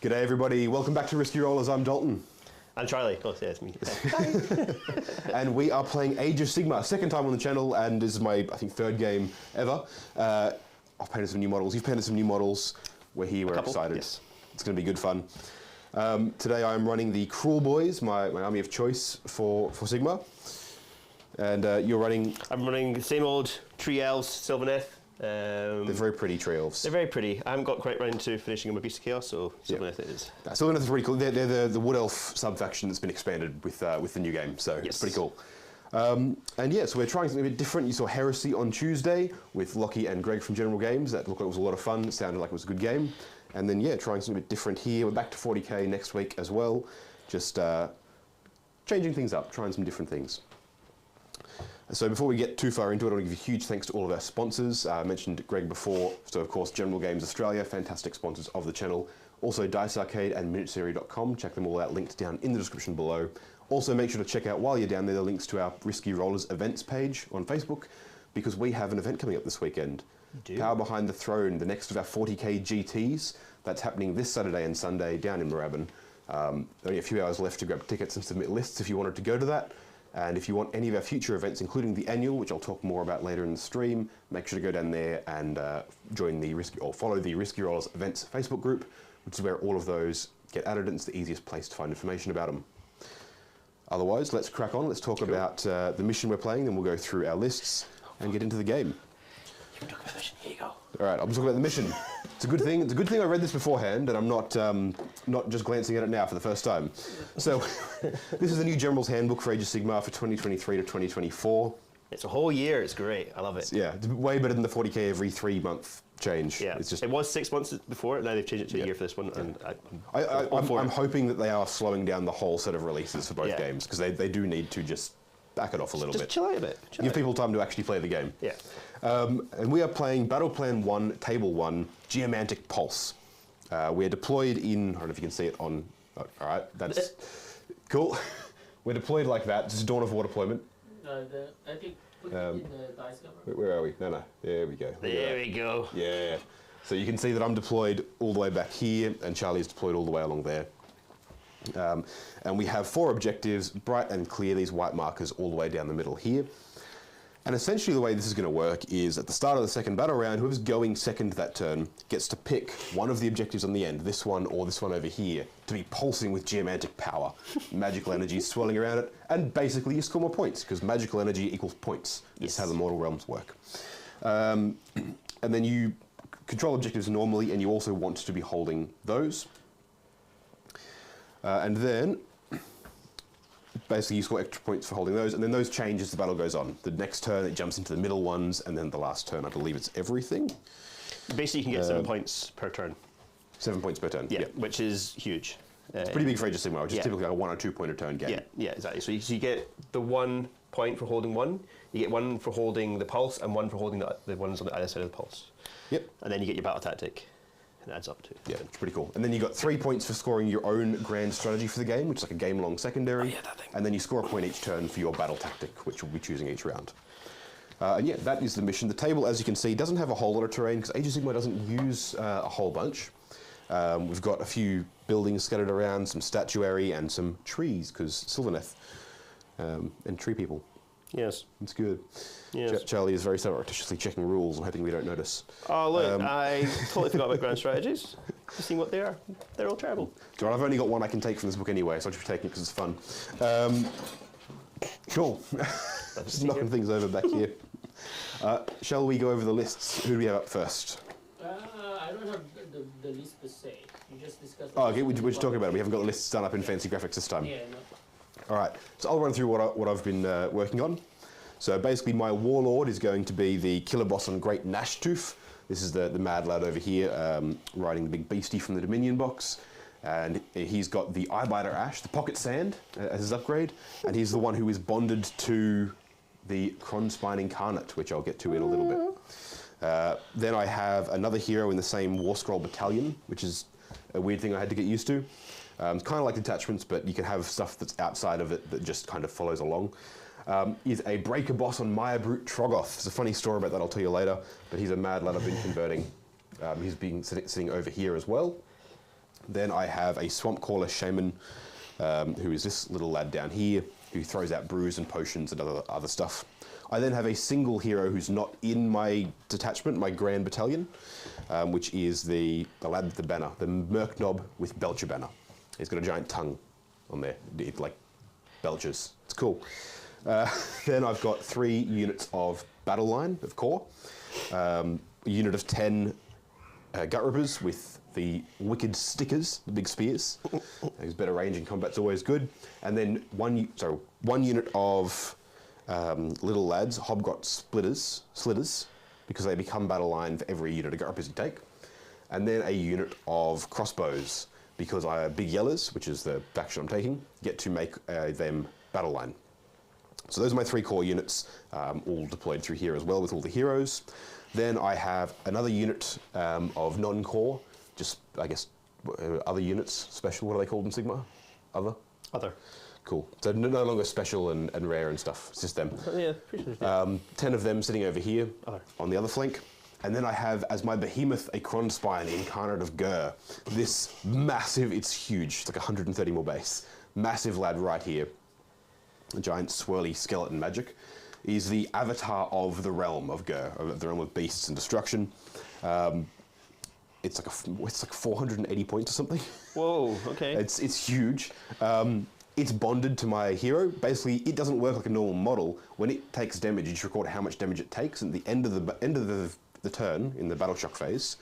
G'day everybody, welcome back to Risky Rollers. I'm Dalton. I'm Charlie. Oh, yeah, it's me. And we are playing Age of Sigmar, second time on the channel, and this is my, I think, third game ever. I've painted some new models, you've painted some new models. We're here, we're excited. Yes. It's going to be good fun. Today I'm running the Kruleboyz, my army of choice for Sigmar. And you're running... I'm running the same old tree elves, Sylvaneth. They're very pretty tree elves. They're very pretty. I haven't got quite round to finishing them with Beast of Chaos, so Syvanet it is. Sylvaneth is pretty cool. They're the Wood Elf sub-faction that's been expanded with the new game, so yes. It's pretty cool. And yeah, so we're trying something a bit different. You saw Heresy on Tuesday with Lockie and Greg from General Games. That looked like it was a lot of fun. It sounded like it was a good game. And then yeah, trying something a bit different here. We're back to 40k next week as well. Just changing things up, trying some different things. So before we get too far into it, I want to give a huge thanks to all of our sponsors. I mentioned Greg before, so of course General Games Australia, fantastic sponsors of the channel. Also Dice Arcade and MinuteSeries.com, check them all out, linked down in the description below. Also make sure to check out, while you're down there, the links to our Risky Rollers events page on Facebook, because we have an event coming up this weekend. Power Behind the Throne, the next of our 40k GTs. That's happening this Saturday and Sunday down in Moorabbin. Only a few hours left to grab tickets and submit lists if you wanted to go to that. And if you want any of our future events, including the annual, which I'll talk more about later in the stream, make sure to go down there and join the follow the Risky Rollers events Facebook group, which is where all of those get added, and it's the easiest place to find information about them. Otherwise, let's crack on. Let's talk about the mission we're playing, then we'll go through our lists and get into the game. You can talk about the mission. Here you go. All right, I'm talking about the mission. It's a good thing. It's a good thing I read this beforehand, and I'm not just glancing at it now for the first time. So, this is the new General's Handbook for Age of Sigmar for 2023 to 2024. It's a whole year. It's great. I love it. Yeah, it's way better than the 40k every 3-month change. Yeah, it's just, it was 6 months before. Now they've changed it to a year for this one, and I'm hoping that they are slowing down the whole set of releases for both games, because they do need to just back it off a little bit. Chill out a bit. Give people time to actually play the game. Yeah. And we are playing Battle Plan 1, Table 1, Geomantic Pulse. We're deployed in, I don't know if you can see it on, all right, that's cool. We're deployed like that. This is Dawn of War deployment. I think put it in the dice cover. Where are we? No, there we go. There we go. Yeah. So you can see that I'm deployed all the way back here, and Charlie's deployed all the way along there. And we have 4 objectives, bright and clear, these white markers all the way down the middle here. And essentially the way this is going to work is at the start of the second battle round, whoever's going second that turn gets to pick one of the objectives on the end, this one or this one over here, to be pulsing with geomantic power. Magical energy swirling around it, and basically you score more points, because magical energy equals points. This is how the mortal realms work. And then you control objectives normally, and you also want to be holding those. And then basically you score extra points for holding those, and then those change as the battle goes on. The next turn it jumps into the middle ones, and then the last turn I believe it's everything. Basically you can get 7 points per turn. 7 points per turn. Yeah, which is huge. It's pretty big for Age of Sigmar, which is typically like a 1 or 2 point a turn game. Yeah, exactly. So you get the 1 point for holding one, you get 1 for holding the pulse, and 1 for holding the ones on the other side of the pulse. Yep. And then you get your battle tactic. It adds up to. Yeah, it's pretty cool. And then you got 3 points for scoring your own grand strategy for the game, which is like a game-long secondary. Oh, yeah, that thing. And then you score a point each turn for your battle tactic, which we'll be choosing each round. And yeah, that is the mission. The table, as you can see, doesn't have a whole lot of terrain, because Age of Sigmar doesn't use a whole bunch. We've got a few buildings scattered around, some statuary, and some trees, because Sylvaneth and tree people. Yes. It's good. Yes. Charlie is very surreptitiously checking rules and hoping we don't notice. Oh look, I totally forgot about grand strategies. Just seeing what they are. They're all terrible. John, I've only got one I can take from this book anyway, so I'll just be taking it because it's fun. Cool. Just knocking things over back here. Shall we go over the lists? Who do we have up first? I don't have the list per se. You just discussed. Oh, okay, we're just talking about it. We haven't got the lists done up in fancy graphics this time. Yeah, no. All right, so I'll run through what I've been working on. So basically my warlord is going to be the killer boss on Great Nashtooth. This is the mad lad over here riding the big beastie from the Dominion box. And he's got the Eyebiter Ash, the Pocket Sand, as his upgrade. And he's the one who is bonded to the Kronspine Incarnate, which I'll get to in a little bit. Then I have another hero in the same War Scroll Battalion, which is a weird thing I had to get used to. It's kind of like detachments, but you can have stuff that's outside of it that just kind of follows along. Is a breaker boss on Maya Brute Troggoth. There's a funny story about that I'll tell you later, but he's a mad lad I've been converting. He's been sitting over here as well. Then I have a Swamp Caller Shaman, who is this little lad down here, who throws out brews and potions and other stuff. I then have a single hero who's not in my detachment, my Grand Battalion, which is the lad with the banner, the Merc Knob with Belcher banner. He's got a giant tongue on there, it like belches. It's cool. Then I've got 3 units of battle line of core, a unit of 10 gut rippers with the wicked stickers, the big spears. There's better range in combat's always good. And then one unit of little lads, Hobgot slitters, because they become battle line for every unit of gut rippers you take. And then a unit of crossbows, because I have big yellers, which is the faction I'm taking, get to make them battle line. So those are my 3 core units, all deployed through here as well with all the heroes. Then I have another unit of non-core, just, I guess, other units, special, what are they called in Sigmar? Other? Other. Cool. So no longer special and rare and stuff, it's just them. Yeah, pretty sure. 10 of them sitting over here Other. on the other flank. And then I have, as my behemoth, a Kronspine, the Incarnate of Gur. This massive, it's huge, it's like 130 mil base. Massive lad right here, a giant swirly skeleton magic. He's the avatar of the realm of Gur, of the realm of beasts and destruction. It's like 480 points or something. Whoa, okay. It's huge. It's bonded to my hero. Basically, it doesn't work like a normal model. When it takes damage, you just record how much damage it takes, and at the end of the turn, in the battle shock phase,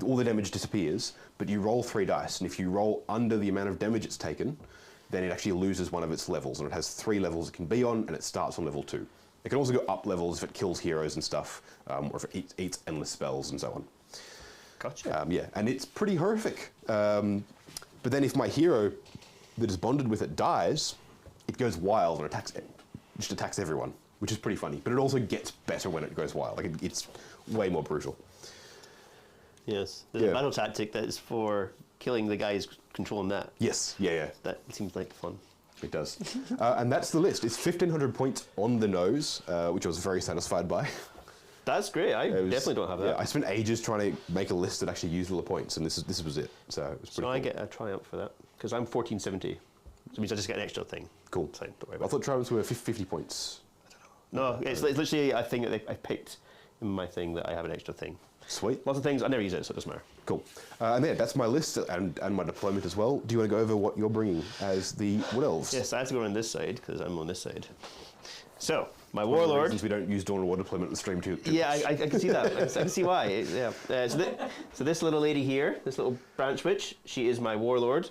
all the damage disappears, but you roll 3 dice, and if you roll under the amount of damage it's taken, then it actually loses one of its levels, and it has 3 levels it can be on, and it starts on level 2. It can also go up levels if it kills heroes and stuff, or if it eats endless spells and so on. Gotcha. Yeah, and it's pretty horrific. But then if my hero that is bonded with it dies, it goes wild and just attacks everyone, which is pretty funny. But it also gets better when it goes wild. Like it's way more brutal. Yes. There's a battle tactic that is for killing the guys controlling that. Yes, yeah. That seems like fun. It does. And that's the list. It's 1,500 points on the nose, which I was very satisfied by. That's great. I definitely don't have that. Yeah, I spent ages trying to make a list that actually used all the points, and this was it. So it was pretty cool. I get a triumph for that, because I'm 1470. So it means I just get an extra thing. Cool. So don't worry I about thought triumphs were 50 points. No, it's literally a thing that I picked in my thing that I have an extra thing. Sweet. Lots of things, I never use it, so it doesn't matter. Cool. And yeah, that's my list and my deployment as well. Do you want to go over what you're bringing as the Wood Elves? Yes, I have to go on this side, because I'm on this side. So, my One of the warlord... reasons we don't use Dawn of War deployment in the stream too. Yeah, I can see that. I can see why. Yeah. So this little lady here, this little branch witch, she is my warlord,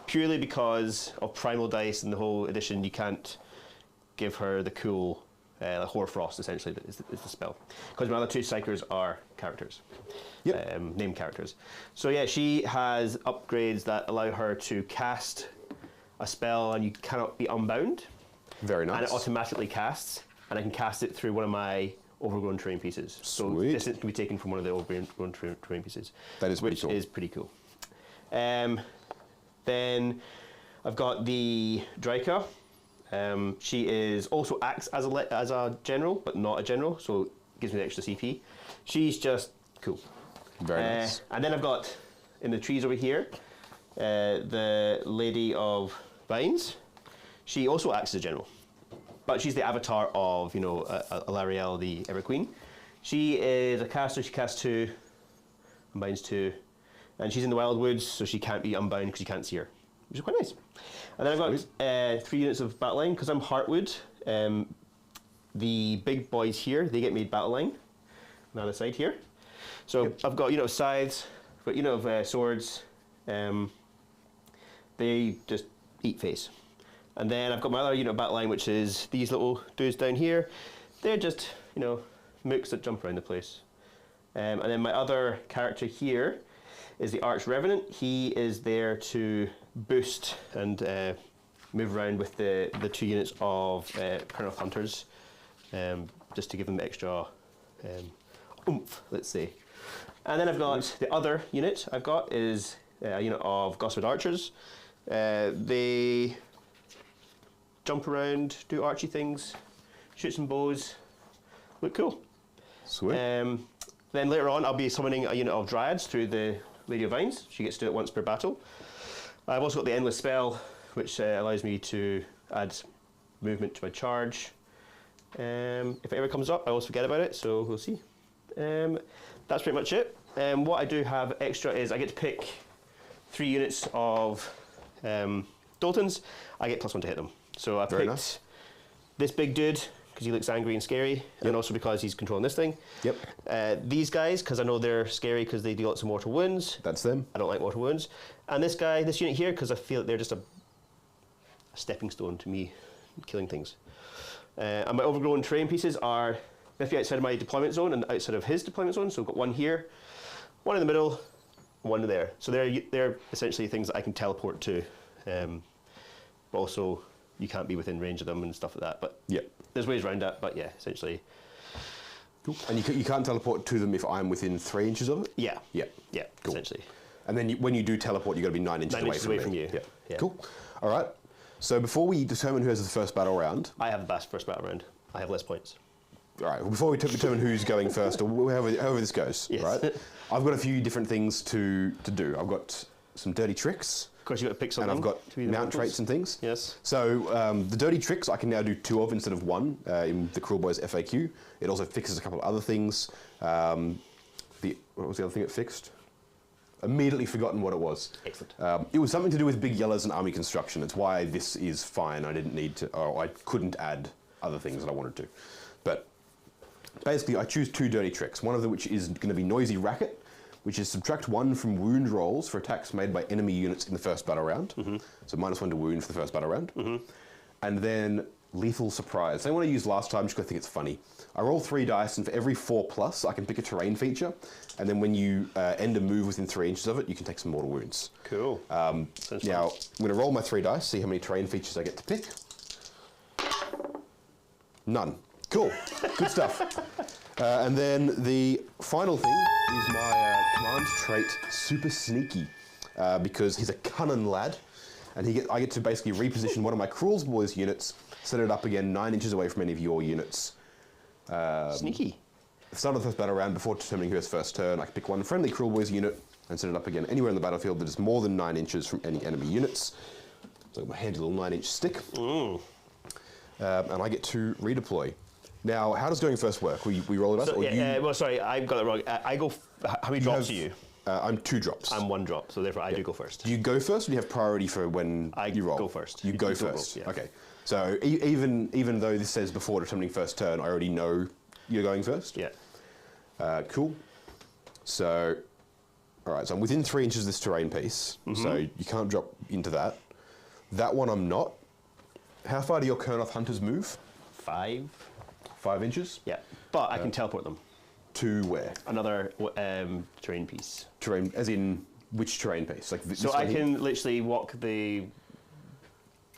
purely because of Primal Dice and the whole edition. You can't give her the cool Hoarfrost, essentially, is the spell. Because my other 2 psychers are characters. Yep. Named characters. So yeah, she has upgrades that allow her to cast a spell and you cannot be unbound. Very nice. And it automatically casts, and I can cast it through one of my overgrown terrain pieces. So Sweet. this can be taken from one of the overgrown terrain pieces. That is pretty cool. Which is pretty cool. Then I've got the Draika. She is also acts as a general, but not a general, so it gives me the extra CP. She's just cool. Very nice. And then I've got, in the trees over here, the Lady of Vines. She also acts as a general, but she's the avatar of, Alarielle, the Ever Queen. She is a caster, she casts 2, unbinds 2, and she's in the Wildwoods, so she can't be unbound because you can't see her, which is quite nice. And then I've got 3 units of battle line, because I'm Heartwood. The big boys here, they get made battle line, on the other side here. So I've got a unit of scythes, I've got a unit of swords. They just eat face. And then I've got my other unit of battle line, which is these little dudes down here. They're just, mooks that jump around the place. And then my other character here is the Arch Revenant. He is there to boost and move around with the 2 units of Colonel Hunters, just to give them extra oomph, let's say. And then I've got the other unit I've got is a unit of Gosford Archers. They jump around, do archy things, shoot some bows, look cool. Sweet. Then later on I'll be summoning a unit of Dryads through the Lady of Vines. She gets to do it once per battle. I've also got the Endless Spell, which allows me to add movement to my charge. If it ever comes up, I always forget about it, so we'll see. That's pretty much it. What I do have extra is I get to pick 3 units of Daltons. I get +1 to hit them. So I picked this big dude, because he looks angry and scary, and also because he's controlling this thing. Yep. These guys, because I know they're scary because they do lots of mortal wounds. That's them. I don't like mortal wounds. And this guy, this unit here, because I feel that they're just a stepping stone to me killing things. And my overgrown terrain pieces are maybe outside of my deployment zone and outside of his deployment zone. So I've got 1 here, 1 in the middle, 1 there. So they're essentially things that I can teleport to. But also, you can't be within range of them and stuff like that. But there's ways around that. But yeah, essentially. Cool. And you can't teleport to them if I'm within 3 inches of it? Yeah. Yeah. Yeah, cool. essentially. And then when you do teleport, you've got to be 9 inches 9 inches away from you. Yeah. Cool. All right. So before we determine who has the first battle round... I have the first battle round. I have less points. All right. Well, before we determine who's going first, or however this goes, right? I've got a few different things to do. I've got some dirty tricks. Of course, you've got to pick something. And I've got mount traits and things. Yes. So the dirty tricks I can now do 2 of instead of 1 in the Kruleboyz FAQ. It also fixes a couple of other things. What was the other thing it fixed? Immediately forgotten what it was. Excellent. It was something to do with big yellows and army construction. It's why this is fine. I didn't need to, or I couldn't add other things that I wanted to. But basically, I choose 2 dirty tricks. One of them which is going to be Noisy Racket, which is subtract 1 from wound rolls for attacks made by enemy units in the first battle round. So -1 to wound for the first battle round. And then Lethal Surprise. Same one I used last time, just because I think it's funny. I roll 3 dice, and for every 4+, I can pick a terrain feature. And then when you end a move within 3 inches of it, you can take some mortal wounds. Cool. Now, I'm going to roll my 3 dice, see how many terrain features I get to pick. None. Cool. Good stuff. And then the final thing is my command trait, Super Sneaky, because he's a cunning lad, and I get to basically reposition one of my Kruleboyz units, set it up again 9 inches away from any of your units. Sneaky. At the start of the first battle round, before determining who has first turn, I can pick 1 friendly Kruleboyz unit and set it up again anywhere in the battlefield that is more than 9 inches from any enemy units. So I've got my handy little 9-inch stick. And I get to redeploy. Now, how does going first work? We roll it up? Well, sorry, I've got it wrong. I go. How many drops are you? I'm 2 drops. I'm 1 drop, so therefore I do go first. Do you go first, or do you have priority for when you roll? I go first. You go first. Roll, yeah. Okay. So even though this says before determining first turn, I already know you're going first. Yeah. Cool. So, all right. So I'm within 3 inches of this terrain piece, so you can't drop into that. That one I'm not. How far do your Kurnoth hunters move? 5. 5 inches? Yeah, but I can teleport them. To where? Another terrain piece. Terrain, as in which terrain piece? Like so I can literally walk the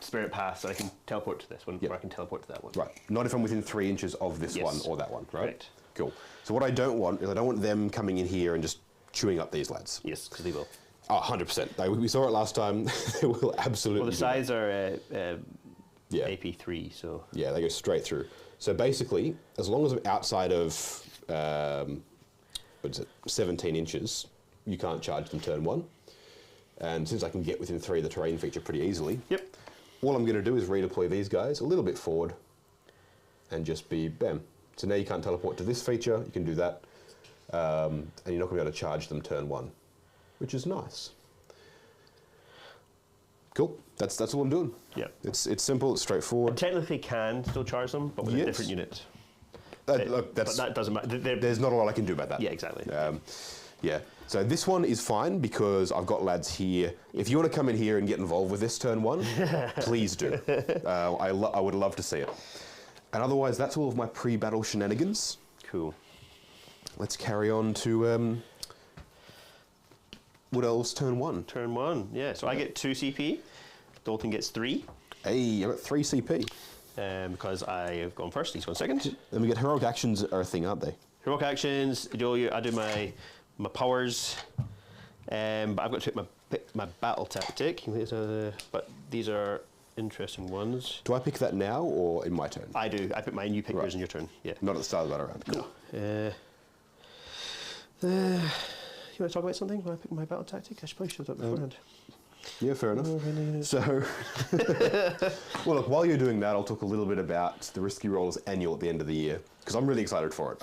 spirit path, so I can teleport to this one, or I can teleport to that one. Right. Not if I'm within 3 inches of this one or that one, right? Correct. Cool. So what I don't want is I don't want them coming in here and just chewing up these lads. Yes, because they will. Oh, 100%. We saw it last time. They will absolutely. Well, the sides are AP3, so. Yeah, they go straight through. So basically, as long as I'm outside of, 17 inches, you can't charge them turn 1. And since I can get within 3 of the terrain feature pretty easily, all I'm going to do is redeploy these guys a little bit forward and just be bam. So now you can't teleport to this feature, you can do that, and you're not going to be able to charge them turn 1, which is nice. Cool. That's all I'm doing. Yeah. It's simple. It's straightforward. I technically can still charge them, but with a different unit. Look, but that doesn't matter. There's not a lot I can do about that. Yeah, exactly. Yeah. So this one is fine because I've got lads here. If you want to come in here and get involved with this turn 1, please do. I would love to see it. And otherwise, that's all of my pre-battle shenanigans. Cool. Let's carry on to Wood Elves turn 1. Turn 1. Yeah. So I get 2 CP. Dalton gets 3. Hey, I got 3 CP. Because I have gone first, he's gone second. Then we get heroic actions are a thing, aren't they? Heroic actions, I do my powers, but I've got to pick my battle tactic. But these are interesting ones. Do I pick that now or in my turn? I do. I pick mine, you pick yours in your turn. Yeah. Not at the start of that round. Cool. No. You want to talk about something when I pick my battle tactic? I should probably show that beforehand. Yeah, fair enough. So, well, look, while you're doing that, I'll talk a little bit about the Risky Rollers annual at the end of the year, because I'm really excited for it.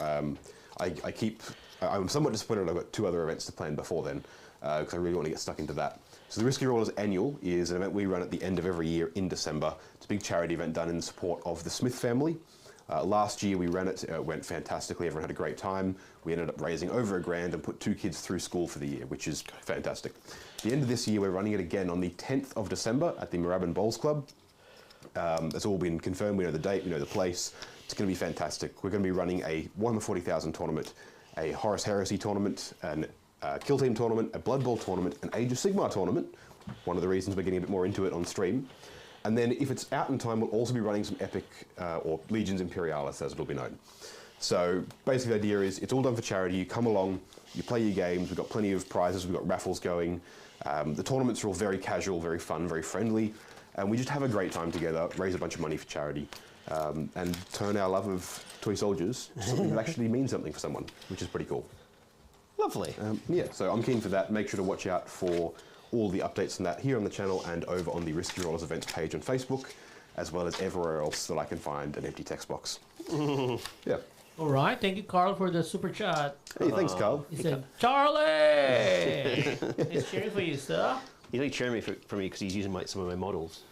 I'm somewhat disappointed I've got 2 other events to plan before then, because I really want to get stuck into that. So the Risky Rollers annual is an event we run at the end of every year in December. It's a big charity event done in support of the Smith family. Last year we ran it, it went fantastically, everyone had a great time. We ended up raising over $1,000 and put 2 kids through school for the year, which is fantastic. At the end of this year we're running it again on the 10th of December at the Moorabbin Bowls Club. That's all been confirmed, we know the date, we know the place. It's going to be fantastic. We're going to be running a Warhammer 40,000 tournament, a Horus Heresy tournament, an Kill Team tournament, a Blood Bowl tournament, an Age of Sigmar tournament. One of the reasons we're getting a bit more into it on stream. And then if it's out in time, we'll also be running some Epic or Legions Imperialis, as it'll be known. So basically the idea is it's all done for charity. You come along, you play your games, we've got plenty of prizes, we've got raffles going. The tournaments are all very casual, very fun, very friendly. And we just have a great time together, raise a bunch of money for charity, and turn our love of toy soldiers to something that actually means something for someone, which is pretty cool. Lovely. Yeah, so I'm keen for that. Make sure to watch out for all the updates on that here on the channel and over on the Risky Rollers events page on Facebook, as well as everywhere else that I can find an empty text box. Yeah. All right, thank you, Carl, for the super chat. Hey, thanks, Carl. He said, Charlie! He's cheering for you, sir. He's like cheering me for me because he's using some of my models.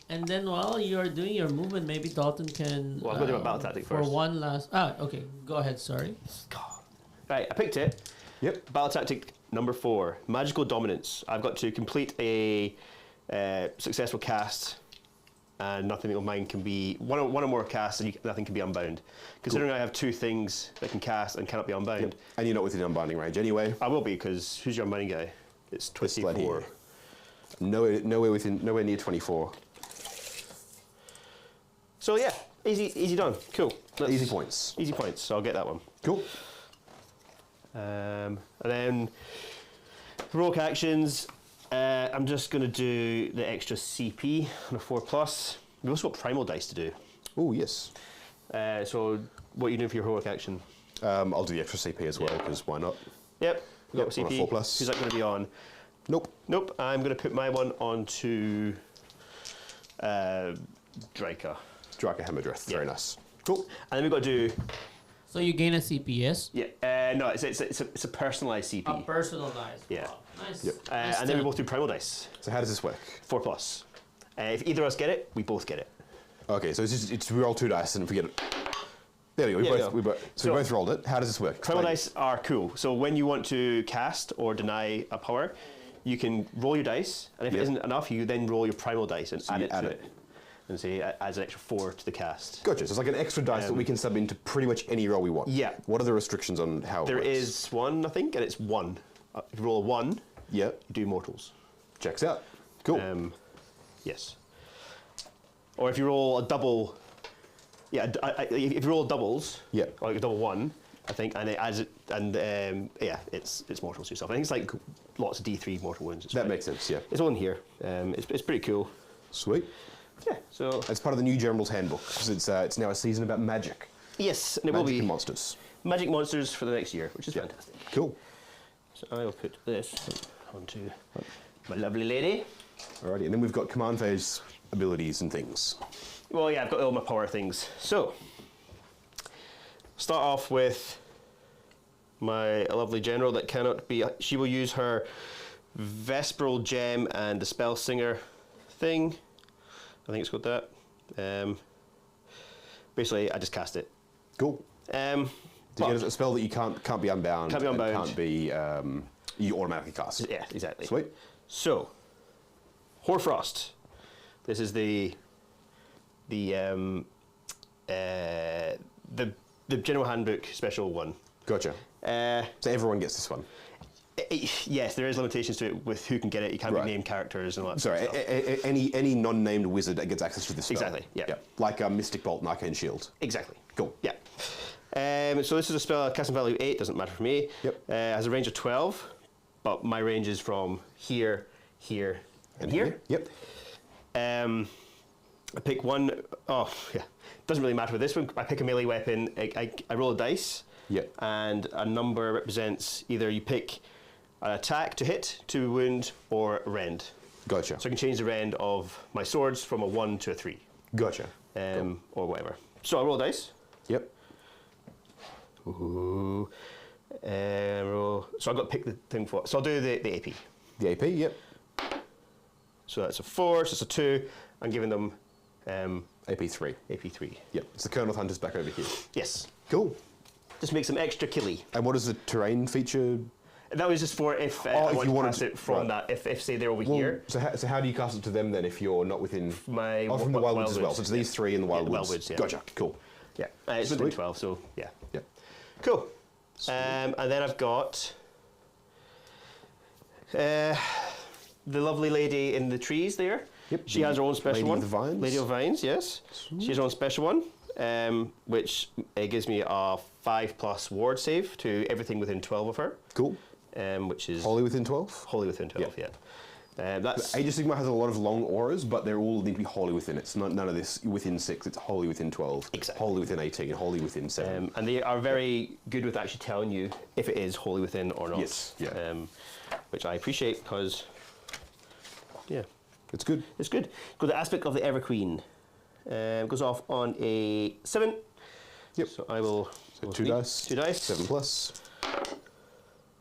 And then while you're doing your movement, maybe Dalton can... Well, I'm going to do my battle tactic for first. one last... Okay, go ahead, sorry. Right, I picked it. Yep. Battle tactic number 4, Magical Dominance. I've got to complete a successful cast, and nothing of mine can be... One or more casts, and nothing can be unbound. Considering I have 2 things that can cast and cannot be unbound. Yep. And you're not within unbinding range anyway. I will be, because who's your unbinding guy? It's 24. Nowhere near 24. So yeah, easy done. Cool. Easy points. Easy points, so I'll get that one. Cool. And then heroic actions. I'm just going to do the extra CP on a 4+. We've also got primal dice to do. Oh yes. So what are you doing for your heroic action? I'll do the extra CP as well, because why not? Yep. We've got Yep, on a CP. 4+. Who's that going to be on? Nope. Nope. I'm going to put my one onto Draker. Striker Hammerdreth. Very nice. Cool. And then we've got to do... So you gain a CPS? Yeah. No, it's a personalised CP. A personalized. Yeah. Wow. Nice. Yep. Nice And then we to- both do primal dice. So how does this work? 4+. If either of us get it, we both get it. Okay, so we roll 2 dice and if we get it. There we go. Yeah, We both rolled it. How does this work? Primal Explain. dice are cool. So when you want to cast or deny a power, you can roll your dice, and if it Yep. isn't enough, you then roll your primal dice and add you it add to it. it. And say it adds an extra 4 to the cast. Gotcha. So it's like an extra dice that we can sub into pretty much any roll we want. Yeah. What are the restrictions on how it There works? is one, I think, and it's 1. If you roll a 1, Yep. you do mortals. Checks out. Cool. Yes. Or if you roll a double, if you roll doubles, Yep. or like a double 1, I think, and it adds it, and it's mortals yourself. I think it's like lots of D3 mortal wounds. It's That fine. makes sense, yeah. It's on here. It's pretty cool. Sweet. Yeah. So It's part of the new General's Handbook, because it's now a season about magic. yes, and it Magic will be and monsters. magic monsters for the next year, which is Yeah. fantastic. Cool. So I will put this onto my lovely lady. Alrighty, and then we've got command phase abilities and things. Well, yeah, I've got all my power things. So start off with my lovely general that cannot be. She will use her Vespral Gem and the Spell Singer thing. I think it's called that. Basically, I just cast it. Cool. But- To get a spell that you can't be unbound. Can't be and unbound. Can't be you automatically cast. Yeah, exactly. Sweet. So, Hoarfrost. This is the General Handbook special one. Gotcha. So everyone gets this one. Yes, there is limitations to it with who can get it. You can't Right. be named characters and all that Sorry, sort of stuff. any non-named wizard that gets access to this spell. Exactly, yeah. Like Mystic Bolt and Arcane Shield. Exactly. Cool. Yeah. So this is a spell, casting value 8, doesn't matter for me. Yep. Has a range of 12, but my range is from here, here, and here. Yep. I pick one, doesn't really matter with this one. I pick a melee weapon, I roll a dice, Yep. And a number represents either you pick an attack to hit, to wound, or rend. Gotcha. So I can change the rend of my swords from a 1 to a 3. Gotcha. Or whatever. So I roll dice. Yep. Ooh. Roll. So I've got to pick the thing for. So I'll do the AP. The AP, yep. So that's a 4, so it's a 2. I'm giving them AP3. AP3. Yep. It's the Colonel Hunters back over here. Yes. Cool. Just makes them extra killy. And what is the terrain feature? That was just for if I if want you to wanted cast to- it from right. that. If say they're over here. So how do you cast it to them then if you're not within... My from the Wildwoods as well. Wildwoods, So it's these three in the Wildwoods. the Wildwoods, yeah. Gotcha. Cool. Yeah. It's within Sweet. 12, so yeah. Yep. Cool. And then I've got the lovely lady in the trees there. Yep, She the has her own special Lady one. of the Vines. Lady of Vines, yes. She has her own special one, which gives me a 5+ ward save to everything within 12 of her, Cool. which is Wholly within 12? wholly within 12, yeah. That's Age of Sigmar has a lot of long auras, but they're all need to be wholly within. It's not none of this within 6. It's wholly within 12. Exactly. Wholly within 18. Wholly within 7. and they are very good with actually telling you if it is wholly within or not. Yes, yeah. Which I appreciate because, yeah, It's good. it's good. Got the aspect of the Ever Queen. Goes off on a 7. Yep. So I will. So 2 dice. 2 dice. 7 plus.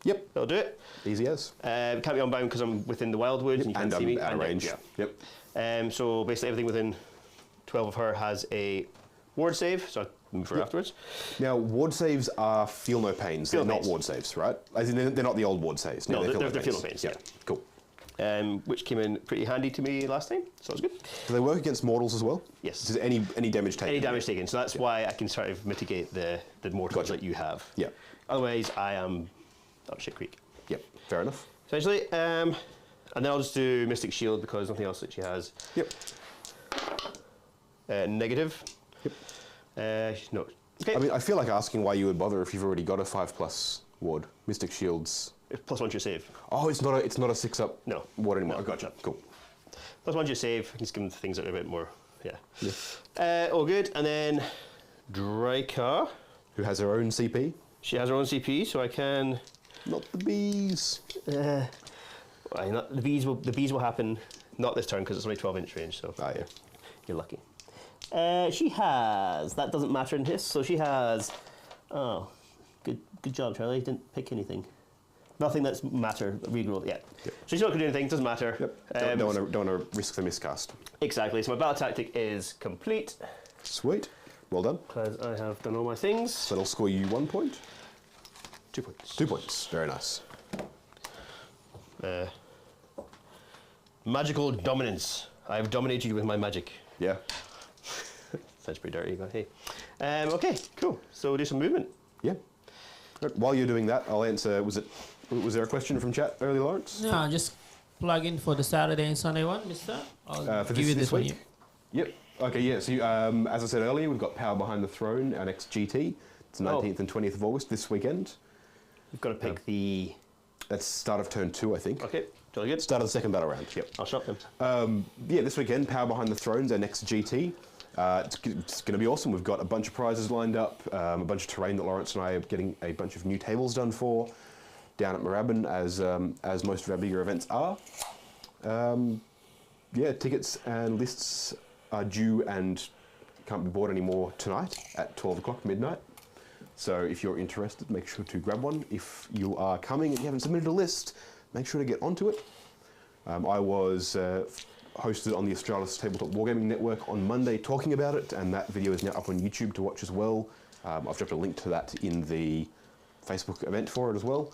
Yep. That'll do it. Easy as. Can't be unbound because I'm within the Wildwoods and you can't And see me. out of And, range. yeah. Yep. So basically everything within 12 of her has a ward save, so I move her afterwards. Now, ward saves are feel no pains. Feel They're no not pains. ward saves, right? As in, they're not the old ward saves. No, they're feel no pains, yeah. Cool. Which came in pretty handy to me last time, so it's good. Do they work against mortals as well? Yes. Does any damage taken? Any damage taken, so that's why I can sort of mitigate the mortals Gotcha. that you have. Yeah. Otherwise, I am up shit creek. Yep. Fair enough. Essentially, and then I'll just do Mystic Shield because nothing else that she has. Yep. Negative. Yep. No. Okay. I mean, I feel like asking why you would bother if you've already got a 5+ ward. Mystic Shields. +1 your save. Oh, it's not a 6-up No. ward anymore. No. Oh, gotcha. Cool. +1 your save. Just give them things that are a bit more. Yeah. All good. And then Draika. Who has her own CP? She has her own CP, so I can. Not the bees. The bees will happen not this turn because it's only 12-inch range. So Ah, yeah. you're lucky. She has. That doesn't matter in his. So she has. Oh, good job, Charlie. Didn't pick anything. Nothing that's matter. Regrow. Yeah. Yep. So she's not going to do anything. Doesn't matter. Yep. Don't want to risk the miscast. Exactly. So my battle tactic is complete Sweet. Well done. because I have done all my things. So that'll score you 1 point. 2 points. 2 points. Very nice. Magical dominance. I've dominated you with my magic. Yeah. Sounds pretty dirty, but hey. Okay, cool. So we'll do some movement. Yeah. Right, while you're doing that, I'll answer. Was there a question from chat earlier, Lawrence? No, just plug in for the Saturday and Sunday one, mister. I'll For give you this one week? here. Yep. Okay, yeah. So, as I said earlier, we've got Power Behind the Throne, our next GT. It's the 19th and 20th of August this weekend. We've got to pick the. That's start of turn 2, I think. Okay, totally good. Start of the second battle round. Yep. I'll shop them. Yeah, this weekend, Power Behind the Throne's our next GT. It's going to be awesome. We've got a bunch of prizes lined up, a bunch of terrain that Lawrence and I are getting a bunch of new tables done for down at Moorabbin, as most of our bigger events are. Yeah, tickets and lists are due and can't be bought anymore tonight at 12 o'clock midnight. So if you're interested, make sure to grab one. If you are coming and you haven't submitted a list, make sure to get onto it. I was hosted on the Australis Tabletop Wargaming Network on Monday talking about it, and that video is now up on YouTube to watch as well. I've dropped a link to that in the Facebook event for it as well.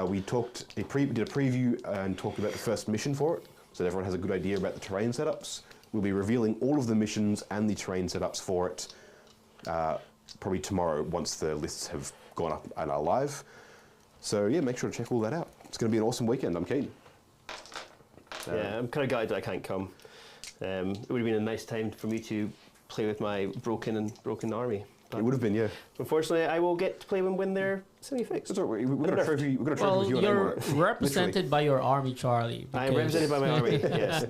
We did a preview and talked about the first mission for it, so that everyone has a good idea about the terrain setups. We'll be revealing all of the missions and the terrain setups for it probably tomorrow once the lists have gone up and are live. So yeah, make sure to check all that out. It's going to be an awesome weekend, I'm keen. Yeah, I'm kind of gutted that I can't come. It would have been a nice time for me to play with my broken army. But It would have been, yeah. unfortunately, I will get to play them when they're semi-fixed. That's all right. We've got a trophy with Well, you and you're Amber. represented by your army, Charlie. I am because represented by my army, yes.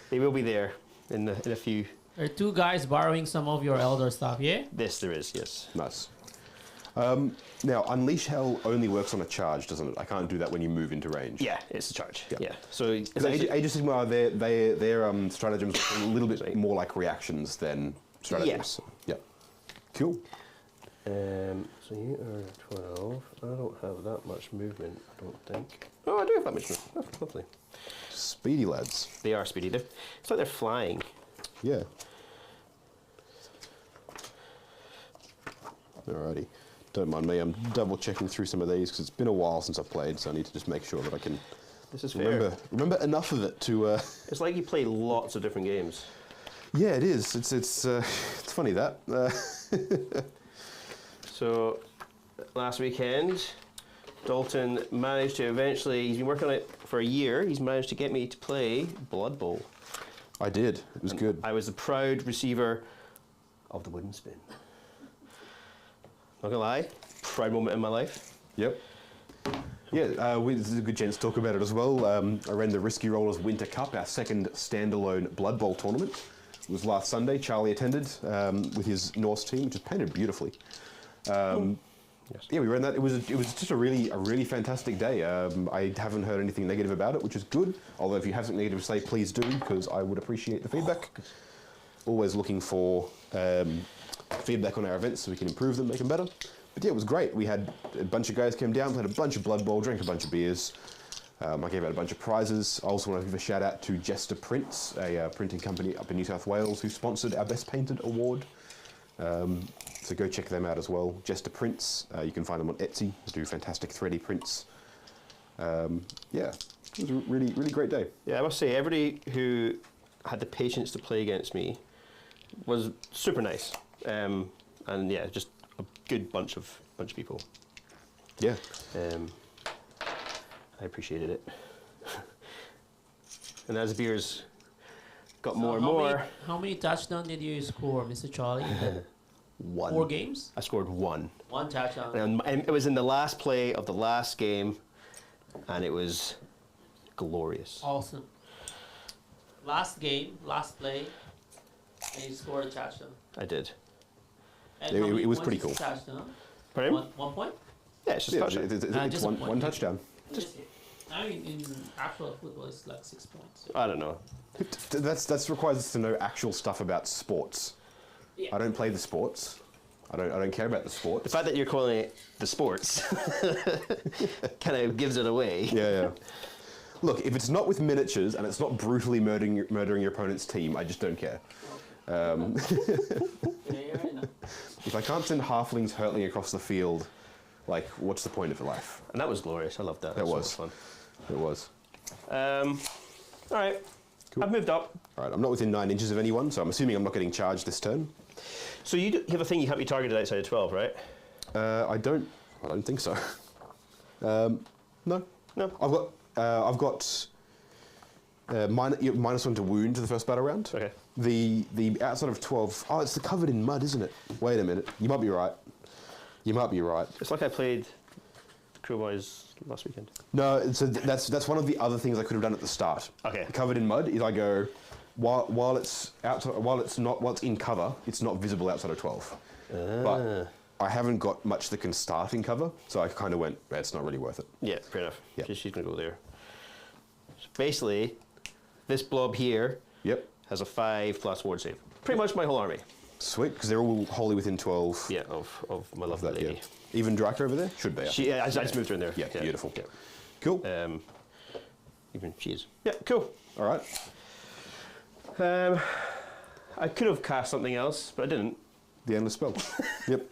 They will be there in a few. There are two guys borrowing some of your elder stuff, yeah? This there is, yes. Nice. Now, Unleash Hell only works on a charge, doesn't it? I can't do that when you move into range. Yeah, it's a charge. Yeah. Yeah. So Age essentially- of Sigmar, their stratagems are a little bit more like reactions than stratagems. Yeah. Cool. So you are 12. I don't have that much movement, I don't think. Oh, I do have that much movement. Oh, lovely. Speedy lads. They are speedy. It's like they're flying. Yeah. Alrighty. Don't mind me, I'm double checking through some of these because it's been a while since I've played, so I need to just make sure that I can This is fair. remember enough of it to... It's like you play lots of different games. Yeah, it is. It's funny that. So last weekend, Dalton managed to eventually, he's been working on it for a year, he's managed to get me to play Blood Bowl. I did. It was good. I was the proud receiver of the wooden spin. Not gonna lie, proud moment in my life. Yep. Yeah, this is a good chance to talk about it as well. I ran the Risky Rollers Winter Cup, our second standalone Blood Bowl tournament. It was last Sunday. Charlie attended with his Norse team, which is painted beautifully. Yes. Yeah, we ran that. It was just a really fantastic day. I haven't heard anything negative about it, which is good. Although if you have something negative to say, please do, because I would appreciate the feedback. Always looking for feedback on our events so we can improve them, make them better. But yeah, it was great. We had a bunch of guys came down, played a bunch of Blood Bowl, drank a bunch of beers. I gave out a bunch of prizes. I also want to give a shout out to Jester Prints, a printing company up in New South Wales who sponsored our Best Painted award. So go check them out as well. Jester Prints, you can find them on Etsy. They do fantastic 3D prints. Yeah, it was a really great day. Yeah, I must say, everybody who had the patience to play against me was super nice. And yeah, just a good bunch of people. Yeah. I appreciated it. And as the beers got more and how more, Many, how many touchdowns did you score, Mr. Charlie? 1. 4 games? I scored 1. 1 touchdown. And it was in the last play of the last game, and it was glorious. Awesome. Last game, last play, and you scored a touchdown. I did. And It- how many it was points pretty is cool. a touchdown? Pardon? 1 point? Yeah, it's just Yeah, touchdown. it's Just a one point. touchdown. I mean, in actual football, it's like 6 points. I don't know. That's requires us to know actual stuff about sports. Yeah. I don't play the sports. I don't care about the The sports. fact that you're calling it the sports kind of gives it away. Yeah. Look, if it's not with miniatures and it's not brutally murdering your opponent's team, I just don't care. Yeah, enough. If I can't send halflings hurtling across the field, like, what's the point of life? And that was glorious. I loved that. That so was much It was. fun. All right. Cool. I've moved up. All right, I'm not within 9 inches of anyone, so I'm assuming I'm not getting charged this turn. So you have a thing you can't be targeted outside of 12, right? I don't think so. No. No. I've got -1 to wound to the first battle round. Okay. The outside of 12. Oh, it's covered in mud, isn't it? Wait a minute. You might be right. It's like I played Kruleboyz last weekend. No, so that's one of the other things I could have done at the start. Okay. Covered in mud is I go while it's outside, while it's in cover, it's not visible outside of 12. But I haven't got much that can start in cover, so I kind of went, it's not really worth it. Yeah, fair enough. Yeah. She's going to go there. So basically, this blob here Yep. has a 5+ ward save. Pretty much my whole army. Sweet, because they're all wholly within 12. Yeah, of my lovely That, yeah. lady. Even Draka over there? Should be. I just moved her in there. Yeah, beautiful. Yeah. Cool. Even she is. Yeah, cool. All right. I could have cast something else, but I didn't. The endless spell. Yep.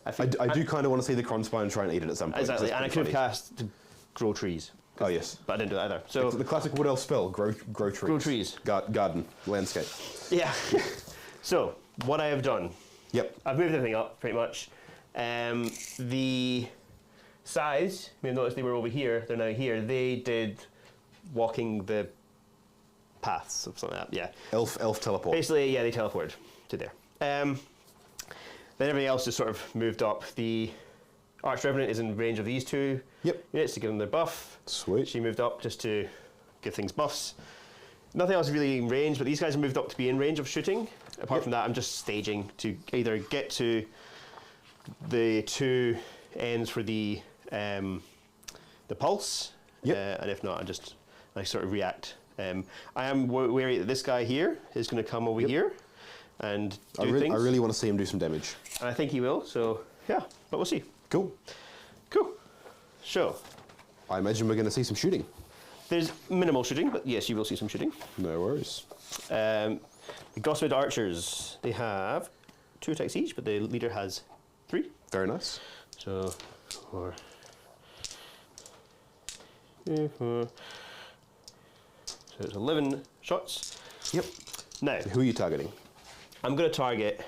I do kind of want to see the Cronspine and try and eat it at some point. Exactly, That's and I pretty could have funny. cast to grow trees, Oh, yes. but I didn't do that either. So The classic wood elf spell, grow trees. Grow trees. Garden, landscape. yeah. So what I have done, Yep. I've moved everything up pretty much. The size, you may have noticed they were over here. They're now here. They did walking the paths of something like that. Yeah. Elf teleport. Basically, yeah, they teleported to there. Then everything else just sort of moved up. The Arch Revenant is in range of these 2 Yep. units to give them their buff. Sweet. She moved up just to give things buffs. Nothing else is really in range, but these guys have moved up to be in range of shooting. Apart from that, I'm just staging to either get to the 2 ends for the pulse. Yep. And if not, I sort of react. I am wary that this guy here is going to come over here and do things. I really want to see him do some damage. And I think he will, so yeah, but we'll see. Cool. Cool. So, I imagine we're going to see some shooting. there's minimal shooting, but yes, you will see some shooting. No worries. The Gossamed Archers, they have 2 attacks each, but the leader has 3. Very nice. So, 4. 3, 4. So it's 11 shots. Yep. Now, Who are you targeting? I'm going to target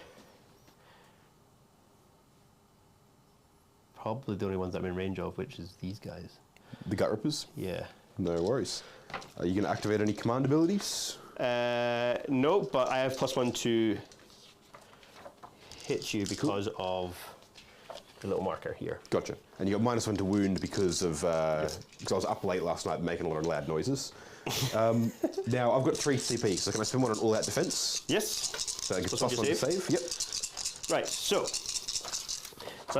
probably the only ones I'm in range of, which is these guys. The Gut Rippers? Yeah. No worries. Are you going to activate any command abilities? No, but I have +1 to hit you because of the little marker here. Gotcha. And you got -1 to wound because of because I was up late last night making a lot of loud noises. Now I've got 3 CP, so can I spend 1 on all-out defense? Yes. So I get Plus one +1 to to save? save. Yep. Right. So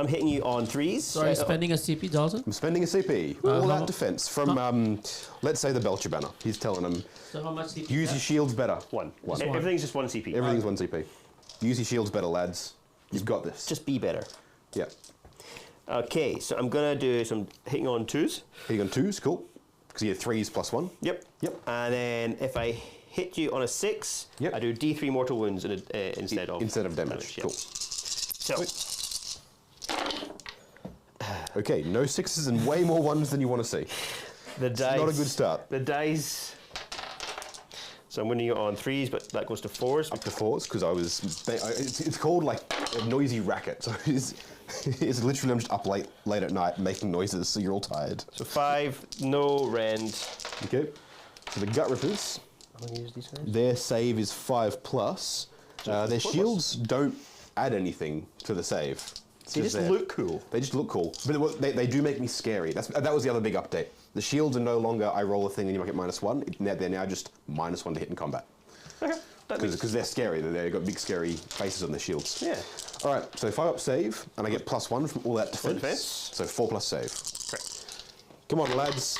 I'm hitting you on 3s. So are you spending a CP, Dalton? I'm spending a CP. how All-out mu- defense from let's say the Belcher banner. He's telling him So how much CP? use your shields better. 1. One. Everything's just 1 CP. Everything's 1 CP. Use your shields better, lads. You've got this. Just be better. Yeah. Okay, so I'm gonna do some hitting on 2s. Hitting on 2s, cool. Because you have 3s +1. Yep. Yep. And then if I hit you on a 6, Yep. I do D3 mortal wounds instead of damage. yeah. Cool. So Okay, no 6s and way more 1s than you want to see. the dice. Not a good start. The dice. So I'm winning you on 3s, but that goes to 4s. Up to 4s because I was. It's called like a noisy racket. So it's literally I'm just up late at night making noises, so you're all tired. So 5, no rend. Okay. So the Gut Rippers, I'm gonna use these guys. their save is 5+. Their 4+. shields don't add anything to the save. They just look cool. They just look cool, but they do make me scary. That was the other big update. The shields are no longer I roll a thing and you might get -1. They're now just -1 to hit in combat. Okay. Because they're scary. They've got big scary faces on their shields. Yeah. All right, so 5 up save, and I get +1 from all that defense. defense. So 4+ save. Correct. Come on, lads.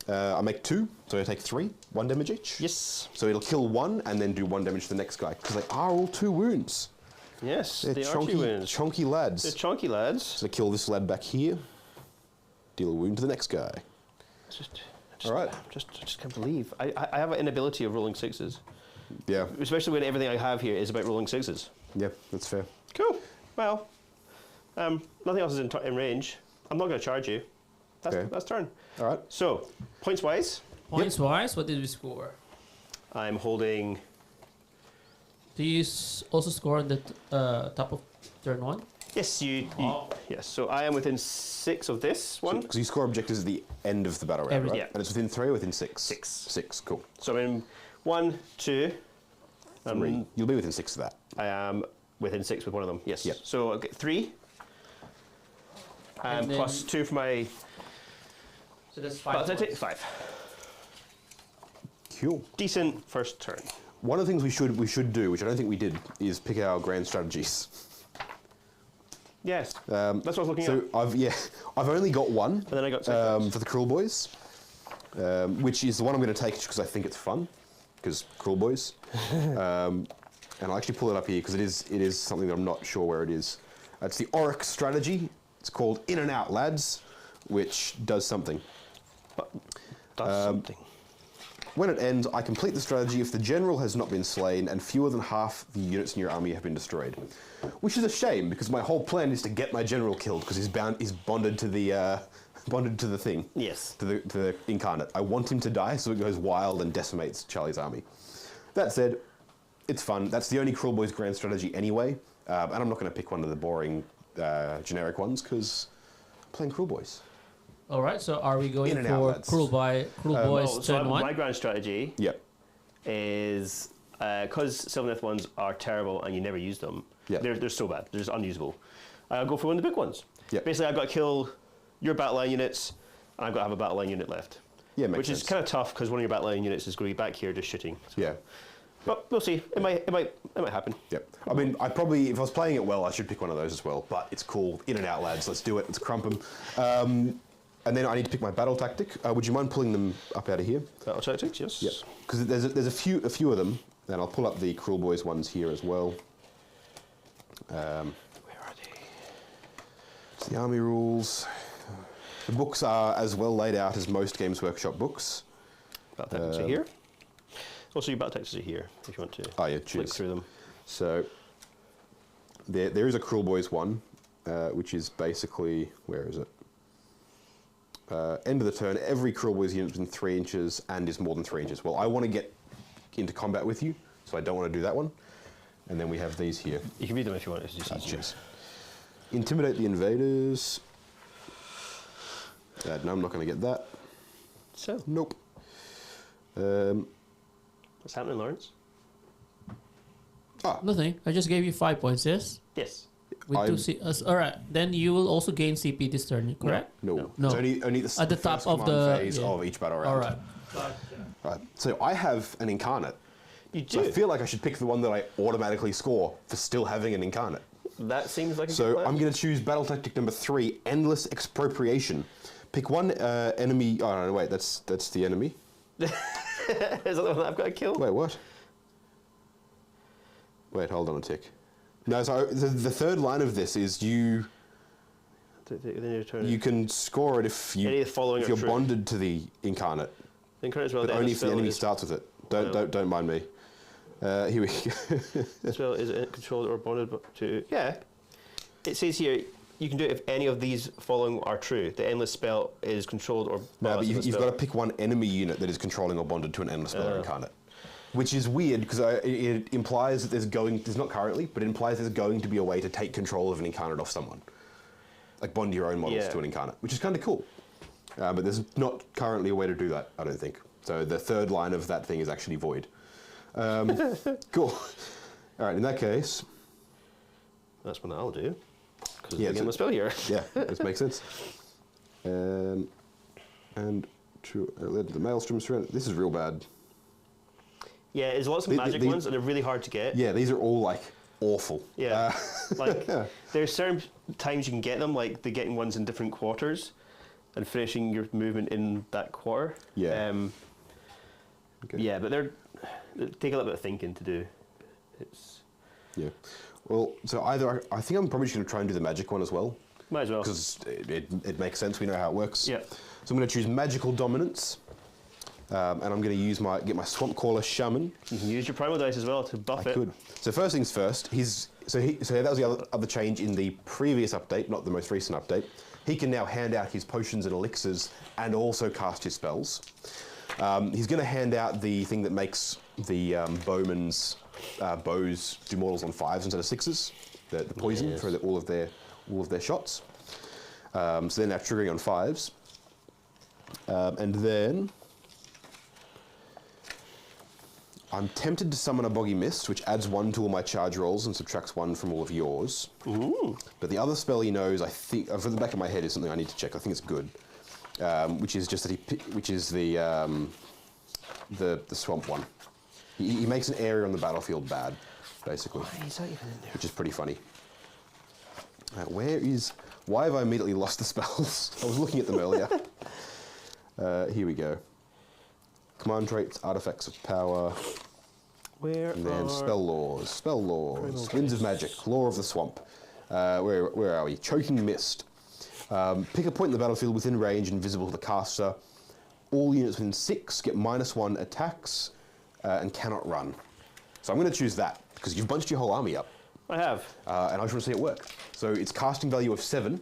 I make 2, so I take 3, 1 damage each. Yes. So it'll kill 1 and then do 1 damage to the next guy, because they are all 2 wounds. Yes. They're They are 2 chunky, wounds. chunky lads. They're chunky lads. So kill this lad back here, deal a wound to the next guy. All right. I just can't believe. I have an inability of rolling 6s. Yeah, Especially when everything I have here is about rolling 6s. yeah, that's fair. Cool. Well, nothing else is in range. I'm not going to charge you. Okay. That's turn. All right. So, points wise, Points wise, what did we score? I'm holding. Do you also score on the top of turn 1? Yes, you. Oh. Yes. So I am within 6 of this one. Because you score objectives at the end of the battle round, Every- right? yeah. And it's within 3 or within 6? 6. 6, cool. So I'm in 1, 2. 3. You'll be within 6 of that. I am within 6 with one of them. Yes. Yep. So I get 3. And then- plus 2 for my. So that's But 5. I take 5. Cool. Decent first turn. One of the things we should do, which I don't think we did, is pick our grand strategies. Yes. That's what I was looking So at. I've only got 1. And then I got for the Kruleboyz, which is the one I'm going to take just because I think it's fun, because Kruleboyz. And I'll actually pull it up here because it is something that I'm not sure where it is. It's the Auric strategy. It's called In and Out, lads, which does something. That's something. When it ends, I complete the strategy if the general has not been slain and fewer than half the units in your army have been destroyed. Which is a shame because my whole plan is to get my general killed because he's bonded to the thing. Yes. To the incarnate. I want him to die so it goes wild and decimates Charlie's army. That said, it's fun. That's the only Kruleboyz grand strategy anyway. And I'm not going to pick one of the boring generic ones because I'm playing Kruleboyz. All right, so are we going In and out, for lads. Kruleboyz So turn 1? my grand strategy Yep. is because Sylvaneth ones are terrible and you never use them. Yeah. They're so bad. They're just unusable. I'll go for one of the big ones. Yeah. Basically, I've got to kill your battle line units, and I've got to have a battle line unit left. Yeah, makes Which sense. is kind of tough because one of your battle line units is going to be back here just shooting. So Yeah. But we'll see. It might happen. Yep. I mean, I probably, if I was playing it well, I should pick one of those as well. But it's cool. In and out, lads. Let's do it. Let's crump them. And then I need to pick my battle tactic. Would you mind pulling them up out of here? Battle tactics, yes. Yep. Because there's a few of them, and I'll pull up the Kruleboyz ones here as well. Where are they? It's the army rules. The books are as well laid out as most Games Workshop books. Battle tactics are here. Also, your battle tactics are here if you want to flick through them. So there is a Kruleboyz one, which is basically, where is it? End of the turn, every Kruleboyz unit within 3 inches and is more than 3 inches. Well, I want to get into combat with you, so I don't want to do that one. And then we have these here. You can read them if you want. It's just easier. Intimidate the invaders. No, I'm not going to get that. So, Nope. what's happening, Lawrence? Nothing. I just gave you 5 points, yes? Yes. With 2 C. Alright, then you will also gain CP this turn, correct? No. No. It's only the At the first top of command the- phase yeah. of each battle round. Alright. Right. So I have an incarnate. You So do. I feel like I should pick the one that I automatically score for still having an incarnate. That seems like a good So plan. I'm going to choose battle tactic number 3, Endless Expropriation. Pick one enemy. Oh no, wait, that's the enemy. Is that the one that I've got to kill? Wait, what? Wait, hold on a tick. No, so the third line of this is you Then you turn you can score it if Any of the following if are you're true. bonded to the incarnate, Incarnate as well. but only if the enemy starts with it. Don't mind me. Here we go. As well is it controlled or bonded to. Yeah. It says here you can do it if any of these following are true. The endless spell is controlled or. No, but you've got to pick one enemy unit that is controlling or bonded to an endless spell or incarnate. Which is weird because it implies that there's not currently, but it implies there's going to be a way to take control of an incarnate off someone. Like bond your own models to an incarnate, which is kind of cool. But there's not currently a way to do that, I don't think. So the third line of that thing is actually void. Cool. All right, in that case. That's what I'll do. Because Yeah, it's the spell here. Yeah, this makes sense. And to let the maelstroms surround. This is real bad. Yeah, there's lots of magic ones and they're really hard to get. Yeah, these are all like awful. Yeah. Like there's certain times you can get them, like the getting ones in different quarters and finishing your movement in that quarter. Yeah. Okay. Yeah, but they take a little bit of thinking to do. It's Yeah. Well, so either I think I'm probably just going to try and do the magic one as well. might as well. Because it makes sense. We know how it works. Yeah. So I'm going to choose magical dominance, and I'm going to get my swamp caller shaman. You can use your primal dice as well to buff I it. could. So first things first. So that was the other change in the previous update, not the most recent update. He can now hand out his potions and elixirs and also cast his spells. He's going to hand out the thing that makes the bowmen's bows do mortals on 5s instead of 6s. The poison for all of their shots. So they're now triggering on 5s. And then I'm tempted to summon a Boggy Mist, which adds 1 to all my charge rolls and subtracts 1 from all of yours. Ooh. But the other spell he knows, I think, from the back of my head, is something I need to check. I think it's good, which is just that the swamp one. He makes an area on the battlefield bad, basically, Why is that even in there? which is pretty funny. Why have I immediately lost the spells? I was looking at them earlier. Here we go. Command traits, artifacts of power, Where and then are... spell laws, Primal winds of dice. magic, law of the swamp. Where are we? Choking mist. Pick a point in the battlefield within range and visible to the caster. All units within 6 get -1 attacks and cannot run. So I'm going to choose that because you've bunched your whole army up, I have. and I just want to see it work. So it's casting value of 7.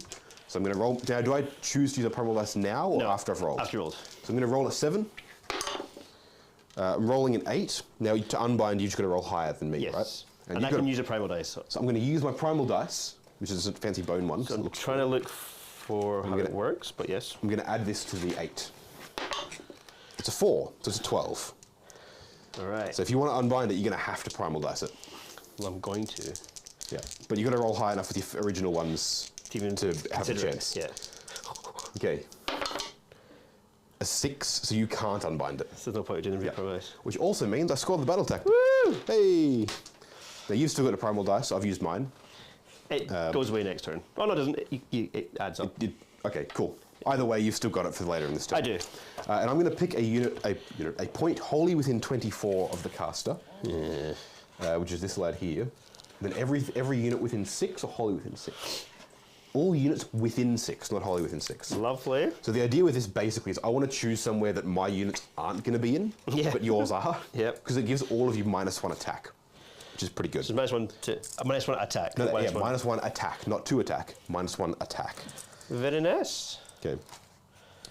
So I'm going to roll. Now, do I choose to use a primal dice now or No, after I've rolled? After you rolled. So I'm going to roll a 7. I'm rolling an 8. Now to unbind, you've just got to roll higher than me, Yes. right? And you've I got can to- use a primal dice. So So I'm going to use my primal dice, which is a fancy bone one. 'cause it I'm looks trying to look for how it works, but yes. I'm going to add this to the 8. It's a 4, so it's a 12. All right. So if you want to unbind it, you're going to have to primal dice it. Well, I'm going to. Yeah. But you've got to roll high enough with your original ones Even to have a consider it, chance. Yeah. Okay. A 6, so you can't unbind it. So there's no point in doing the primal dice. Which also means I scored the battle tactic. Woo! Woo! Hey! Now you've still got a primal dice. I've used mine. It goes away next turn. Oh no, it doesn't. It adds up. Okay, cool. Either way, you've still got it for later in this turn. I do. And I'm going to pick a point wholly within 24 of the caster, which is this lad here. Then every unit within 6 or wholly within 6. All units within 6, not wholly within 6. Lovely. So the idea with this basically is I want to choose somewhere that my units aren't going to be in, but yours are. Yep. Because it gives all of you -1 attack, which is pretty good. So -1 to -1 attack. No, -1. -1 attack, not 2 attack. -1 attack. Very nice. Okay.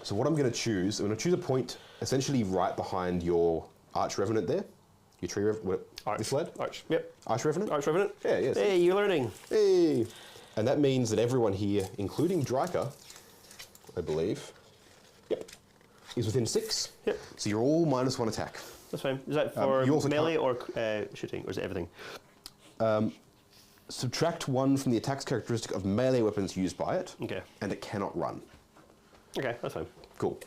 So what I'm going to choose, I'm going to choose a point essentially right behind your Arch Revenant there. Your tree Revenant. This lad? Arch. Yep. Arch Revenant? Arch Revenant. Yeah, yes. Hey, you're learning. Hey! And that means that everyone here, including Dryker, I believe, is within 6. Yep. So you're all -1 attack. That's fine. Is that for you also melee or shooting, or is it everything? Subtract 1 from the attack's characteristic of melee weapons used by it, Okay. and it cannot run. Okay, that's fine. Cool.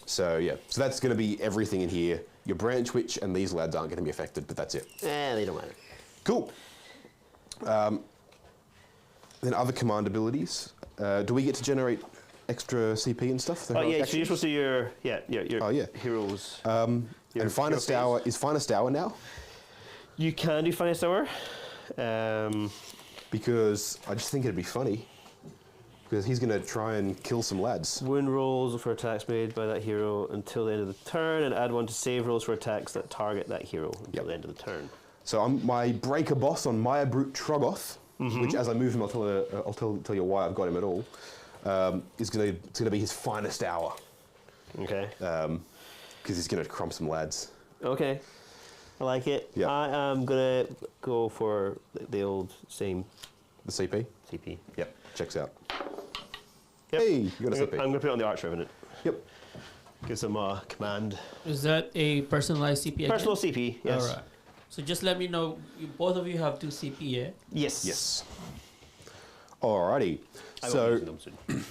So yeah, so that's going to be everything in here. Your branch witch and these lads aren't going to be affected, but that's it. They don't matter. Cool. Then other command abilities. Do we get to generate extra CP and stuff? Oh yeah, so you're supposed to do your heroes. And Finest Hour, is Finest Hour now? You can do Finest Hour. Because I just think it'd be funny. Because he's going to try and kill some lads. Wound rolls for attacks made by that hero until the end of the turn, and add 1 to save rolls for attacks that target that hero until the end of the turn. So I'm my breaker boss on Maya Brute Trogoth, which as I move him, I'll tell you why I've got him at all. Is going to be his finest hour. Okay. Because he's going to crump some lads. Okay. I like it. Yeah. I am gonna go for the old same The CP? CP. Yep, checks out. Yep. Hey, you got a I'm CP. gonna put it on the Arch Revenant. Yep. Gives them a command. Is that a personalized CP again? Personal CP, yes. All right. So just let me know. Both of you have 2 CP, yeah? Yes. Yes. Alrighty. I will So, use them soon.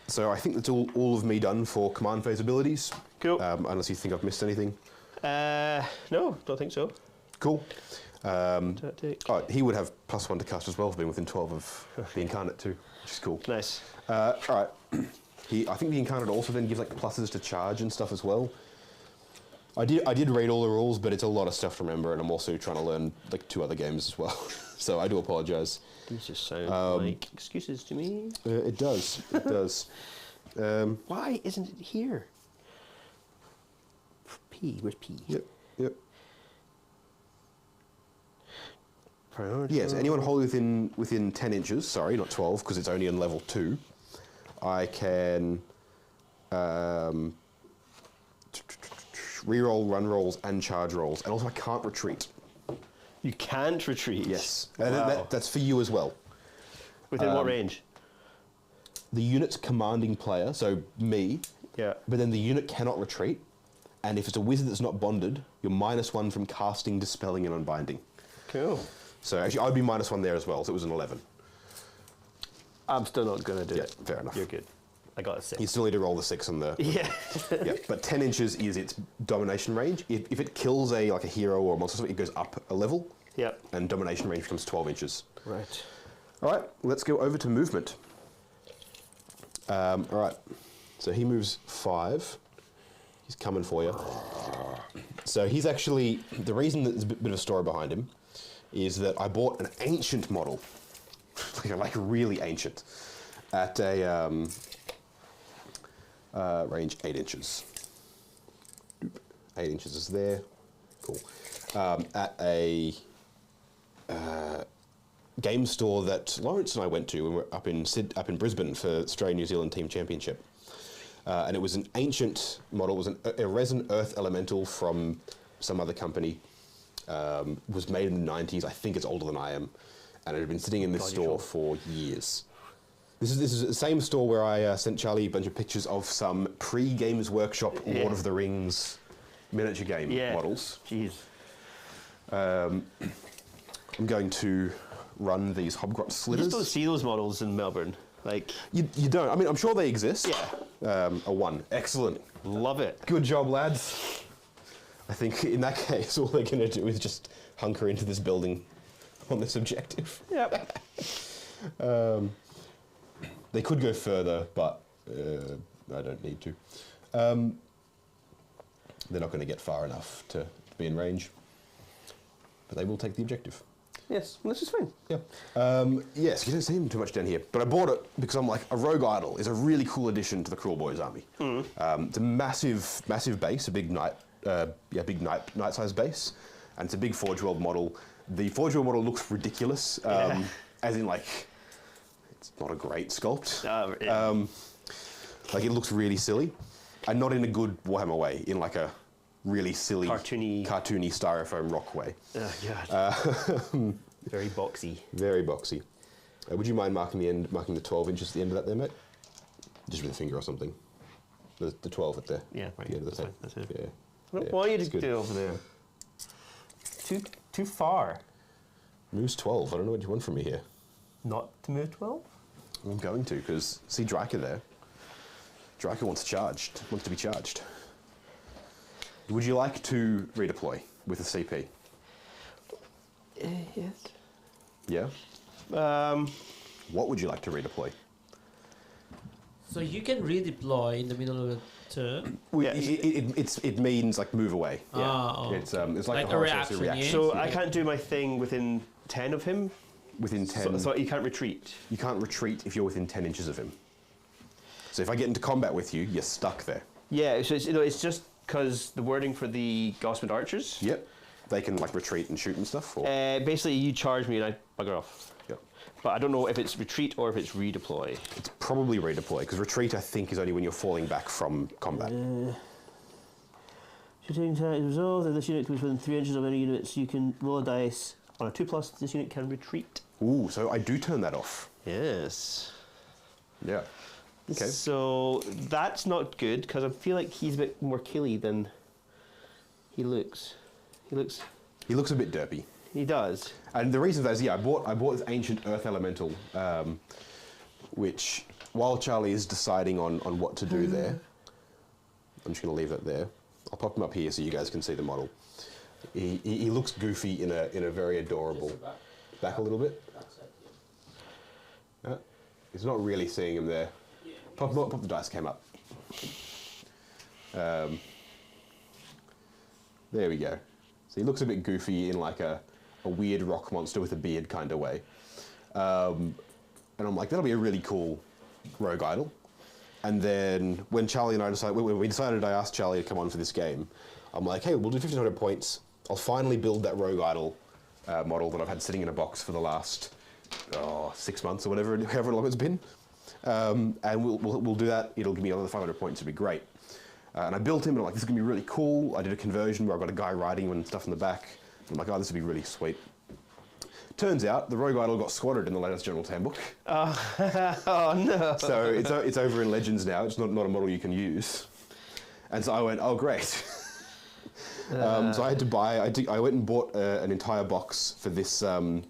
so I think that's all of me done for command phase abilities. Cool. Unless you think I've missed anything. No, don't think so. Cool. Tactic. Oh, he would have +1 to cast as well for being within 12 of the Incarnate too, which is cool. Nice. Alright. I think the Incarnate also then gives like pluses to charge and stuff as well. I did read all the rules, but it's a lot of stuff to remember, and I'm also trying to learn like 2 other games as well. So I do apologise. These just sound like excuses to me. It does. It does. Why isn't it here? P. Where's P? Yep. Yep. Priority. Yes. Anyone wholly within 10 inches. Sorry, not 12, because it's only on level 2. I can reroll run rolls and charge rolls, and also I can't retreat. You can't retreat. Yes. Wow. That's for you as well. Within what range? The unit's commanding player, so me. Yeah. But then the unit cannot retreat, and if it's a wizard that's not bonded, you're -1 from casting, dispelling, and unbinding. Cool. So actually, I'd be -1 there as well. So it was an 11. I'm still not gonna do Yeah, it. fair enough. You're good. I got a 6. You still need to roll the 6 on the. Yeah. Yeah, but 10 inches is its domination range. If it kills a hero or a monster, it goes up a level, Yeah. and domination range becomes 12 inches. Right. All right, let's go over to movement. All right, so he moves 5. He's coming for you. So he's actually, the reason that there's a bit of a story behind him is that I bought an ancient model, like really ancient, at a range 8 inches. 8 inches is there. Cool. At a game store that Lawrence and I went to when we were up in Brisbane for Australia New Zealand Team Championship. And it was an ancient model. It was a resin earth elemental from some other company. Was made in the 90s. I think it's older than I am. And it had been sitting in this store for years. This is the same store where I sent Charlie a bunch of pictures of some pre-Games Workshop Lord of the Rings miniature game models. Jeez. I'm going to run these Hobgrot You slitters. just don't see those models in Melbourne. Like, You don't. I mean, I'm sure they exist. Yeah. A 1. Excellent. love it. Good job, lads. I think in that case, all they're going to do is just hunker into this building on this objective. Yep. They could go further, but I don't need to. They're not going to get far enough to be in range, but they will take the objective. Yes, this is fine. Yeah. Yes, you don't see him too much down here, but I bought it because I'm like, a rogue idol is a really cool addition to the Kruleboyz army. It's a massive base, a big knight, knight-sized base, and it's a big Forge World model. The Forge World model looks ridiculous, as in like, it's not a great sculpt. Like it looks really silly, and not in a good Warhammer way, in like a really silly, cartoony styrofoam rock way. Oh god. Very boxy. Very boxy. Would you mind marking the 12 inches at the end of that there, mate? Just with a finger or something. The 12 at the right. the end of the tape. That's it. Yeah. What do you want you to do over there? Too far. Moves 12. I don't know what you want from me here. Not to move 12? I'm going to, because see Dryker there? Dryker wants to be charged. Would you like to redeploy with a CP? Yes. Yeah? What would you like to redeploy? So you can redeploy in the middle of a turn. It means like move away. Yeah. It's like Like a a reaction. reaction, yeah? So I can't do my thing within 10 of him? Within 10. So you can't retreat? You can't retreat if you're within 10 inches of him. So if I get into combat with you, you're stuck there. Yeah, so it's just because the wording for the Gossamer archers. Yep. They can like retreat and shoot and stuff. Or? Basically, you charge me and I bugger off. Yep. But I don't know if it's retreat or if it's redeploy. It's probably redeploy, because retreat, I think, is only when you're falling back from combat. Shooting attack is resolved, and this unit is within 3 inches of any units. You can roll a dice. On a 2+, this unit can retreat. Ooh, so I do turn that off. Yes. Yeah. Okay. So that's not good, because I feel like he's a bit more killy than he looks. He looks a bit derpy. He does. And the reason for that is, I bought this ancient earth elemental, which, while Charlie is deciding on what to do there, I'm just going to leave that there. I'll pop him up here so you guys can see the model. He looks goofy in a very adorable. Back a little bit. He's not really seeing him there. Pop the dice cam up. There we go. So he looks a bit goofy in like a weird rock monster with a beard kind of way. And I'm like, that'll be a really cool rogue idol. And then when Charlie and I decided, I asked Charlie to come on for this game. I'm like, hey, we'll do 1,500 points. I'll finally build that rogue idol model that I've had sitting in a box for the last 6 months or whatever, however long it's been. And we'll do that. It'll give me another 500 points. It'll be great. And I built him, and I'm like, this is going to be really cool. I did a conversion where I got a guy riding him and stuff in the back. I'm like, oh, this would be really sweet. Turns out the rogue idol got squatted in the latest General's Handbook. Oh no! So it's over in Legends now. It's not a model you can use. And so I went, oh great. So I had to buy. I went and bought an entire box for this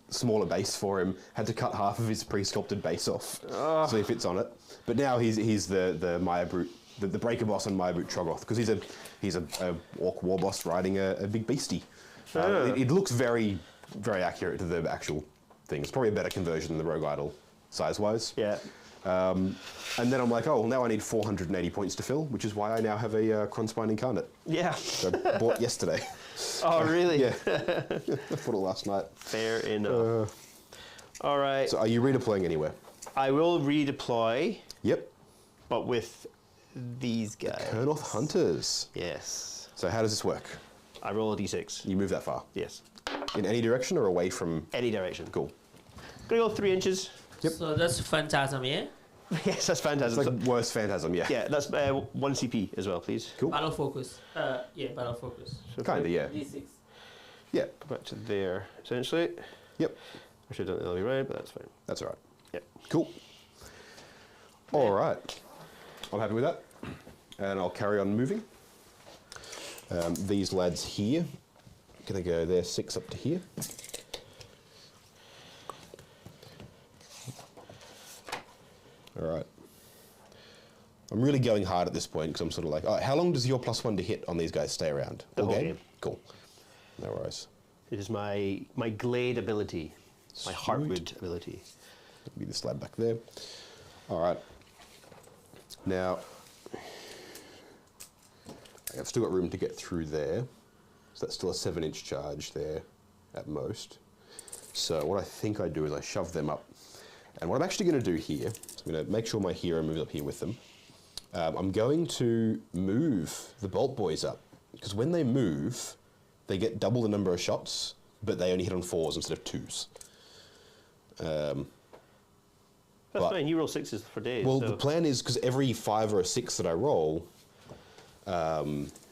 smaller base for him. Had to cut half of his pre-sculpted base off so he fits on it. But now he's the Maya Brute, the breaker boss on Maya Brute Troggoth, because he's a orc war boss riding a big beastie. It looks very accurate to the actual thing. It's probably a better conversion than the rogue idol size-wise. Yeah. And then I'm like, oh, well, now I need 480 points to fill, which is why I now have a Kronspine Incarnate. Yeah. So I bought yesterday. Oh, really? Yeah. I bought it last night. Fair enough. All right. So are you redeploying anywhere? I will redeploy. Yep. But with these guys. Kurnoth Hunters. Yes. So how does this work? I roll a d6. You move that far? Yes. In any direction or away from? Any direction. Cool. Gonna go 3 inches. Yep. So that's Phantasm, yeah? Yes, that's fantastic. It's like worse Phantasm, yeah. Yeah, that's 1 CP as well, please. Cool. Battle focus. Battle focus. So Kinda, yeah. D6. Yeah. Go back to there, essentially. Yep. I should have done it the other way around, but that's fine. That's all right. Yep. Cool. All right. I'm happy with that. And I'll carry on moving. These lads here, gonna go there 6 up to here. All right. I'm really going hard at this point because I'm sort of like, all right, how long does your +1 to hit on these guys stay around? The whole game. Cool. No worries. It is my glade ability, my heartwood ability. That'll be the slab back there. All right. Now, I've still got room to get through there. So that's still a 7-inch charge there at most. So what I think I do is I shove them up. And what I'm actually going to do here, is I'm going to make sure my hero moves up here with them. I'm going to move the Bolt Boys up. Because when they move, they get double the number of shots, but they only hit on 4s instead of 2s. That's fine, you roll 6s for days. Well, so the plan is, because every 5 or a 6 that I roll,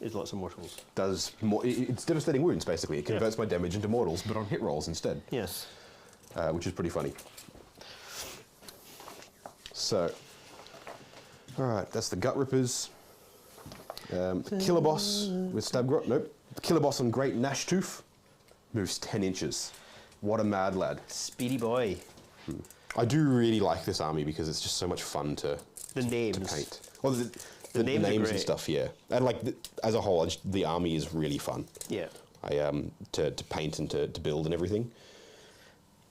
is lots of mortals. does more, it's devastating wounds, basically. It converts my damage into mortals, but on hit rolls instead. Yes. Which is pretty funny. So, alright, that's the Gut Rippers. The Killer Boss with Stab Grot, nope. The Killer Boss on Great Gnash Tooth moves 10 inches. What a mad lad. Speedy boy. I do really like this army because it's just so much fun to names. to paint. Well, the names are names and great. stuff, yeah. And like as a whole, the army is really fun. Yeah. To paint and to build and everything.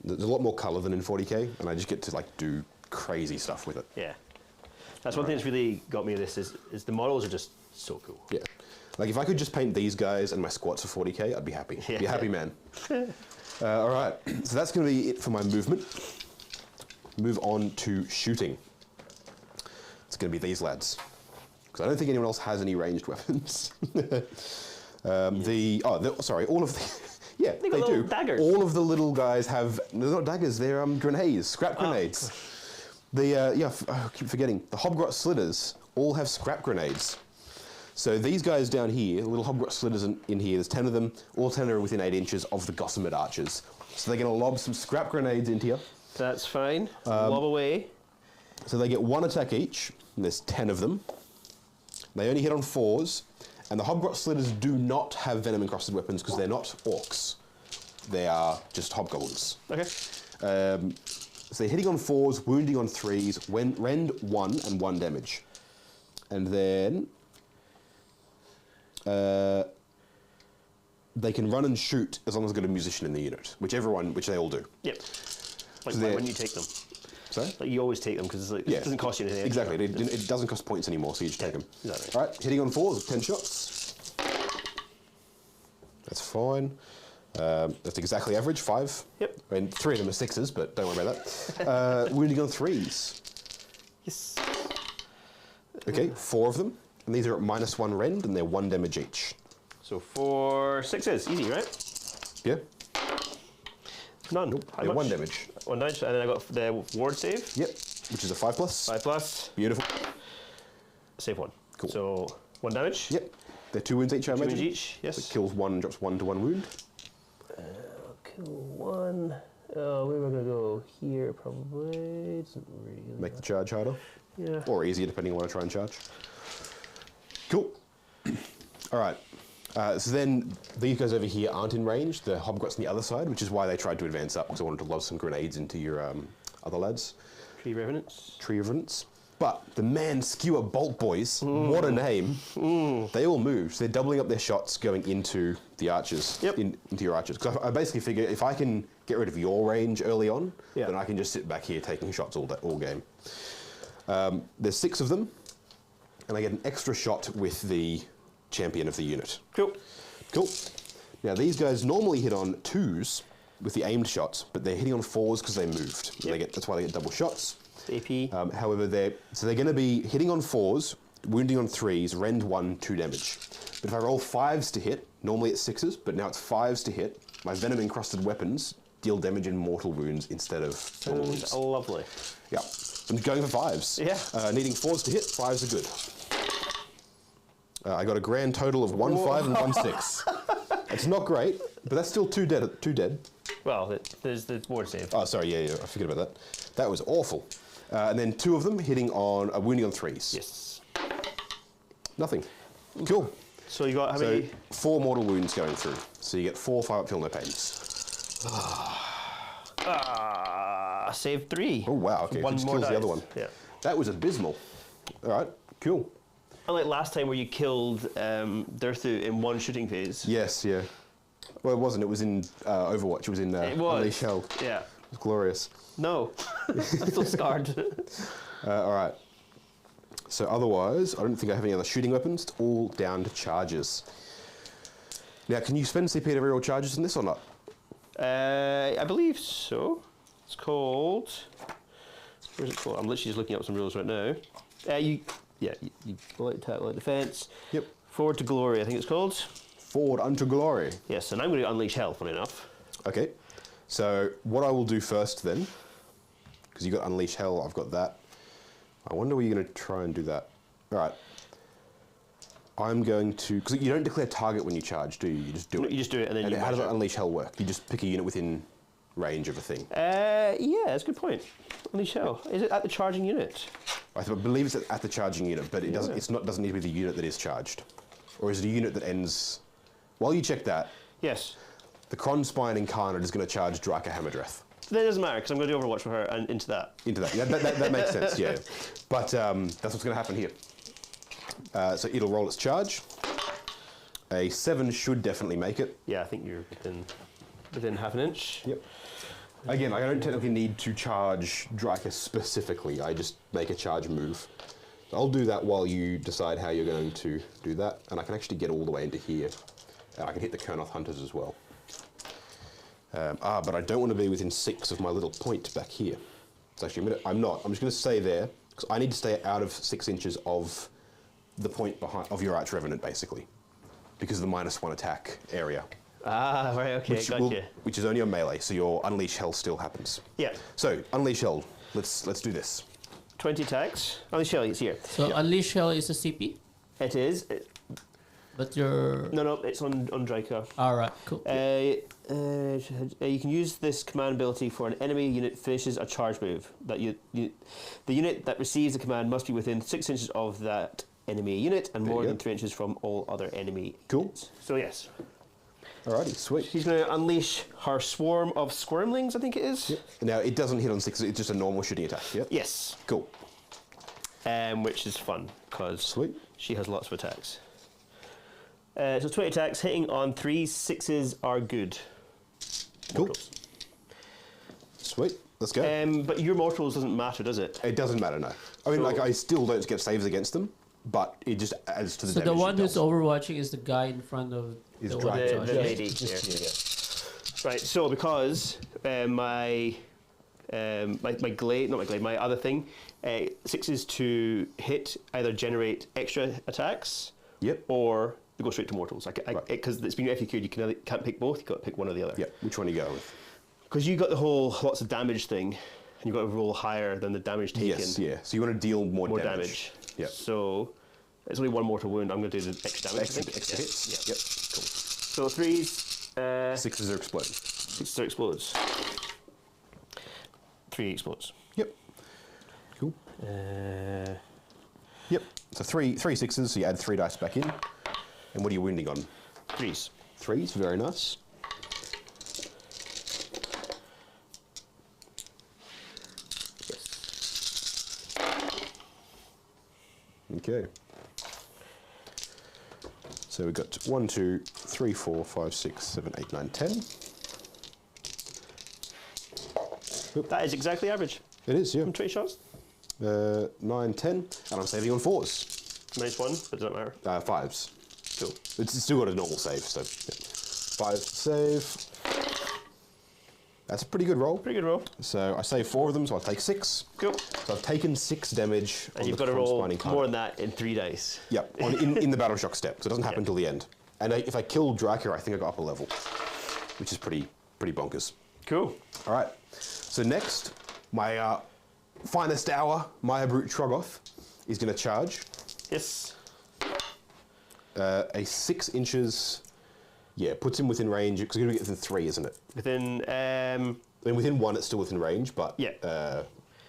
There's a lot more color than in 40k, and I just get to like do crazy stuff with it. Yeah. That's one thing that's really got me with this is the models are just so cool. Yeah. Like if I could just paint these guys and my squats for 40k, I'd be happy. Yeah. Be a happy man. All right, so that's going to be it for my movement. Move on to shooting. It's going to be these lads. Because I don't think anyone else has any ranged weapons. Sorry, all of the... Yeah, They got little daggers. All of the little guys have... They're not daggers, they're grenades, scrap grenades. I keep forgetting. The Hobgrot Slitters all have scrap grenades. So these guys down here, the little Hobgrot Slitters in here, there's 10 of them. All 10 are within 8 inches of the Gossamer Archers. So they're going to lob some scrap grenades into you. That's fine. Lob away. So they get 1 attack each, and there's 10 of them. They only hit on 4s, and the Hobgrot Slitters do not have venom-encrusted weapons because they're not orcs. They are just hobgoblins. Okay. So they're hitting on 4s, wounding on 3s, rend 1 and 1 damage. And then they can run and shoot as long as they've got a musician in the unit, which they all do. Yep. Like So when you take them. Sorry? Like you always take them because it doesn't cost you anything. Exactly. extra. It doesn't cost points anymore, so you just take them. Exactly. All right, hitting on 4s, 10 shots. That's fine. That's exactly average, 5. Yep. I mean, 3 of them are 6s, but don't worry about that. Wounding on 3s. Yes. Okay, 4 of them. And these are at -1 rend, and they're 1 damage each. So 4 6s, easy, right? Yeah? None. Nope. How Yeah, much? 1 damage. 1 damage, and then I got the ward save. Yep, which is a 5+. 5+. Beautiful. Save 1. Cool. So 1 damage. Yep. They're 2 wounds each, I 2 imagine. wounds each. Yes. So it kills 1 and drops 1 to 1 wound. Kill 1. Oh, where am I gonna go? Here, probably. Doesn't really. Make the charge harder. Yeah. Or easier, depending on what I try and charge. Cool. All right. So then these guys over here aren't in range. The Hobgrot's on the other side, which is why they tried to advance up, because I wanted to lob some grenades into your other lads. Tree Revenants. Tree Revenants. But the Man Skewer Bolt Boys, what a name. They all moved. So they're doubling up their shots going into the archers. Yep. Into your archers. Because I basically figure if I can get rid of your range early on, Yeah. then I can just sit back here taking shots all game. There's 6 of them, and I get an extra shot with the champion of the unit. Cool. Cool. Now these guys normally hit on 2s with the aimed shots, but they're hitting on 4s because they moved. Yep. That's why they get double shots. AP. However, they're going to be hitting on 4s, wounding on 3s, rend 1, 2 damage. But if I roll 5s to hit, normally it's 6s, but now it's 5s to hit, my venom-encrusted weapons deal damage in mortal wounds instead of normal wounds. Lovely. Yeah. I'm going for 5s. Yeah. Needing 4s to hit, 5s are good. I got a grand total of 1 5 and 1 6. It's not great, but that's still 2 dead. Well, there's the ward save. Oh, sorry, yeah, I forget about that. That was awful. And then 2 of them hitting on, wounding on 3s. Yes. Nothing. Cool. So you got how So many? 4 mortal wounds going through. So you get 4 5-up feel no pains. Save 3. Oh wow, okay, One just more kills the dice. other one. Yeah. That was abysmal. All right, cool. Unlike last time where you killed Durthu in one shooting phase. Yes, yeah. Well, it wasn't. It was in Overwatch. It was in Unleash Hell. Yeah. It was glorious. No. I'm still scarred. All right. So otherwise, I don't think I have any other shooting weapons. It's all down to charges. Now, can you spend CP to reroll charges in this or not? I believe so. It's called... Where's it called? I'm literally just looking up some rules right now. You light attack, light defense. Yep. Forward to glory, I think it's called. Forward unto glory. Yes, and I'm going to unleash hell, funny enough. Okay. So what I will do first then, because you got unleash hell, I've got that. I wonder where you're going to try and do that. All right. I'm going to, because you don't declare target when you charge, do you? You just do it. You just do it and then and you how does measure. unleash hell work? You just pick a unit within range of a thing. Yeah, that's a good point. Unleash hell. Is it at the charging unit? I believe it's at the charging unit, but it doesn't. It's not. Doesn't need to be the unit that is charged, or is it a unit that ends? While you check that, Yes. the Kron Spine Incarnate is going to charge Draka Hammerdreth That doesn't matter because I'm going to do Overwatch for her and into that. into that. Yeah, that makes sense. Yeah, but that's what's going to happen here. So it'll roll its charge. A 7 should definitely make it. Yeah, I think you're within half an inch. Yep. Again, I don't technically need to charge Draka specifically. I just make a charge move. I'll do that while you decide how you're going to do that, and I can actually get all the way into here. And I can hit the Kernoth Hunters as well. But I don't want to be within 6 of my little point back here. So actually, I'm not. I'm just going to stay there, because I need to stay out of 6 inches of the point of your Arch Revenant, basically, because of the -1 attack area. Ah, right, okay, gotcha. Which is only on melee, so your Unleash Hell still happens. Yeah. So, Unleash Hell, let's do this. 20 attacks. Unleash hell, it's here. So Unleash Hell is a CP, It is. but you're... No, it's on Draika. Alright, cool. You can use this command ability for an enemy unit finishes a charge move. The unit that receives the command must be within 6 inches of that enemy unit and There more you than go. 3 inches from all other enemy Cool. units. So yes. Alrighty, sweet. She's going to unleash her swarm of squirmlings, I think it is. Yep. Now, it doesn't hit on 6, it's just a normal shooting attack, yep? Yes. Cool. Which is fun, because Sweet. she has lots of attacks. So 20 attacks, hitting on 3 6s are good. Cool. Mortals. Sweet, let's go. But your mortals doesn't matter, does it? It doesn't matter, no. I mean, So- I still don't get saves against them, but it just adds to the So damage. the one it who's does. overwatching is the guy in front of Is the Drac. one The charge. lady here. Right, so because my glade, not my glade, my other thing, 6s to hit either generate extra attacks Yep. or they go straight to mortals. Right. Because it's been FAQ'd, you can't pick both, you've got to pick one or the other. Yep, which one are you going with? Because you got the whole lots of damage thing, and you've got to roll higher than the damage taken. Yes, yeah. So you want to deal more More damage. damage. Yep. So it's only one mortal wound. I'm going to do the extra damage. Extra, I think. extra Yeah. hits? Yeah. Yep, cool. So 3s, 6s are exploding. 6 explodes. 3 explodes. Yep. Cool. Yep. So three 6s, so you add 3 dice back in. And what are you wounding on? 3s. 3s, very nice. Yes. Okay. So we've got 1, 2, 3, 4, 5, 6, 7, 8, 9, 10. That is exactly average. It is, yeah. From 20 shots. 9, 10, and I'm saving on 4s. Nice one, but it doesn't matter. 5s. Cool. It's still got a normal save, so yeah. 5 save. That's a pretty good roll. Pretty good roll. So I save 4 of them, so I'll take 6. Cool. So I've taken 6 damage. And on you've the got to roll Kron Spine more than Incarnate. that in 3 dice. Yep, in the Battle Shock step, so it doesn't happen Yep. till the end. And if I kill Draka, I think I got up a level, which is pretty bonkers. Cool. All right, so next, my finest hour, Maya Brute Troggoth, is going to charge. Yes. A 6 inches, yeah, puts him within range, because you're going to get within 3, isn't it? Within, I mean, within 1, it's still within range, but Yeah.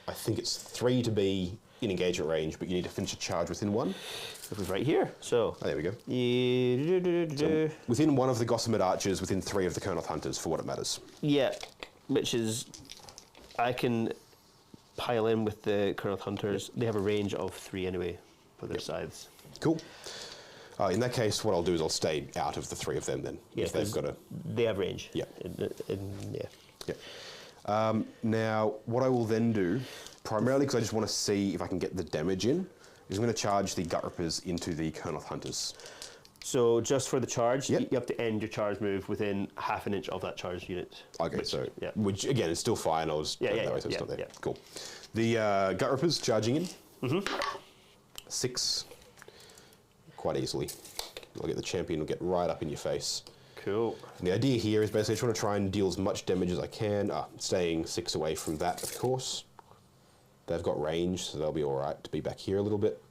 I think it's 3 to be in engagement range, but you need to finish a charge within 1. it was right here. So, Oh, there we go. yeah, Within 1 of the Gossamer Archers, within 3 of the Kernoth Hunters, for what it matters. yeah, which is, I can pile in with the Kurnoth Hunters. They have a range of 3 anyway for their scythes. Cool. In that case, what I'll do is I'll stay out of the 3 of them then. Yeah, if they've got a... They have range. Yeah. Yeah. Yeah. Now, what I will then do, primarily because I just want to see if I can get the damage in, is I'm going to charge the Gut Rippers into the Kurnoth Hunters. So just for the charge, Yep. you have to end your charge move within half an inch of that charged unit. Okay, which, which again is still fine. I'll just put it that way so it's not there. Cool. The Gut Rippers charging in. 6. Quite easily. I'll get the champion will get right up in your face. Cool. And the idea here is basically trying to try and deal as much damage as I can. Staying 6 away from that, of course. They've got range, so they'll be all right to be back here a little bit.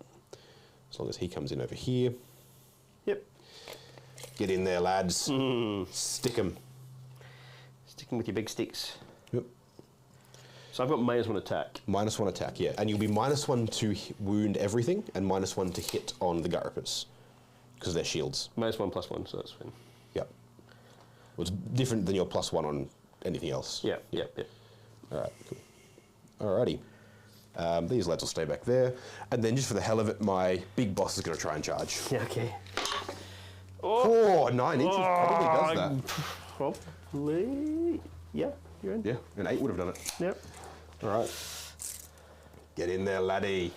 As long as he comes in over here. Yep. Get in there, lads. Stick 'em. Sticking with your big sticks. Yep. So I've got -1 attack. -1 attack, yeah. And you'll be -1 to wound everything, and -1 to hit on the Gut Rippers. Because they're shields. -1 +1, so that's fine. Yep. Well, it's different than your +1 on anything else. Yeah, yeah, yeah. Alright, cool. Alrighty. These lads will stay back there. And then just for the hell of it, my big boss is going to try and charge. Yeah, okay. 9 inches probably does that. Probably. Yeah, you're in. Yeah, an 8 would have done it. Yep. Alright. Get in there, laddie.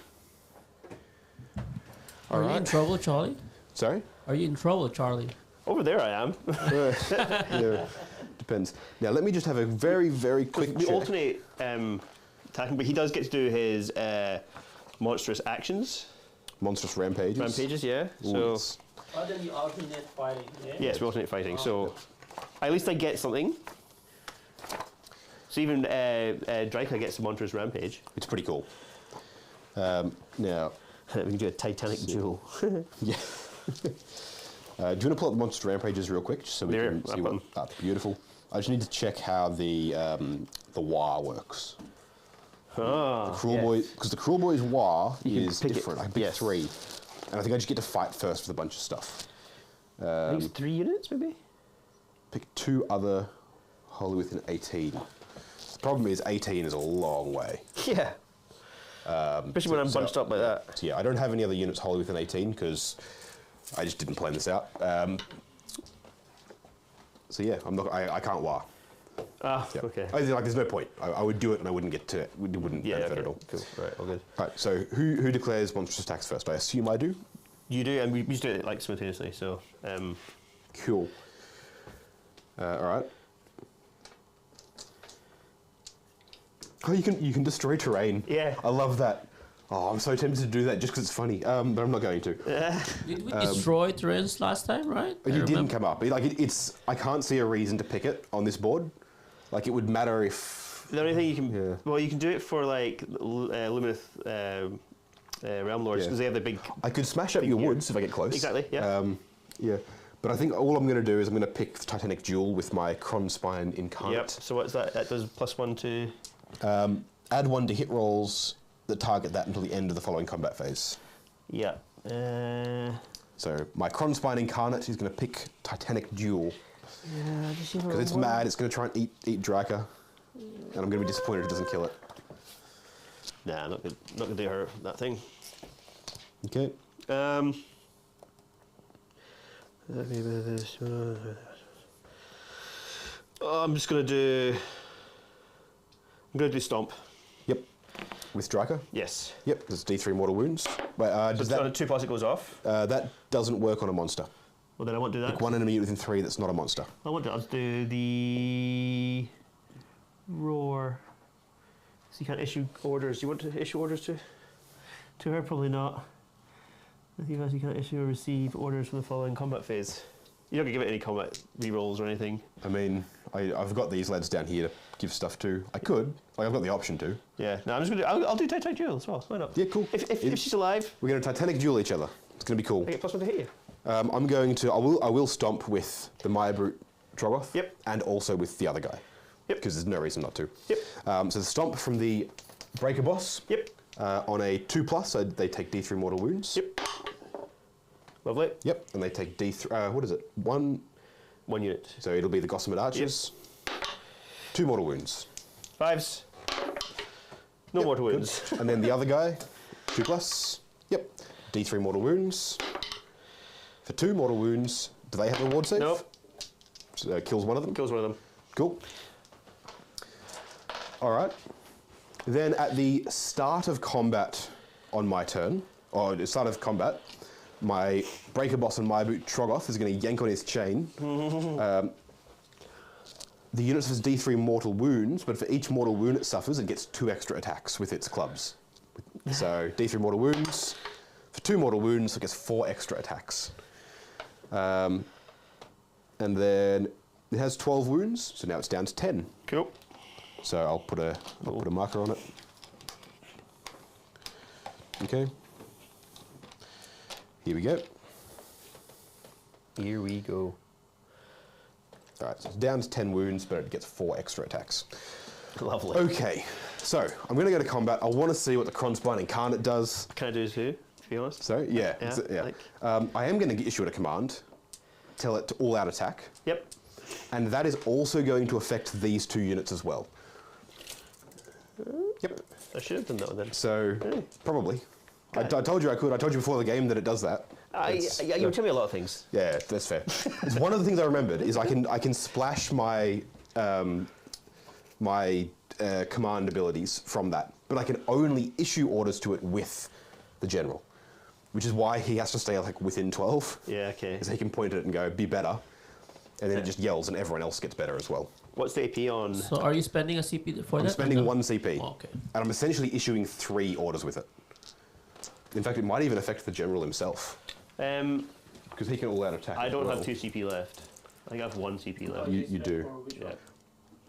Are you in trouble, Charlie? Sorry? Are you in trouble, Charlie? Over there I am. Yeah, depends. Now, let me just have a very, very quick We check. alternate attacking, but he does get to do his monstrous actions. Monstrous rampages. Rampages, yeah. Ooh, So yes. Oh, then you alternate fighting, yeah? yes, we alternate fighting. So at least I get something. So even Draika gets a monstrous rampage. It's pretty cool. Now, We can do a Titanic duel. yeah. Do you want to pull up the monster rampages real quick, just so we There, can see I've what? got Beautiful. I just need to check how the WA works. Oh, Kruleboyz, because the Kruleboyz WA You can is pick it, different. I can pick yes. 3, and I think I just get to fight first with a bunch of stuff. I think it's 3 units, maybe. Pick 2 other wholly within 18. The problem is 18 is a long way. Yeah. Especially when I'm bunched up like that. So yeah, I don't have any other units wholly within 18 because I just didn't plan this out. So yeah, I'm not. I can't WA. Ah, Yeah. okay. I think, like, there's no point. I would do it and I wouldn't get to it. Wouldn't Yeah, benefit okay. at all. Cool. Right, all good. All right. So who declares monstrous attacks first? I assume I do. You do, and we just do it like simultaneously. So, Cool. All right. Oh, you can destroy terrain. Yeah. I love that. Oh, I'm so tempted to do that just because it's funny, but I'm not going to. Did we destroy terrains last time, right? I It didn't remember. come up. It's. I can't see a reason to pick it on this board. Like, it would matter if. the only thing you can, Yeah. well, you can do it for like Lumineth Realm Lords Yeah. because they have the big. I could smash up your here. woods if I get close. Exactly, yeah. Yeah. But I think all I'm going to do is I'm going to pick the Titanic Jewel with my Kronspine Incarnate. Yep. So what's that? That does +1 to. Add 1 to hit rolls that target that until the end of the following combat phase. Yeah. So my Kronspine Incarnate is going to pick Titanic Jewel. Yeah. Because it's mad, it's going to try and eat Draca. And I'm going to be disappointed if it doesn't kill it. Nah, not gonna do her that thing. Okay. I'm just gonna do. I'm gonna do Stomp. Yep. With Draca? Yes. Yep, there's D3 mortal wounds. Wait, does On a that... 2+ it goes off. that doesn't work on a monster. Well, then I won't do that. Pick 1 enemy within 3 that's not a monster. I won't do it. I'll just do the roar. So you can't issue orders. Do you want to issue orders to her? Probably not. I think you can't issue or receive orders from the following combat phase. You're not gonna give it any combat rerolls or anything. I mean, I've got these lads down here to give stuff to. I could. Like, I've got the option to. Yeah. No, I'm just gonna. I'll do Titanic Duel as well. Why not? Yeah, cool. If she's alive, We're going to Titanic Duel each other. It's going to be cool. I get +1 to hit you. I'm going to... I will stomp with the Maya Brute Trogoth. Yep. And also with the other guy. Yep. Because there's no reason not to. Yep. So the stomp from the Breaker Boss. Yep. On a 2+, so they take D3 mortal wounds. Yep. Lovely. Yep. And they take D3... what is it? 1... 1 unit. So it'll be the Gossamer Archers. 2 mortal wounds. 5s. No mortal wounds. And then the other guy, 2+. Yep. D3 mortal wounds. For 2 mortal wounds, do they have a ward save? Nope. So kills one of them? Kills one of them. Cool. All right. Then at the start of combat on my turn, or the start of combat, my Breaker Boss and my boot Troggoth is going to yank on his chain. The unit suffers D3 mortal wounds, but for each mortal wound it suffers, it gets 2 extra attacks with its clubs. So D3 mortal wounds. For 2 mortal wounds, it gets 4 extra attacks. And then it has 12 wounds, so now it's down to 10. Cool. So I'll put a marker on it. Okay. Here we go. Here we go. All right, so it's down to 10 wounds, but it gets 4 extra attacks. Lovely. Okay, so I'm going to go to combat. I want to see what the Kronspine Incarnate does. Can I do too, to be honest? So, yeah. I am going to issue it a command. Tell it to all-out attack. Yep. And that is also going to affect these 2 units as well. Yep. I should have done that one then. So, probably. I told you I could. I told you before the game that it does that. You tell me a lot of things. Yeah, that's fair. It's one of the things I remembered is I can splash my command abilities from that, but I can only issue orders to it with the general, which is why he has to stay like within 12. Yeah, okay. Because he can point at it and go, "Be better," and then it just yells, and everyone else gets better as well. What's the AP on? So are you spending a CP for that? I'm spending 1 CP, Oh, okay. and I'm essentially issuing 3 orders with it. In fact, it might even affect the general himself. Because he can all-out attack. I don't as well. have 2 CP left. I think I have 1 CP left. You do. Yeah.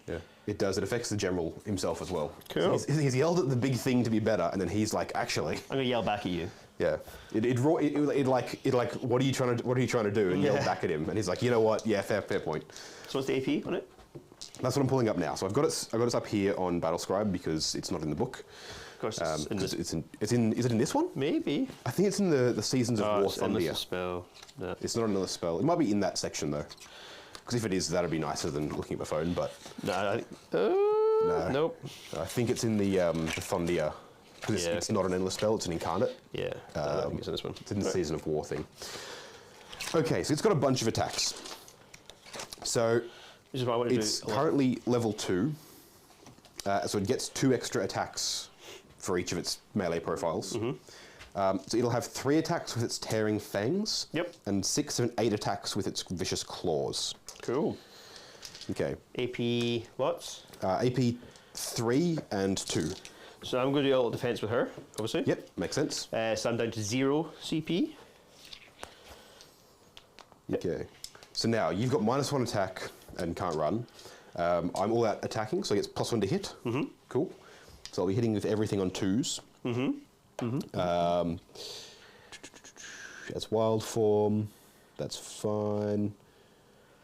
Yeah, it does. It affects the general himself as well. Cool. So he's yelled at the big thing to be better, and then he's like, actually, I'm gonna yell back at you. yeah. It like, what are you trying to do? And yell back at him, and he's like, you know what? Yeah, fair point. So what's the AP on it? That's what I'm pulling up now. So I've got it up here on Battlescribe because it's not in the book. Of course, it's in this. Is it in this one? Maybe. I think it's in the Seasons of War It's in Thundia. this spell. No. It's not another spell. It might be in that section though. Because if it is, that'd be nicer than looking at my phone. But No. no. Nope. I think it's in the Thundia. Because Yeah. it's not an endless spell, it's an incarnate. Yeah. I think it's in this one. It's in the Season of War thing. Okay, so it's got a bunch of attacks. So Which is what I want to it's do. currently level 2. So it gets 2 extra attacks for each of its melee profiles. So it'll have 3 attacks with its Tearing Fangs. Yep. And 6 and 8 attacks with its Vicious Claws. Cool. Okay. AP what? AP 3 and 2. So I'm going to do a little defense with her, obviously. Yep, makes sense. So I'm down to 0 CP. Okay. So now you've got -1 attack and can't run. I'm all out attacking, so it gets +1 to hit. Cool. So I'll be hitting with everything on 2s. That's wild form. That's fine.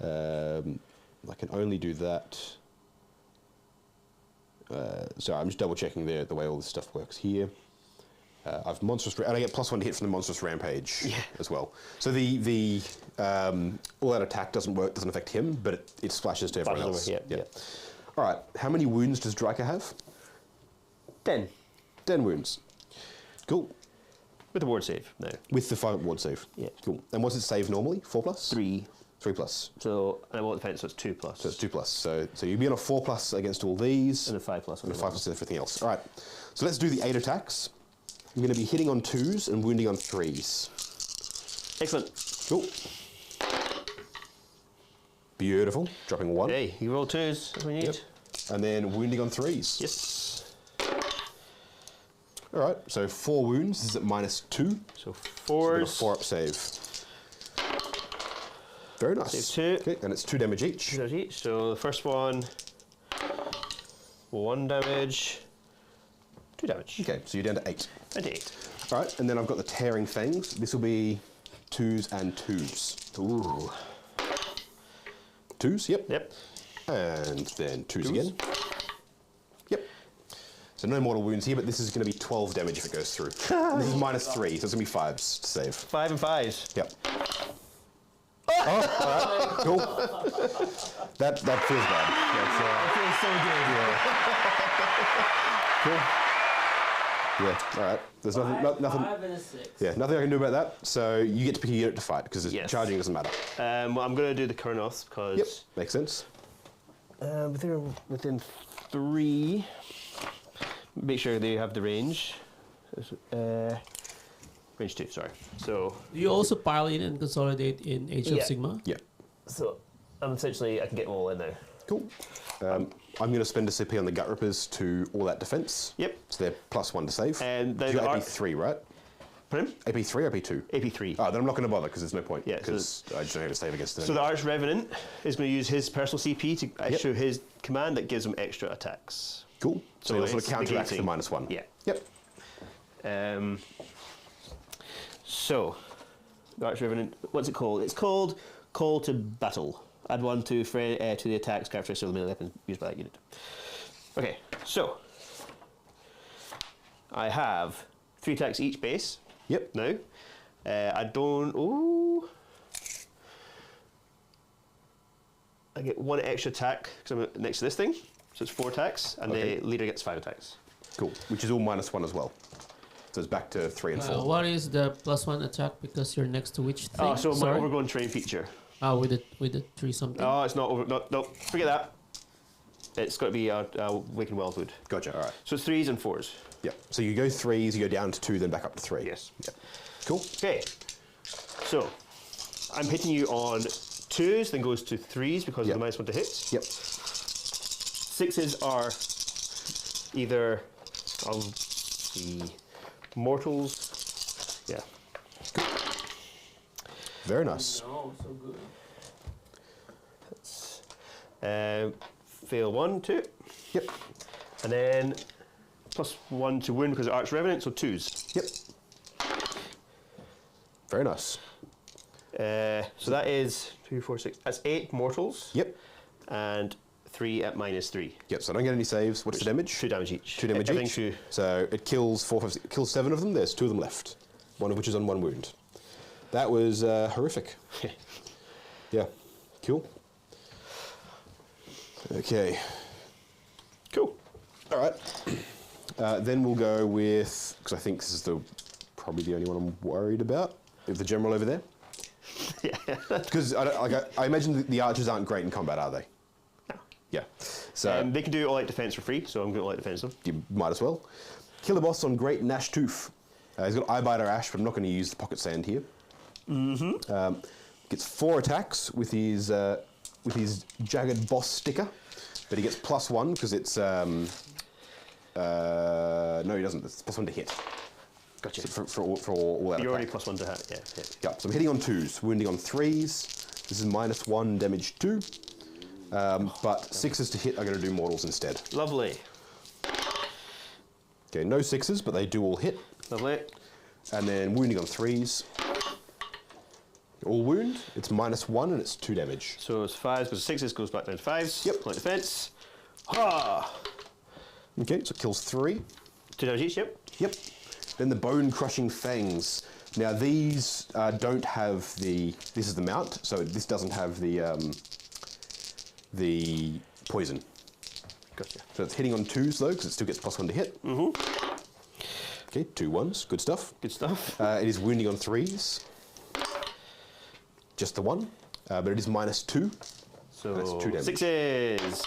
I can only do that. Sorry, I'm just double checking the way all this stuff works here. I've and I get +1 to hit from the monstrous rampage as well. So the all out attack doesn't affect him, but it splashes to everyone else. Yeah. All right. How many wounds does Dryker have? 10. 10 wounds. Cool. With the ward save now. With the 5 ward save. Yeah. Cool. And what's it save normally? 4+? 3. 3+. So I won't defense, so it's 2+. So it's 2+. So you'd be on a 4+ against all these. And a 5+. And a 5+ against everything else. All right. So let's do the 8 attacks. I'm going to be hitting on 2s and wounding on 3s. Excellent. Cool. Beautiful. Dropping 1. Hey, you roll 2s. That's what we need. Yep. And then wounding on 3s. Yes. All right. So 4 wounds. This is at -2. So So 4s. 4 up save. Very nice. Save 2. Okay, and it's 2 damage each. So the first one, 1 damage, 2 damage. Okay, so you're down to 8. And 8. All right, and then I've got the Tearing Fangs. This will be 2s and 2s. Ooh. 2s, yep. Yep. And then 2s again. Yep. So no mortal wounds here, but this is going to be 12 damage if it goes through. And this is -3, so it's going to be 5s to save. 5 and 5s. Yep. Oh, all right, cool. That feels bad. That's, That feels so good. cool. Yeah, all right. There's nothing, nothing. 5 and a 6. Yeah, nothing I can do about that. So you get to pick a unit to fight because Yes. charging doesn't matter. Well, I'm going to do the Kurnoth because Yep, makes sense. they're within 3. Make sure they have the range. Range 2, sorry. So Do you also pile in and consolidate in Age of Yeah. Sigmar? Yeah, So I'm essentially, I can get them all in now. cool. I'm going to spend a CP on the Gut Rippers to all that defense. Yep. So they're +1 to save. And then You got the AP3, right? Pardon? AP3 or AP2? AP3. Oh, then I'm not going to bother because there's no point. Yeah, so Because I just don't have to save against them. So the Arch Revenant is going to use his personal CP to issue his command that gives him extra attacks. Cool. So So you'll sort of it's counteract the negating. -1. Yeah. Yep. So, the Arch Revenant, what's it called? It's called Call to Battle. Add 1 to the attack's characteristic of the melee weapon used by that unit. Okay, so I have 3 attacks each base. Yep. Now, I don't. Ooh. I get 1 extra attack because I'm next to this thing, so it's 4 attacks, and Okay. the leader gets 5 attacks. Cool. Which is all -1 as well. So it's back to 3 and 4. What is the +1 attack because you're next to which thing? Oh, so my Sorry? overgrown terrain feature. With the 3 something. Oh, it's not over. No, forget that. It's got to be Waken Wildwood. Gotcha. All right. So it's 3s and 4s. Yep. So you go 3s, you go down to 2, then back up to 3. Yes. Yep. Cool. Okay. So I'm hitting you on 2s, then goes to 3s because Yep. of the -1 to hit. Yep. 6s are either of the mortals. Yeah. Very nice. No, so good. Fail 1, 2. Yep. And then +1 to wound because of Arch Revenant, so 2s. Yep. Very nice. So that is 2, 4, 6. That's 8 mortals. Yep. And 3 at -3. Yep. So I don't get any saves. What's the damage? 2 damage each. 2 damage Everything each. So it kills 4, 5, 6, it kills 7 of them. There's 2 of them left. One of which is on 1 wound. That was horrific. Yeah. Cool. Okay. Cool. All right. Then we'll go with, because I think this is probably the only one I'm worried about, with the general over there. Yeah. Because I imagine the archers aren't great in combat, are they? No. Yeah. So They can do all-out defense for free, so I'm going to all-out defense them. you might as well. Kill the boss on Great Gnash Tooth. He's got Eyebiter Ash, but I'm not going to use the Pocket Sand here. Mm-hmm. Gets 4 attacks with his Jagged Boss sticker, but he gets +1 because it's no, he doesn't. It's +1 to hit. Gotcha. For all that. You're already attack. +1 to hit. Yeah, so I'm hitting on 2s, wounding on 3s. This is -1 damage 2. But 6s to hit are going to do mortals instead. Lovely. Okay, no 6s, but they do all hit. Lovely. And then wounding on 3s. All wound, it's -1 and it's 2 damage. So it's 5s, goes to 6s, goes back down to 5s. Yep. Light defense. Ha! Okay, so it kills 3. 2 damage each, yep. Yep. Then the Bone Crushing Fangs. Now these don't have the. This is the mount, so this doesn't have the poison. Gotcha. So it's hitting on 2s though, because it still gets +1 to hit. Mm-hmm. Okay, 2 1s, good stuff. Good stuff. It is wounding on 3s. Just the 1, but it is -2. So That's 2 damage. 6s.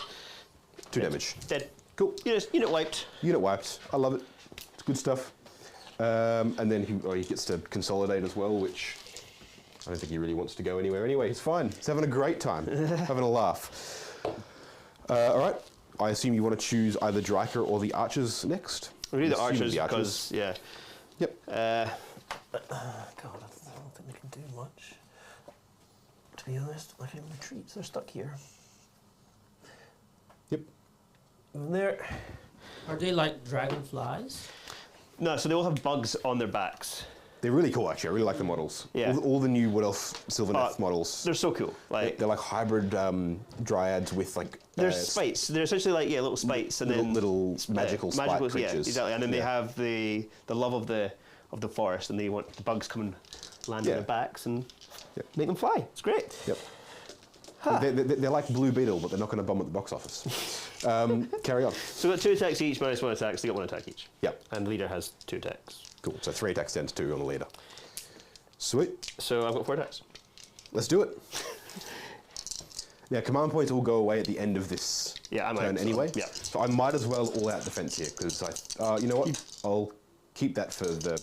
2 damage. Dead. Cool. Unit wiped. Unit wiped. I love it. It's good stuff. And then he gets to consolidate as well, which I don't think he really wants to go anywhere. Anyway, he's fine. He's having a great time, having a laugh. All right. I assume you want to choose either Dryker or the Archers next. We do the I'm assuming archers because, yeah. Yep. God, I don't think they can do much. To be honest, like in retreats, they're stuck here. Yep. And there. Are they like dragonflies? No, so they all have bugs on their backs. They're really cool, actually. I really like the models. Yeah. All the new Wood Elf Sylvaneth models. They're so cool. Like They're like hybrid dryads with like. they're spites. They're essentially like little spites, and then little magical spike creatures. Yeah, exactly. And then they Yeah. have the love of the forest, and they want the bugs come and land on Yeah. their backs and Yep. make them fly. It's great. Yep. They're like Blue Beetle, but they're not going to bomb at the box office. Carry on. So we've got 2 attacks each, minus 1 attack, so they got 1 attack each. Yep. And the leader has 2 attacks. Cool. So 3 attacks down to 2 on the leader. Sweet. So I've got 4 attacks. Let's do it. Now, command points will go away at the end of this turn anyway. Yeah. So I might as well all-out defense here, because you know what? I'll keep that for the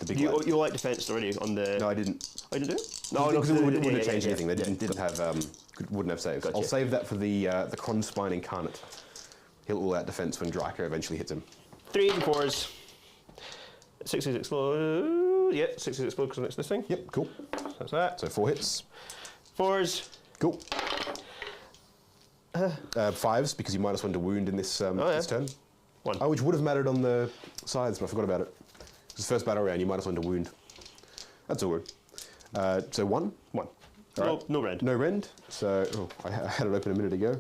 big You lad. like defense already on the... No, I didn't. Oh, you didn't do it? No, because it wouldn't have yeah, changed yeah, anything. They yeah. didn't have wouldn't have saves. Gotcha. I'll save that for the Kronspine Incarnate. He'll all-out defense when Dryker eventually hits him. 3s and 4s. 6s explode. Yeah, 6s explode because it's this thing. Yep, cool. That's that. So 4 hits. 4s. Cool. 5s, because you minus 1 to wound in this, this turn. 1. Oh, which would have mattered on the sides, but I forgot about it. It's the first battle round, you minus 1 to wound. That's all good. So 1. 1. All right. No rend. No rend. So I had it open a minute ago.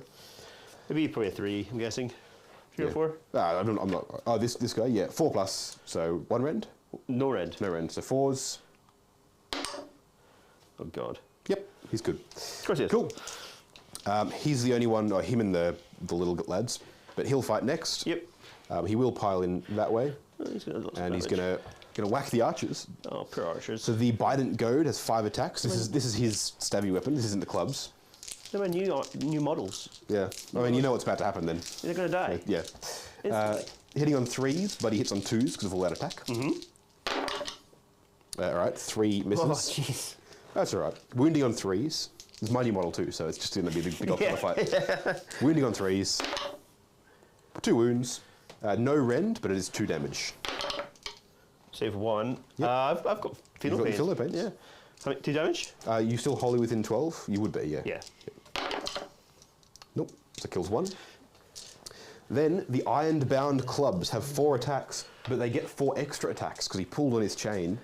Maybe probably a 3, I'm guessing. 3 or 4? I'm not. Oh, this guy, yeah. 4 plus. So 1 rend. No rend. No rend. So 4s. Oh, God. Yep, he's good. Of course he is. Cool. He's the only one, or him and the little lads, but he'll fight next. Yep. He will pile in that way, Oh, he's gonna do lots of and he's damage. gonna whack the archers. Oh, poor archers. So the Bident Goad has 5 attacks. This is his stabby weapon. This isn't the clubs. They're my new models. Yeah. I mean, you know what's about to happen then. They're going to die. Yeah. Instantly. Hitting on 3s, but he hits on 2s because of all that attack. All right, 3 misses. Oh, jeez. That's all right. Wounding on 3s. It's my new model too, so it's just going to be the big option to fight. Wounding on 3s. 2 wounds. No rend, but it is 2 damage. Save 1. Yep. I've got You've Fatal got Pain. Fatal Pains? Yeah. How many, 2 damage? You still wholly within 12? You would be, yeah. Yeah. Nope. So kills 1. Then the Ironed Bound clubs have 4 attacks, but they get 4 extra attacks because he pulled on his chain.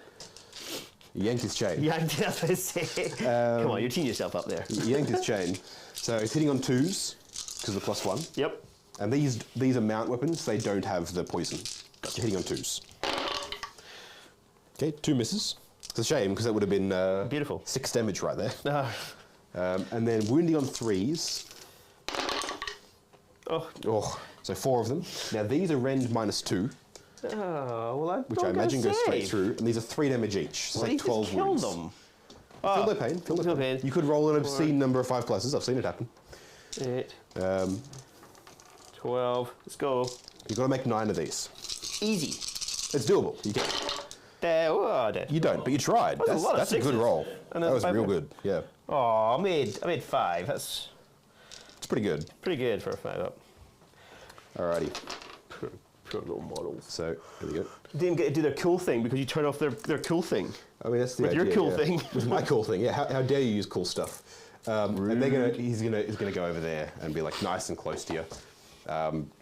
He yanked his chain. Yanked it up, I say. Come on, you're teeing yourself up there. He yanked his chain. So he's hitting on 2s because of the +1. Yep. And these are mount weapons. They don't have the poison. Gotcha. Hitting on 2s. Okay, 2 misses. It's a shame because that would have been Beautiful. 6 damage right there. Ah. And then wounding on 3s. Oh. So 4 of them. Now these are rend -2, Oh, well, which I imagine goes straight through, and these are 3 damage each. So Well, say he 12 just killed wounds. them. Feel their pain. Feel their pain. You could roll an obscene number of 5 pluses. I've seen it happen. 8. 12. Let's go. You've got to make 9 of these. Easy. It's doable. You can. Dead. You don't, but you tried. That's a lot of that's a good 6s. roll. And That then was 5 real more. good. Yeah, Oh, I made 5. That's it's pretty good. pretty good for a 5 up. Alrighty. Poor little models. So there we go. Didn't get to do their cool thing because you turned off their cool thing. I mean, that's the With your idea, cool yeah. thing. With my cool thing. Yeah. How dare you use cool stuff? And he's gonna go over there and be like nice and close to you,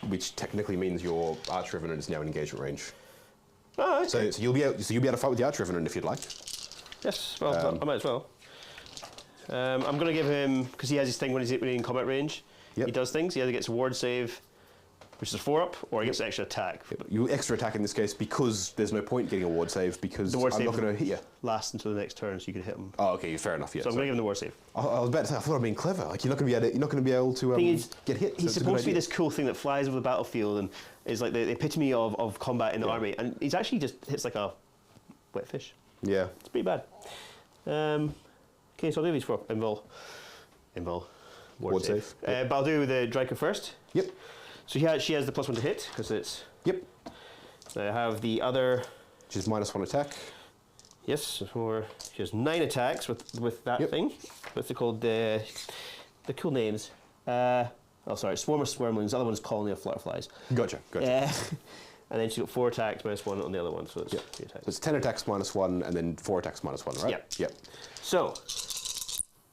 which technically means your Arch Revenant is now in engagement range. Oh, okay. So you'll be able to fight with the Arch Revenant if you'd like. Yes, well, I might as well. I'm going to give him, because he has his thing when he's in combat range, Yep. he does things. He either gets a ward save, which is a 4-up, or he gets an extra attack. You extra attack in this case because there's no point getting a ward save because The ward I'm save not going to hit you. Lasts until the next turn, so you can hit him. Oh, okay, fair enough. Yeah. So I'm going to give him the ward save. I was about to say, I thought I'd been clever. Like you're not going to be able to Thing is, get hit. He's so it's a good supposed to be idea. this cool thing that flies over the battlefield and is like the epitome of combat in the army, and he's actually just hits like a wet fish. Yeah. It's pretty bad. Okay, so I'll do these 4. Invul. Ward save. But I'll do the Dryker first. Yep. So she has the +1 to hit, because it's... Yep. So I have the other... Which is -1 attack. Yes, she has 9 attacks with that Yep. thing. What's it called? The cool names. Swarm of Swarmlings. The other one's Colony of Flutterflies. Gotcha. And then she's got 4 attacks, -1 on the other one, so it's 3 attacks. So it's 10 attacks -1, and then 4 attacks -1, right? Yep. Yep.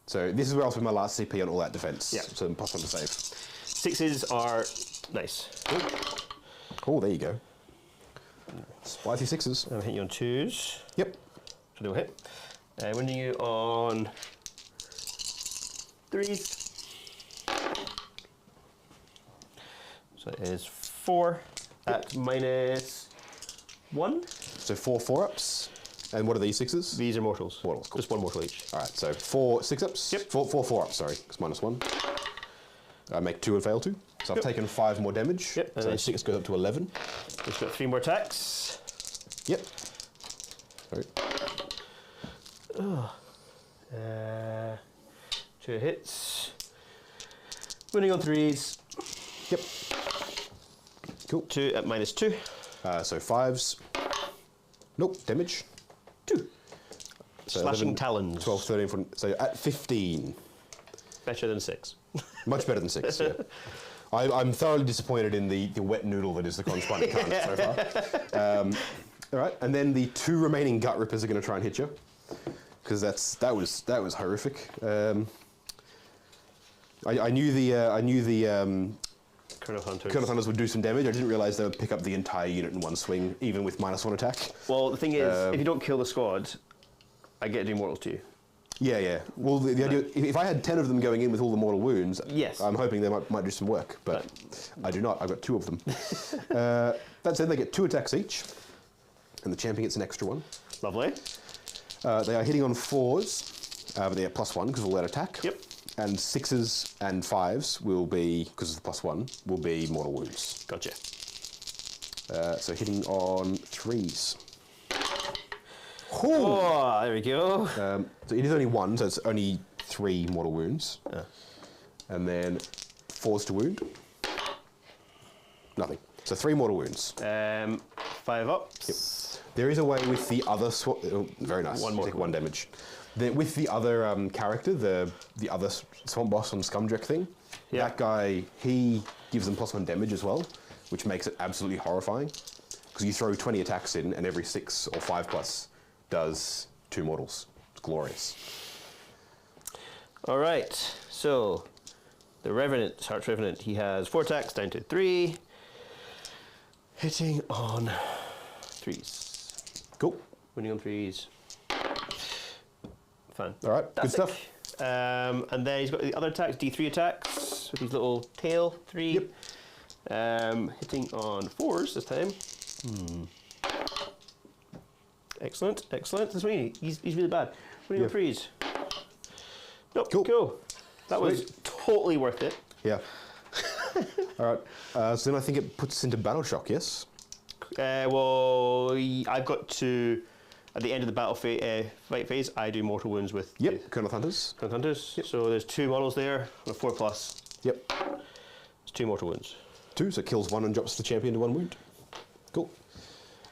So, this is where I'll spend my last CP on all that defense. Yeah. So +1 to save. 6s are nice. Oh, there you go. Spicy 6s. I'm hitting you on 2s. Yep. So they'll hit. Winning you on 3s. So it is 4 at -1. So 4 4-ups. And what are these 6s? These are mortals. Mortals, cool. Just 1 mortal each. All right, so 4 6-ups. Yep. 4 4-ups, sorry, because -1. I make 2 and fail 2. So I've taken 5 more damage. Yep. And So then 6 goes up to 11. He's got 3 more attacks. Yep. Sorry. 2 hits. Winning on 3s. Yep. Cool. 2 at -2. So 5s. Nope, damage. 2. So Slashing 11, talons. 12, 13, 14, so at 15. Better than 6. Much better than 6, yeah. I'm thoroughly disappointed in the wet noodle that is the corresponding carnage so far. All right, and then the 2 remaining gut rippers are going to try and hit you, because that was horrific. I knew the Colonel Hunters. Colonel Hunters would do some damage. I didn't realise they would pick up the entire unit in one swing, even with -1 attack. Well, the thing is, if you don't kill the squad, I get to do mortals to you. Yeah, yeah. Well, the idea, if I had 10 of them going in with all the mortal wounds, Yes. I'm hoping they might do some work, but I do not. I've got 2 of them. That said, they get 2 attacks each, and the champion gets an extra one. Lovely. They are hitting on 4s, but they get +1 because of all that attack. Yep. And 6s and 5s will be, because of the +1, will be mortal wounds. Gotcha. So hitting on 3s. Oh, there we go. So it is only 1, so it's only 3 mortal wounds. And then 4s to wound. Nothing. So 3 mortal wounds. 5 up. Yep. There is a way with the other very nice. One more. Take 1 damage. With the other character, the other swamp boss on Scumdrek thing, that guy, he gives them +1 damage as well, which makes it absolutely horrifying. Because you throw 20 attacks in, and every 6 or 5+ does 2 mortals. It's glorious. All right. So the Revenant, Heart's Revenant, he has 4 attacks down to 3, hitting on 3s. Cool. Winning on 3s. Fine. All right. Good stuff. And then he's got the other attacks, D3 attacks with his little tail 3. Yep. Hitting on 4s this time. Excellent, excellent. That's me. He's really bad. Winning on 3s. Nope. Cool. That was totally worth it. Yeah. All right. So then I think it puts us into battle shock. Yes. Well, I've got to, at the end of the battle fight phase, I do mortal wounds with Yep. Colonel Hunters. Colonel Hunters. So there's 2 models there, and a 4+. Yep. It's 2 mortal wounds. 2, so it kills 1 and drops the champion to 1 wound. Cool.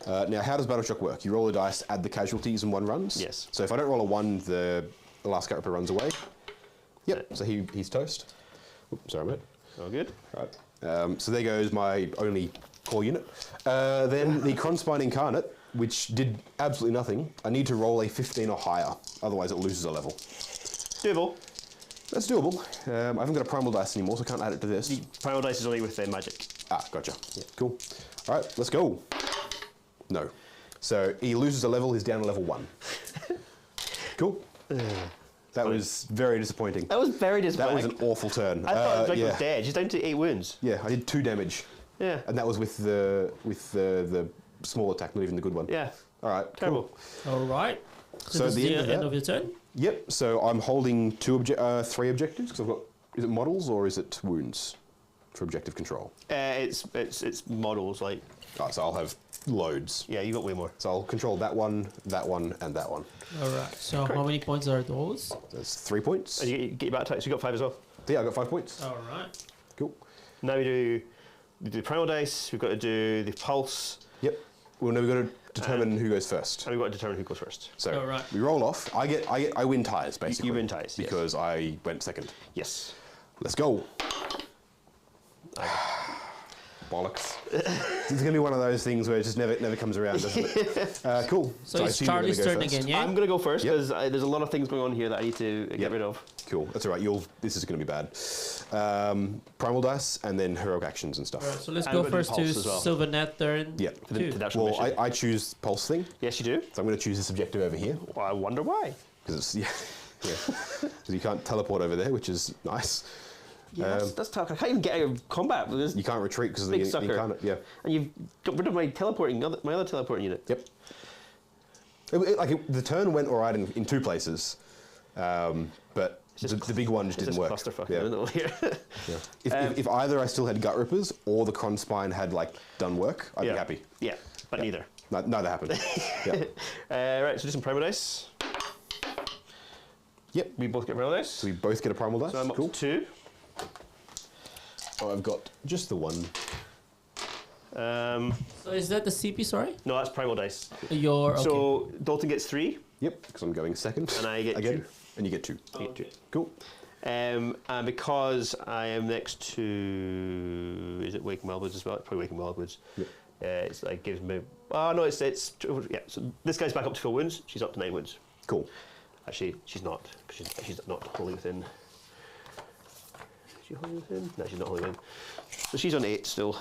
Now, how does battle shock work? You roll a dice, add the casualties, and 1 runs. Yes. So if I don't roll a 1, the last character runs away. Yep. So he's toast. Oops, sorry, mate. All good. Right. So there goes my only core unit. Then the Kronspine Incarnate, which did absolutely nothing. I need to roll a 15 or higher, otherwise it loses a level. Doable. That's doable. I haven't got a primal dice anymore, so I can't add it to this. The primal dice is only with magic. Ah, gotcha. Yeah. Cool. All right, let's go. No. So he loses a level, he's down to level 1. Cool. That was very disappointing. That was very disappointing. That was an awful turn. I thought Drake was dead. She's down to 8 wounds. Yeah, I did 2 damage. Yeah. And that was with the small attack, not even the good one. Yeah. All right. Terrible. Cool. All right. So So this at is the the end of end that- of your turn. Yep. So I'm holding 3 objectives because I've got. Is it models or is it wounds for objective control? It's models, like, Oh, so I'll have loads. yeah, you got way more. So I'll control that one, and that one. All right. So how many points are those? That's 3 points. And you get your back attacks, you got 5 as well. Yeah, I got 5 points. All right. Cool. Now we do the primal dice, we've got to do the pulse, Yep. Well, now we've got to determine who goes first. and we've got to determine who goes first. So All right. we roll off. I win ties basically. You win ties, yes. because I went second. Yes. Let's go. Bollocks. It's going to be one of those things where it just never comes around, doesn't it? Cool. So I it's assume you're gonna Charlie's go turn first. again, yeah? I'm going to go first Yep. because there's a lot of things going on here that I need to get Yep. rid of. Cool. That's all right. This is going to be bad. Primal dice and then heroic actions and stuff. All right. So let's I'm go gonna do first to pulse as well. Sylvaneth turn. Yeah. For the 2. natural Well, mission. I choose pulse thing, Yes, you do. so I'm going to choose this objective over here Well, I wonder why. because it's because you can't teleport over there, which is nice. Yeah, that's tough. I can't even get out of combat with this. You can't retreat because of Big the sucker. incarnate. Yeah. And you've got rid of my other teleporting unit. Yep. The turn went all right in 2 places, but The big one just didn't work. Clusterfuck Yeah. in the middle here. Yeah. If either I still had Gut Rippers or the Cron Spine had like done work, I'd be happy. Yeah, but neither. Neither happened. Yeah. Right, so do some primal dice. Yep. We both get primal dice. So we both get a primal dice. So I'm up to 2. Oh, I've got just the one. So is that the CP? Sorry. No, that's primal dice. Your okay. So Dalton gets 3. Yep, because I'm going second. And I get again. 2. And you get 2. You get 2. Cool. And because I am next to, is it Waking Wildwoods as well? It's probably Waking Wildwoods. Yep. It's like gives me. Oh no, it's yeah. So this guy's back up to full wounds. She's up to 9 wounds. Cool. Actually, she's not. She's not wholly within. Is she wholly within? No, she's not wholly within. So she's on 8 still.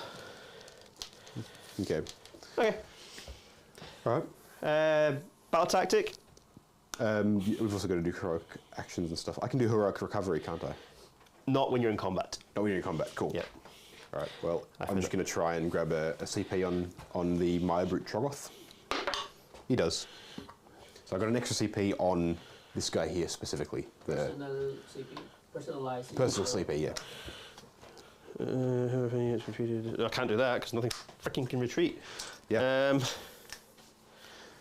Okay. Okay. All right. Battle tactic. We've also got to do heroic actions and stuff. I can do heroic recovery, can't I? Not when you're in combat. Not when you're in combat. Cool. Yeah. All right. Well, I'm just going to try and grab a CP on the Maya Brute Troggoth. He does. So I got an extra CP on this guy here specifically. The Personal CP. Personalized CP. personal CP, yeah. I can't do that because nothing freaking can retreat. Yeah.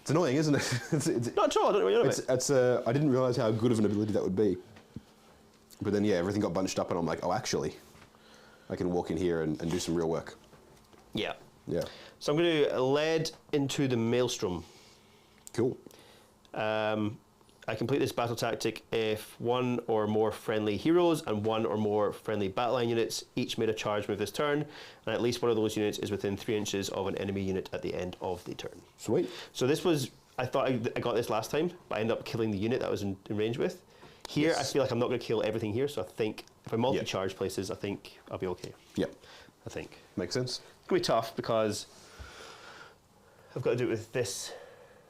It's annoying, isn't it? it's, Not at all. I don't know what you're about. I didn't realise how good of an ability that would be. But then, yeah, everything got bunched up, and I'm like, oh, actually, I can walk in here and do some real work. Yeah. Yeah. So I'm going to lead into the maelstrom. Cool. I complete this battle tactic if 1 or more friendly heroes and 1 or more friendly battleline units each made a charge move this turn, and at least one of those units is within 3 inches of an enemy unit at the end of the turn. Sweet. So this was, I thought I got this last time, but I ended up killing the unit that I was in range with. Here, Yes. I feel like I'm not going to kill everything here, so I think if I multi-charge places, I think I'll be okay. Yep. I think. Makes sense. It's going to be tough because I've got to do it with this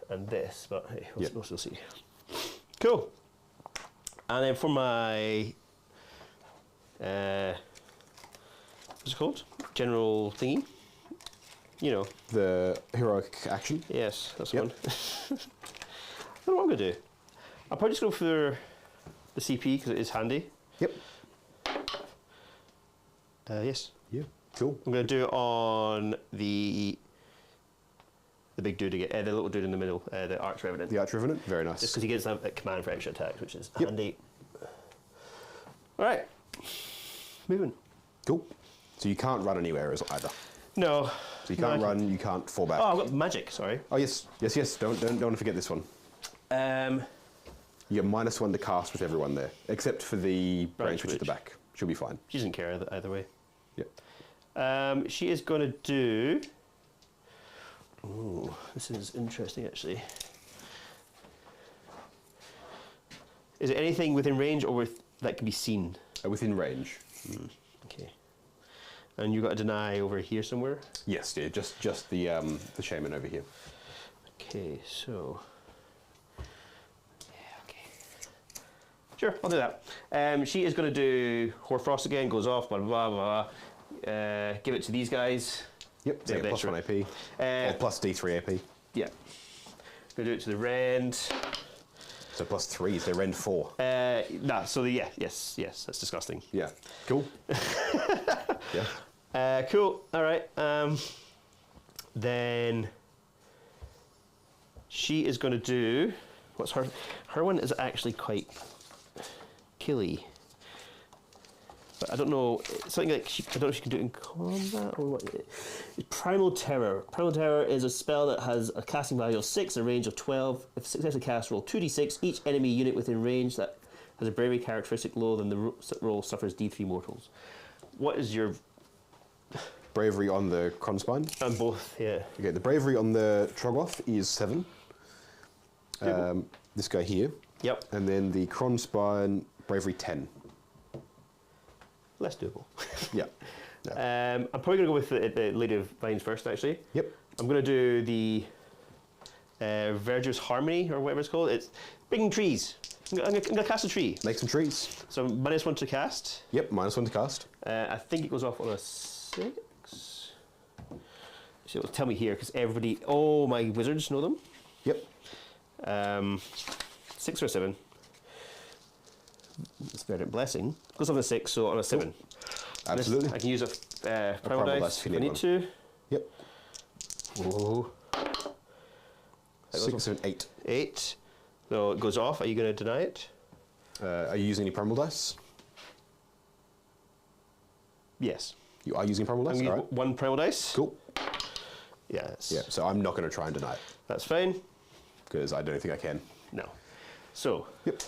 and this, but hey, we'll still see. Cool. And then for my, what's it called? General thingy. You know. The heroic action. Yes, that's the Yep. one. I don't know what I'm going to do. I'll probably just go for the CP because it is handy. Yep. Yes. Yeah. Cool. I'm going to do it on the big dude again, the little dude in the middle, the Arch Revenant. The Arch Revenant. Very nice. Just because he gets a command for extra attacks, which is Yep. handy. All right. Moving. Cool. So you can't run anywhere either. No. So you can't run. You can't fall back. Oh, I've got magic. Sorry. Oh yes, yes, yes. Don't forget this one. You get -1 to cast with everyone there, except for the branch witch at the back. She'll be fine. She doesn't care either way. Yep. She is going to do. Ooh, this is interesting actually. Is it anything within range or that can be seen? Within range. Okay. And you've got a deny over here somewhere? Yes, yeah, just the shaman over here. Okay, so. Yeah, okay. Sure, I'll do that. She is going to do Hoarfrost again, goes off, blah, blah, blah, blah. Give it to these guys. Yep, so They you have get +1 AP. Or plus D3 AP. Yeah. Going to do it to the rend. So +3, so rend 4. Nah, so yes, that's disgusting. Yeah. Cool. Yeah. Cool, all right. Then she is going to do, what's her one is actually quite killy. But I don't know, something like, I don't know if she can do it in combat or what. Primal Terror. Primal Terror is a spell that has a casting value of 6, a range of 12. If successfully cast, roll 2d6. Each enemy unit within range that has a bravery characteristic lower than the roll suffers d3 mortals. What is your... Bravery on the Cron Spine? On both, yeah. Okay, the bravery on the Troggoth is 7. This guy here. Yep. And then the Cron Spine, bravery 10. Less doable. Yeah. Yeah. I'm probably going to go with the Lady of Vines first, actually. Yep. I'm going to do the Verdurous Harmony, or whatever it's called. It's bringing trees. I'm going to cast a tree. Make some trees. So -1 to cast. Yep, -1 to cast. I think it goes off on a 6. So it'll tell me here, because everybody... Oh, my wizards know them. Yep. 6 or 7. Spirit Blessing. Goes on a 6, so on a 7. Absolutely. I can use a primal primal dice dice if I need to. Yep. Whoa. 6, 7, 8. 8. So it goes off. Are you going to deny it? Are you using any primal dice? Yes. You are using primal I'm dice? going All to right. use 1 primal dice. Cool. Yes. Yeah, so I'm not going to try and deny it, That's fine. because I don't think I can. No. So. Yep.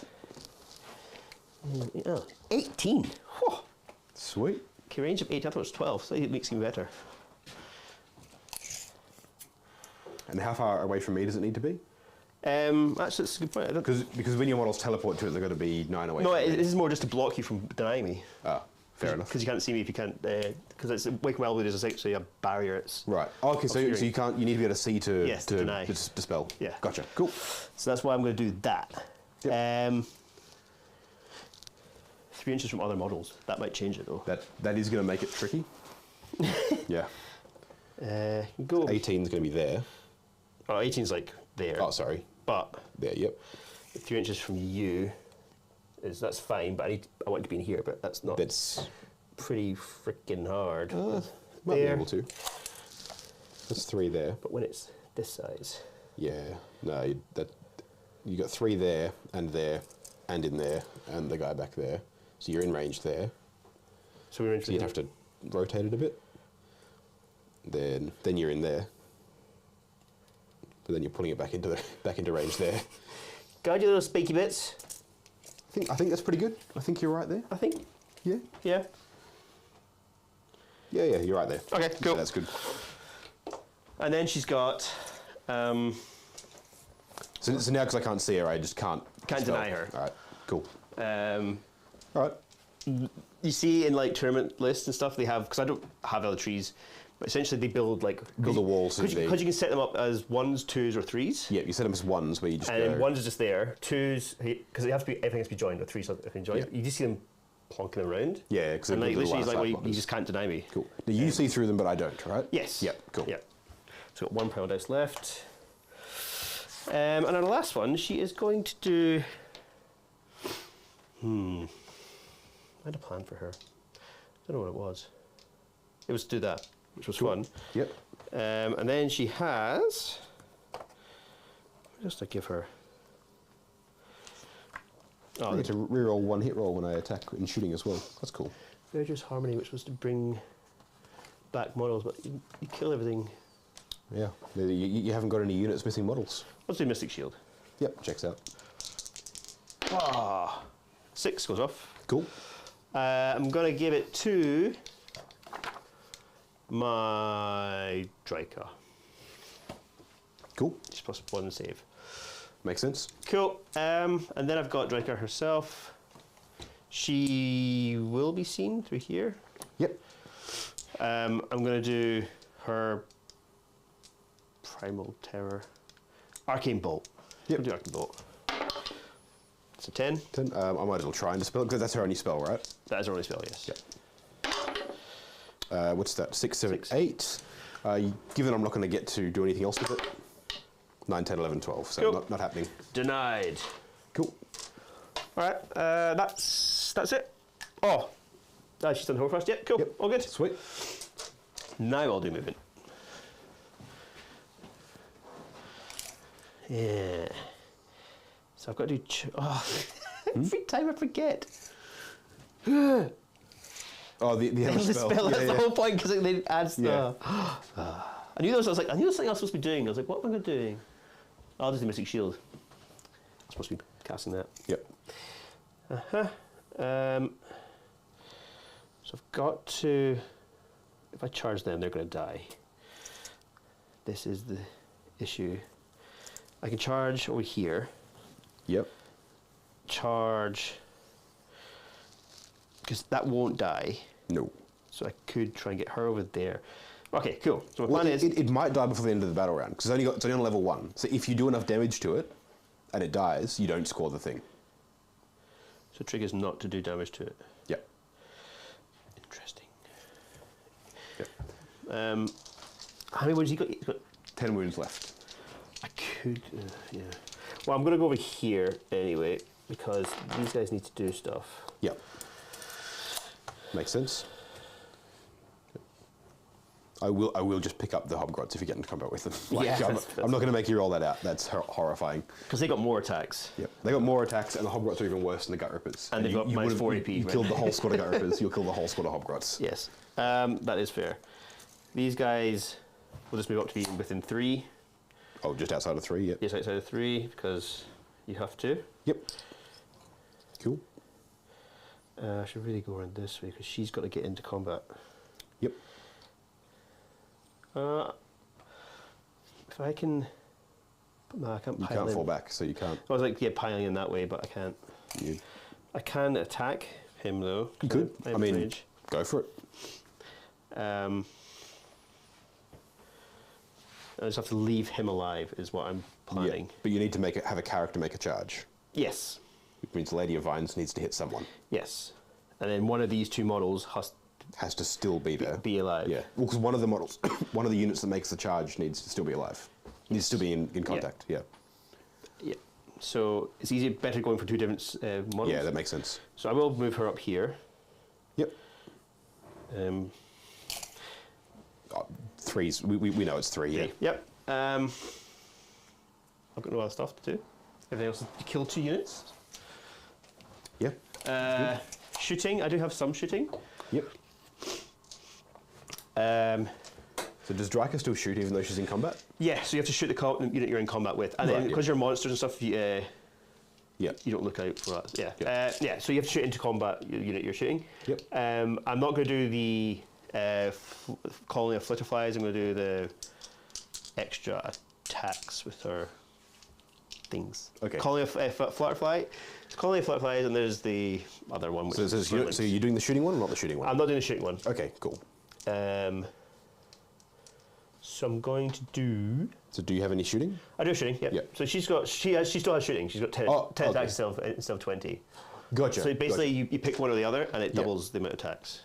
18. Whew. Sweet. Okay, range of 8. I thought it was 12, so it makes me better. And how far away from me does it need to be? Actually, that's a good point. I don't, Because when your models teleport to it, they're going to be 9 away no, from it, me. this is more just to block you from denying me. Ah, fair enough. Because you can't see me if you can't. Because it's Wake Wildwood is actually a barrier. It's Right. Oh, okay, so obscuring. you can't. You need to be able to see to Yes, to deny. dispel. Yeah. Gotcha. Cool. So that's why I'm going to do that. Yep. 3 inches from other models. That might change it though. That is going to make it tricky. Yeah. Go. 18 is going to be there. Oh, 18's like there. Oh, sorry. But There. Yep. 3 inches from you that's fine. But I want it to be in here. But that's not. That's pretty freaking hard. might be There. able to. That's 3 there. But when it's this size. Yeah. No, you got 3 there, and in there, and the guy back there. So you're in range there. So we're So you'd have to rotate it a bit. Then you're in there. But then you're pulling it back into range there. Got your little spiky bits. I think that's pretty good. I think you're right there. I think. Yeah. Yeah. Yeah, you're right there. Okay, So cool. that's good. And then she's got. So now, because I can't see her, I just can't. Can't spell. deny her. All right. Cool. Um, All right. you see in like tournament lists and stuff, they have, because I don't have other trees, but essentially they build like. Build a wall so Because they- you can set them up as 1s, 2s, or 3s. Yeah, you set them as 1s where you just And go. then 1s is just there. 2s, because they have to be, everything has to be joined, or 3s have to be joined. Yeah. You just see them plonking around. Yeah, because And like literally, it's like, well, you just can't deny me. Cool. Now you see through them, but I don't, right? Yes. Yep. Cool. Yep. So got 1 primal dice left. And on the last one, she is going to do. I had a plan for her. I don't know what it was. It was to do that, which was fun. Yep. And then she has. Just to give her. I Oh, get to reroll 1 hit roll when I attack and shooting as well. That's cool. Verger's Harmony, which was to bring back models, but you kill everything. Yeah. You haven't got any units missing models. Let's do Mystic Shield. Yep. Checks out. 6 goes off. Cool. I'm going to give it to my Draker. Cool. She's plus 1 save. Makes sense. Cool. And then I've got Draker herself. She will be seen through here. Yep. I'm going to do her Primal Terror. Arcane Bolt. Yep. I'll do Arcane Bolt. It's a 10. 10. I might as well try and dispel it because that's her only spell, right? That is her only spell, yes. Yep. What's that? 6, 7, 6. 8. Given I'm not going to get to do anything else with it. 9, 10, 11, 12. So Cool. not happening. Denied. Cool. All right, that's it. Oh, she's done her first. Yep, cool. Yep. All good. Sweet. Now I'll do movement. Yeah. So I've got to do. Every time I forget. Oh, the end The spell. spell. That's Yeah, the yeah. whole point because it adds Yeah. the. I knew there was. I was like, I knew there was something I was supposed to be doing. I was like, what am I going to be doing? I'll just do Mystic Shield. I'm supposed to be casting that. Yep. So I've got to. If I charge them, they're going to die. This is the issue. I can charge over here. Yep. Charge. Because that won't die. No. So I could try and get her over there. Okay, cool. So my Well, plan is. it might die before the end of the battle round because it's only on level 1. So if you do enough damage to it, and it dies, you don't score the thing. So triggers not to do damage to it. Yep. Interesting. Yep. How many wounds he got? He's got 10 wounds left. I could, yeah. Well, I'm going to go over here anyway. because these guys need to do stuff. Yep. Makes sense. I will just pick up the hobgrots if you get into combat with them. Like, Yeah, I'm not going to make you roll that out. That's horrifying. Because they got more attacks. Yep. They got more attacks, and the hobgrots are even worse than the gut rippers. And they've got minus 4 AP. You killed the whole squad of gut rippers. You'll kill the whole squad of hobgrots. Yes, that is fair. These guys will just move up to be within 3. Oh, just outside of 3. Yep. Yes, outside of 3 because you have to. Yep. Cool. I should really go around this way because she's got to get into combat. Yep. If I can... No, I can't You pile can't in. fall back, so you can't. I was like, yeah, piling in that way, but I can't. You I can attack him, though. could. I I have mean, rage. go for it. I just have to leave him alive, is what I'm planning. Yeah. But you need to have a character make a charge. Yes. Which means Lady of Vines needs to hit someone. Yes. And then one of these 2 models Has to still be there. be alive. Yeah. Well, because one of the models, one of the units that makes the charge needs to still be alive. Needs to still be in contact. Yeah. Yeah. So it's better going for 2 different models. Yeah, that makes sense. So I will move her up here. Yep. Um, Threes. We know it's 3. Yeah. Yep. I've got no other stuff to do. Everything else is to kill 2 units. Yeah. Shooting. I do have some shooting. Yep. So does Drika still shoot even though she's in combat? Yeah, so you have to shoot the unit you're in combat with. And Right, then because you're monsters and stuff, you Yep. don't look out for that. Yeah. Yep. Yeah, so you have to shoot into combat unit you're shooting. Yep. I'm not going to do the colony of flitterflies. I'm going to do the extra attacks with her things. Okay. Colony of flutterfly. It's colony of flutterflies, and there's the other one. Which is So you're doing the shooting one or not the shooting one? I'm not doing the shooting one. Okay, cool. So I'm going to do. So do you have any shooting? I do shooting. Yeah. Yep. So she still has shooting. She's got 10 okay. attacks instead of 20. Gotcha. So basically, gotcha. you pick one or the other, and it doubles the amount of attacks.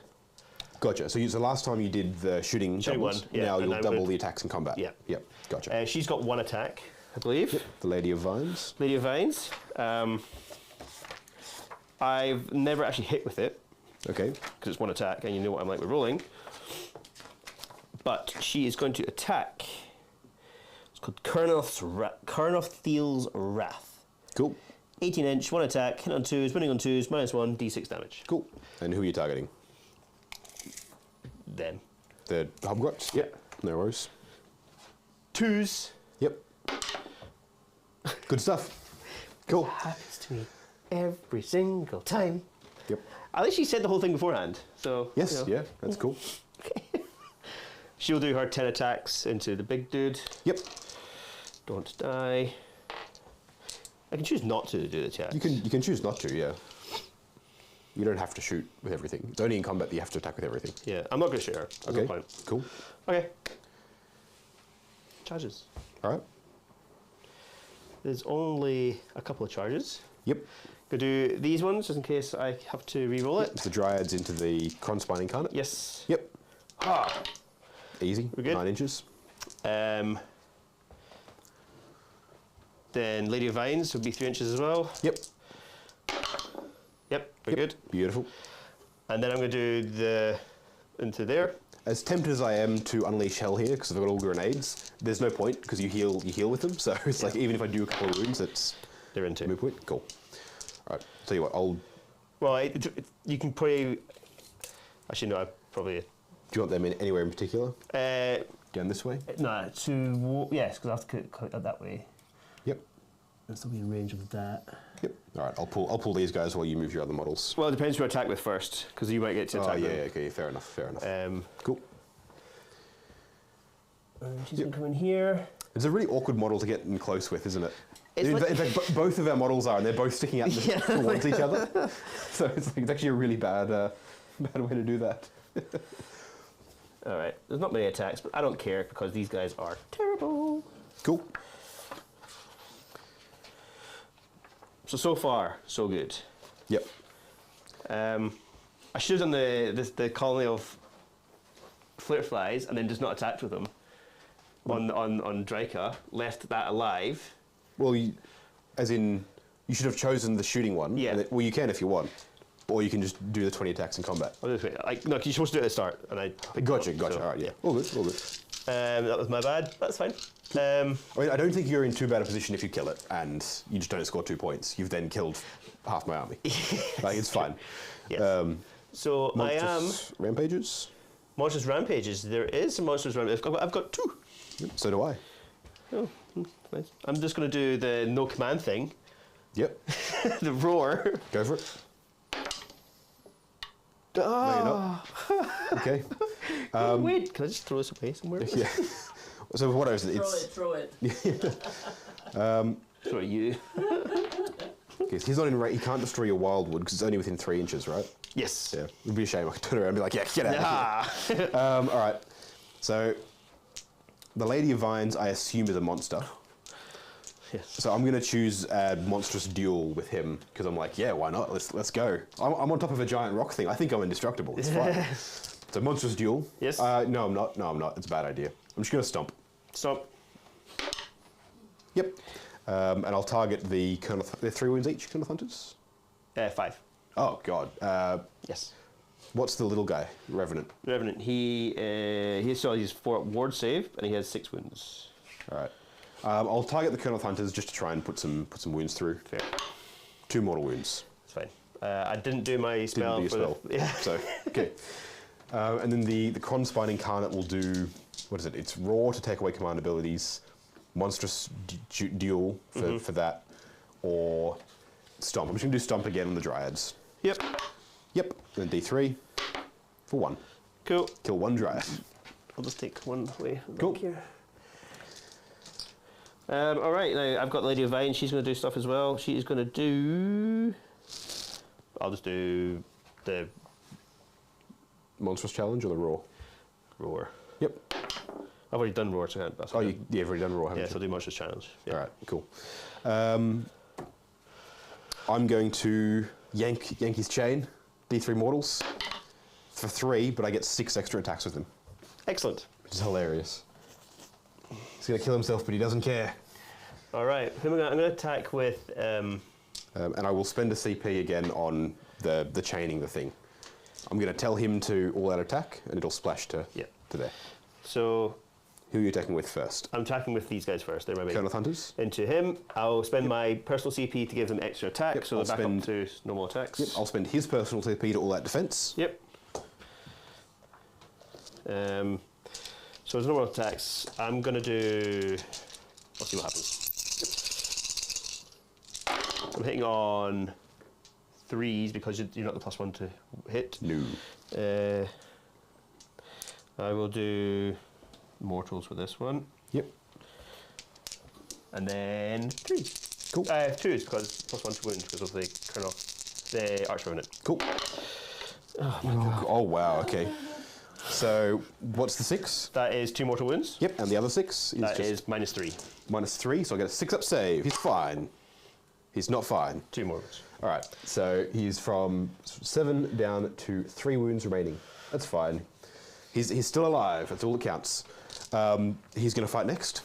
Gotcha. So last time you did the shooting doubles, one, yeah, now and you'll I'm double gonna- the attacks in combat. Yeah. Yep. Gotcha. She's got 1 attack, I believe. The Lady of Vines. Lady of Vines. I've never actually hit with it Okay. because it's 1 attack, and you know what I'm like with rolling. But she is going to attack. It's called Carnothiel's Wrath. Cool. 18-inch, 1 attack, hit on 2s, winning on 2s, -1, d6 damage. Cool. And who are you targeting? Them. The hobgrots? Yep. No worries. 2s. Yep. Good stuff. Cool. Happens to me every single time. Yep. At least she said the whole thing beforehand. So Yes, you know. yeah, that's cool. She'll do her 10 attacks into the big dude. Yep. Don't die. I can choose not to do the attacks. You can choose not to, yeah. You don't have to shoot with everything. It's only in combat that you have to attack with everything. Yeah, I'm not going to shoot her. There's no Okay, point. cool. Okay. Charges. All right. There's only a couple of charges. Yep. Go do these ones just in case I have to re-roll it. It's the Dryads into the Cronspine Incarnate. Yes. Yep. Ah. Easy. We're good? 9 inches. Then Lady of Vines would be 3 inches as well. Yep. Yep, very good. Beautiful. And then I'm going to do into there. As tempted as I am to unleash hell here, because I've got all grenades, there's no point because you heal with them. So it's like even if I do a couple of wounds, it's They're into. move point. Cool. All right. Tell you what, Well, you can probably. Actually, no. I probably. do you want them in anywhere in particular? Down this way. No, yes, because I have to cut it that way. Yep. And still be in range of that. Yep. All right. I'll pull these guys while you move your other models. Well, it depends who I attack with first, because you might get to Oh attack yeah. them. Okay. Fair enough. Fair enough. Cool. She's Yep. going to come in here. It's a really awkward model to get in close with, isn't it? It's In like- fact, both of our models are, and they're both sticking out Yeah. towards each other. So it's actually a really bad way to do that. All right. There's not many attacks, but I don't care because these guys are terrible. Cool. So far, so good. Yep. I should have done the colony of flitterflies and then just not attacked with them on Draika, left that alive. Well, as in, You should have chosen the shooting one. Yeah. Well, you can if you want. Or you can just do the 20 attacks in combat. I'll just wait. No, 'cause you're supposed to do it at the start, and I picked Gotcha, it up, so, all right, yeah. All good, all good. That was my bad. That's fine. I mean, I don't think you're in too bad a position if you kill it and you just don't score 2 points. You've then killed half my army. Like, it's fine. Yes. So I am... Monstrous Rampages? Monstrous Rampages. There is some Monstrous Rampages. I've got 2. Yep, so do I. Oh, nice. I'm just going to do the no command thing. Yep. The roar. Go for it. No, you're not. Okay. Wait, can I just throw this away somewhere? Yeah. So what else? Throw it. Sorry, you. Okay, so he's not in range. He can't destroy your wildwood because it's only within 3 inches, right? Yes. Yeah. It would be a shame. I could turn around and be like, yeah, get out of here. Ah. All right. So the Lady of Vines, I assume, is a monster. Yes. So I'm going to choose a monstrous duel with him because I'm like, yeah, why not? Let's go. I'm on top of a giant rock thing. I think I'm indestructible. It's fine. So monstrous duel. Yes. No, I'm not. No, I'm not. It's a bad idea. I'm just going to stomp. Stop. Yep. And I'll target the Colonel. They're 3 wounds each, Colonel Hunters? 5. Oh, God. Yes. What's the little guy? Revenant. Revenant. He's 4 ward save and he has 6 wounds. All right. I'll target the Colonel Hunters just to try and put some wounds through. Fair. 2 mortal wounds. It's fine. I didn't do my spell. Didn't do your spell. Yeah. So, okay. And then the Conspine Incarnate will do, what is it? It's Roar to take away command abilities, Monstrous Duel for that, or Stomp. I'm just going to do Stomp again on the Dryads. Yep. Yep. And then D3 for 1. Cool. Kill 1 Dryad. I'll just take one away. Cool. Back here. All right, now I've got Lady of Vine. She's going to do stuff as well. She is going to do... I'll just do the Monstrous Challenge or the Roar? Roar. Yep. I've already done Roar, so I can't. That's Oh, okay. you've already done Roar, haven't Yeah, you? so I'll do Monstrous Challenge. Yeah. All right, cool. I'm going to yank his chain, D3 mortals, for 3, but I get 6 extra attacks with him, Excellent. which is hilarious. He's going to kill himself, but he doesn't care. All right, I'm going to attack with... And I will spend a CP again on the chaining the thing. I'm going to tell him to all-out attack, and it'll splash to there. So Who are you attacking with first? I'm attacking with these guys first. They're my main. Colonel Hunters? Into him. I'll spend my personal CP to give them extra attack, Yep, so I'll they're back spend- up to normal attacks. Yep, I'll spend his personal CP to all-out defense. Yep. So as normal attacks, I'm going to do... I'll see what happens. I'm hitting on 3s because you're not the +1 to hit. No. I will do mortals with this one. Yep. And then 3s. Cool. 2s because +1 to wound because of the Arch Revenant. Cool. Oh my god. Oh, wow, okay. So, what's the 6? That is 2 mortal wounds. Yep, and the other 6 is That just is -3. -3, so I get a 6-up save. He's fine. He's not fine. 2 more wounds. All right, so he's from 7 down to 3 wounds remaining. That's fine. He's still alive. That's all that counts. He's going to fight next.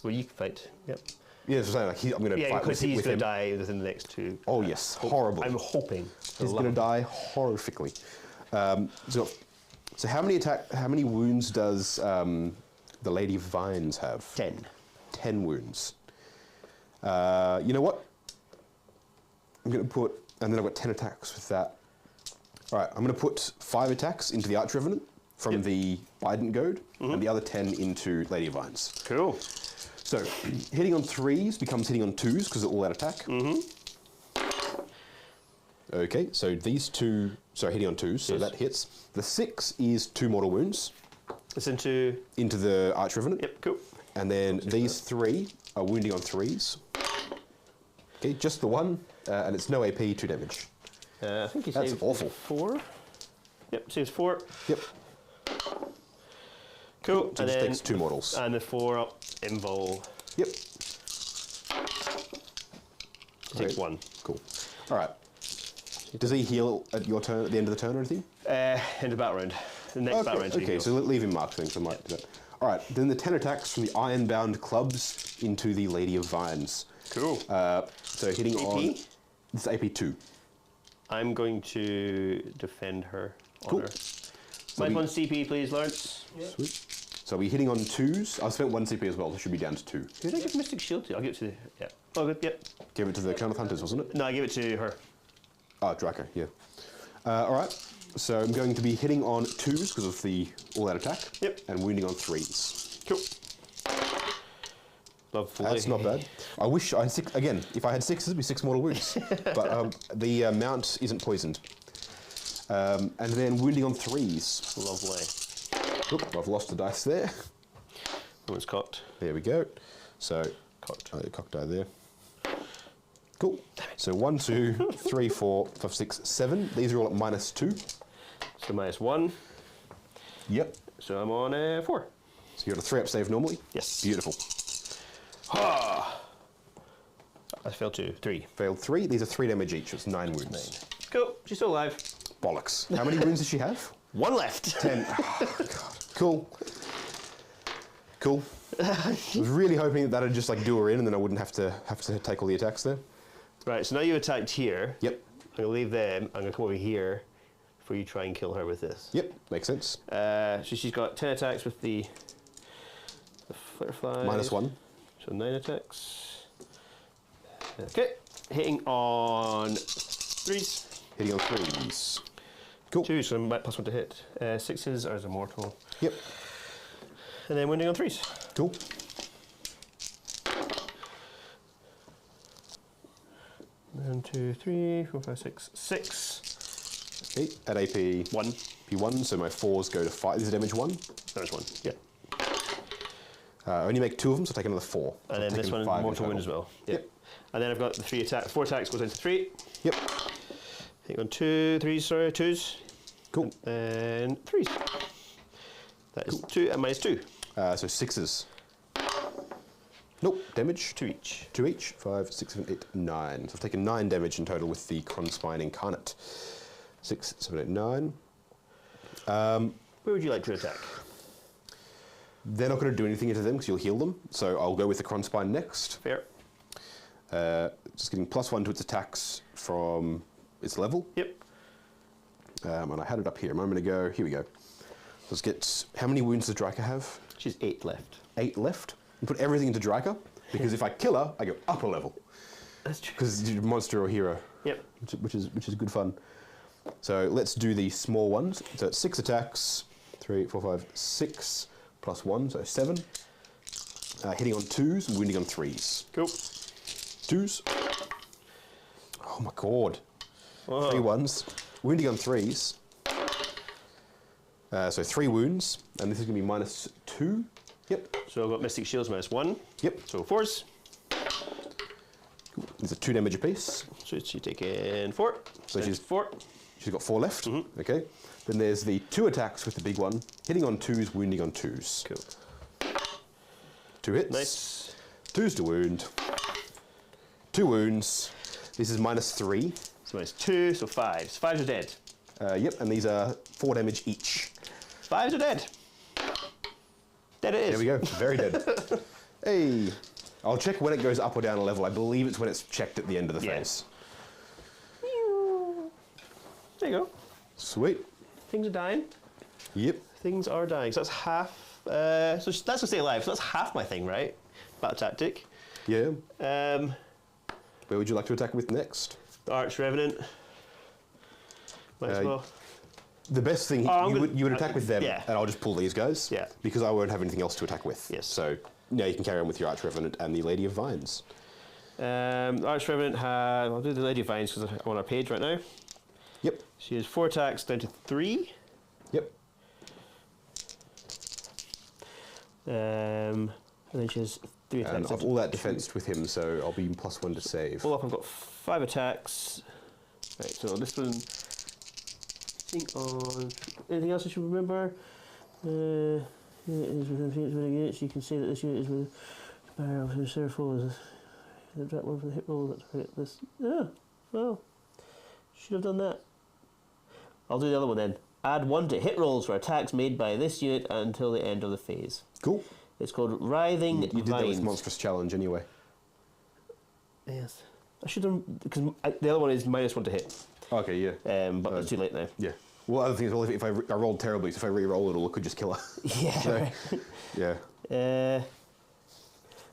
Well, you can fight. Yep. Yeah, that's what I'm saying. Like, I'm going to Yeah, fight because with he's going him. to die within the next 2. Oh yes, horribly. I'm hoping. He's going to die horrifically. So how many wounds does the Lady of Vines have? 10. 10 wounds. You know what? I'm going to put, and then I've got 10 attacks with that. All right, I'm going to put 5 attacks into the Arch Revenant from the Bident Goad, and the other 10 into Lady of Vines. Cool. So, hitting on 3s becomes hitting on 2s because of all that attack. Okay, so these 2, sorry, hitting on 2s, so Yes. that hits. The 6 is 2 mortal wounds It's into... into the Arch Revenant. Yep, cool. And then these 3 are wounding on 3s. Okay, just the 1, and it's no AP, 2 damage. I think he That's saved awful. 4. Yep, saves 4. Yep, Cool. so and just then takes 2 mortals. And the 4 up invul Yep, takes Great. 1. cool. All right. Does he heal at your turn, at the end of the turn or anything? In the battle round. The next battle round. he Okay, heals. so leave him marked then, so I might do that. All right, then the 10 attacks from the Ironbound clubs into the Lady of Vines. Cool. So hitting on... This is AP2. I'm going to defend her. Cool. Honor. Minus 1 CP, please, Lawrence. Yeah. Sweet. So are we hitting on 2s? I've spent 1 CP as well, so it should be down to 2. Who did I give Mystic Shield to? I'll give it to... Yeah. Oh, good, yep. Give it to the Crown of Hunters, wasn't it? No, I give it to her. Oh, Draco, yeah. Alright, so I'm going to be hitting on 2s because of the all-out attack. Yep. And wounding on 3s. Cool. Lovely. That's not bad. I wish I had 6... Again, if I had 6s, it'd be 6 mortal wounds. But the mount isn't poisoned. And then wounding on 3s. Lovely. Oop, I've lost the dice there. That one's cocked. There we go. So, Cocked. cocked die there. Cool. So 1, 2, 3, 4, 5, 6, 7. These are all at -2. So minus 1. Yep. So I'm on 4. So you got a 3-up save normally? Yes. Beautiful. I failed 2. 3. Failed 3. These are 3 damage each. It's 9 wounds. Cool. She's still alive. Bollocks. How many wounds does she have? 1 left. 10. Oh, God. Cool. Cool. I was really hoping that'd just like do her in, and then I wouldn't have to take all the attacks there. Right. So now you attacked here. Yep. I'm gonna leave them. I'm gonna come over here before you try and kill her with this. Yep. Makes sense. So she's got 10 attacks with the Flutterfly. -1. So 9 attacks. Okay. Hitting on 3s. Hitting on 3s. Cool. 2, so I'm +1 to hit. 6s are as a mortal. Yep. And then wounding on 3s. Cool. One, 2, 3, 4, 5, 6, 6. Okay. At AP 1. P1, so my 4s go to 5. This is damage 1. There's 1. Yeah. I only make 2 of them, so take another 4. So And then I've this taken one, 5 in mortal wound total. as well. Yeah. Yep. And then I've got the 4 attacks goes into 3. Yep. Hitting on 2, 3s, sorry, 2s. Cool. And 3s. That is 2 and -2. So 6s. Nope. Damage. 2 each. 2 each. 5, 6, 7, 8, 9. So I've taken 9 damage in total with the Cronspine Incarnate. 6, 7, 8, 9. Where would you like to attack? They're not going to do anything to them because you'll heal them. So I'll go with the Cronspine next. Fair. Just getting +1 to its attacks from its level. Yep. And I had it up here a moment ago. Here we go. Let's get... How many wounds does Draika have? She's 8 left. 8 left. And put everything into Draika, because if I kill her, I go up a level. That's true. Because it's a monster or hero. Yep. Which is good fun. So let's do the small ones. So it's 6 attacks. 3, 4, 5, 6 +1, so 7. Hitting on 2s and wounding on 3s. Cool. 2s. Oh my god. Whoa. 3 1s. Wounding on 3s. So 3 wounds, and this is going to be -2. Yep. So I've got Mystic Shields -1. Yep. So 4s. These are 2 damage apiece. So she's taking 4. So she's 4. She's got 4 left. Okay. Then there's the 2 attacks with the big one, hitting on 2s, wounding on 2s. Cool. 2 hits. Nice. 2s to wound. 2 wounds. This is -3. So -2, so 5s. 5s are dead. Yep, and these are 4 damage each. 5s are dead. Dead it is. There we go. Very dead. Hey. I'll check when it goes up or down a level. I believe it's when it's checked at the end of the Yeah. phase. There you go. Sweet. Things are dying. Yep. Things are dying. So that's half. So that's gonna stay alive. So that's half my thing, right? Battle tactic. Yeah. Um, Where would you like to attack with next? the Arch Revenant. Might as well. The best thing, Oh, you would attack with them, yeah. and I'll just pull these guys. Yeah. Because I won't have anything else to attack with. Yes. So, now you can carry on with your Arch Revenant and the Lady of Vines. The Arch Revenant has. I'll do the Lady of Vines because I'm on our page right now. Yep. She has 4 attacks down to 3. Yep. And then she has 3 attacks. And down I've to all that 2. defensed with him, so I'll be +1 to save. Full up, I've got 5 attacks. Right, so this one. Think on. Anything else I should remember? It is within Phoenix winning units. You can see that this unit is with barrier of reserve foes. The drop one for the hit roll. Let's forget this. Yeah, well, should have done that. I'll do the other one then. Add 1 to hit rolls for attacks made by this unit until the end of the phase. Cool. It's called Writhing You did that with Vines. Monstrous Challenge anyway. Yes. I should have, because the other one is -1 to hit. Okay, yeah. But it's too late now. Yeah. Well, other thing is, well, if I rolled terribly, so if I re-roll it could just kill her. Yeah. So, yeah.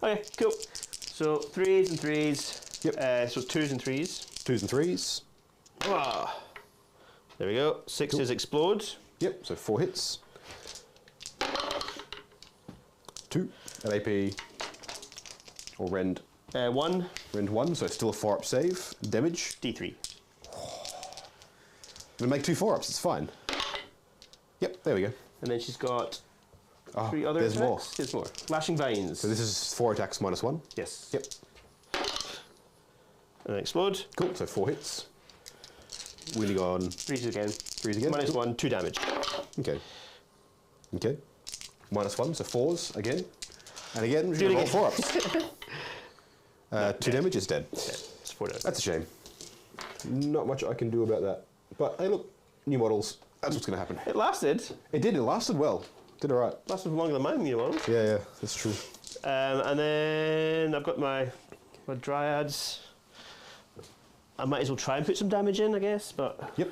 Okay, cool. So 3s and 3s. Yep. So 2s and 3s. 2s and 3s. Ah. There we go. 6s explode. Yep, so 4 hits. 2 at AP. Or rend. 1. Rend 1, so still a 4-up save. Damage. D3. Gonna make 2 4-ups, it's fine. Yep, there we go. And then she's got Oh, 3 other there's attacks. more. There's more. Lashing Vines. So this is 4 attacks -1. Yes. Yep. And then explode. Cool, so 4 hits. Wheeling on 3s again. 3s again. Minus Cool. 1, 2 damage. Okay. Okay. -1, so 4s again. And again, Do it roll again. 4-ups. 2 damage is dead. Yeah, it's 4 damage. That's a shame. Not much I can do about that. But hey, look, new models. That's what's going to happen. It lasted. It did. It lasted well. Did all right. Lasted longer than mine, you know. Yeah, that's true. And then I've got my Dryads. I might as well try and put some damage in, I guess, but... Yep.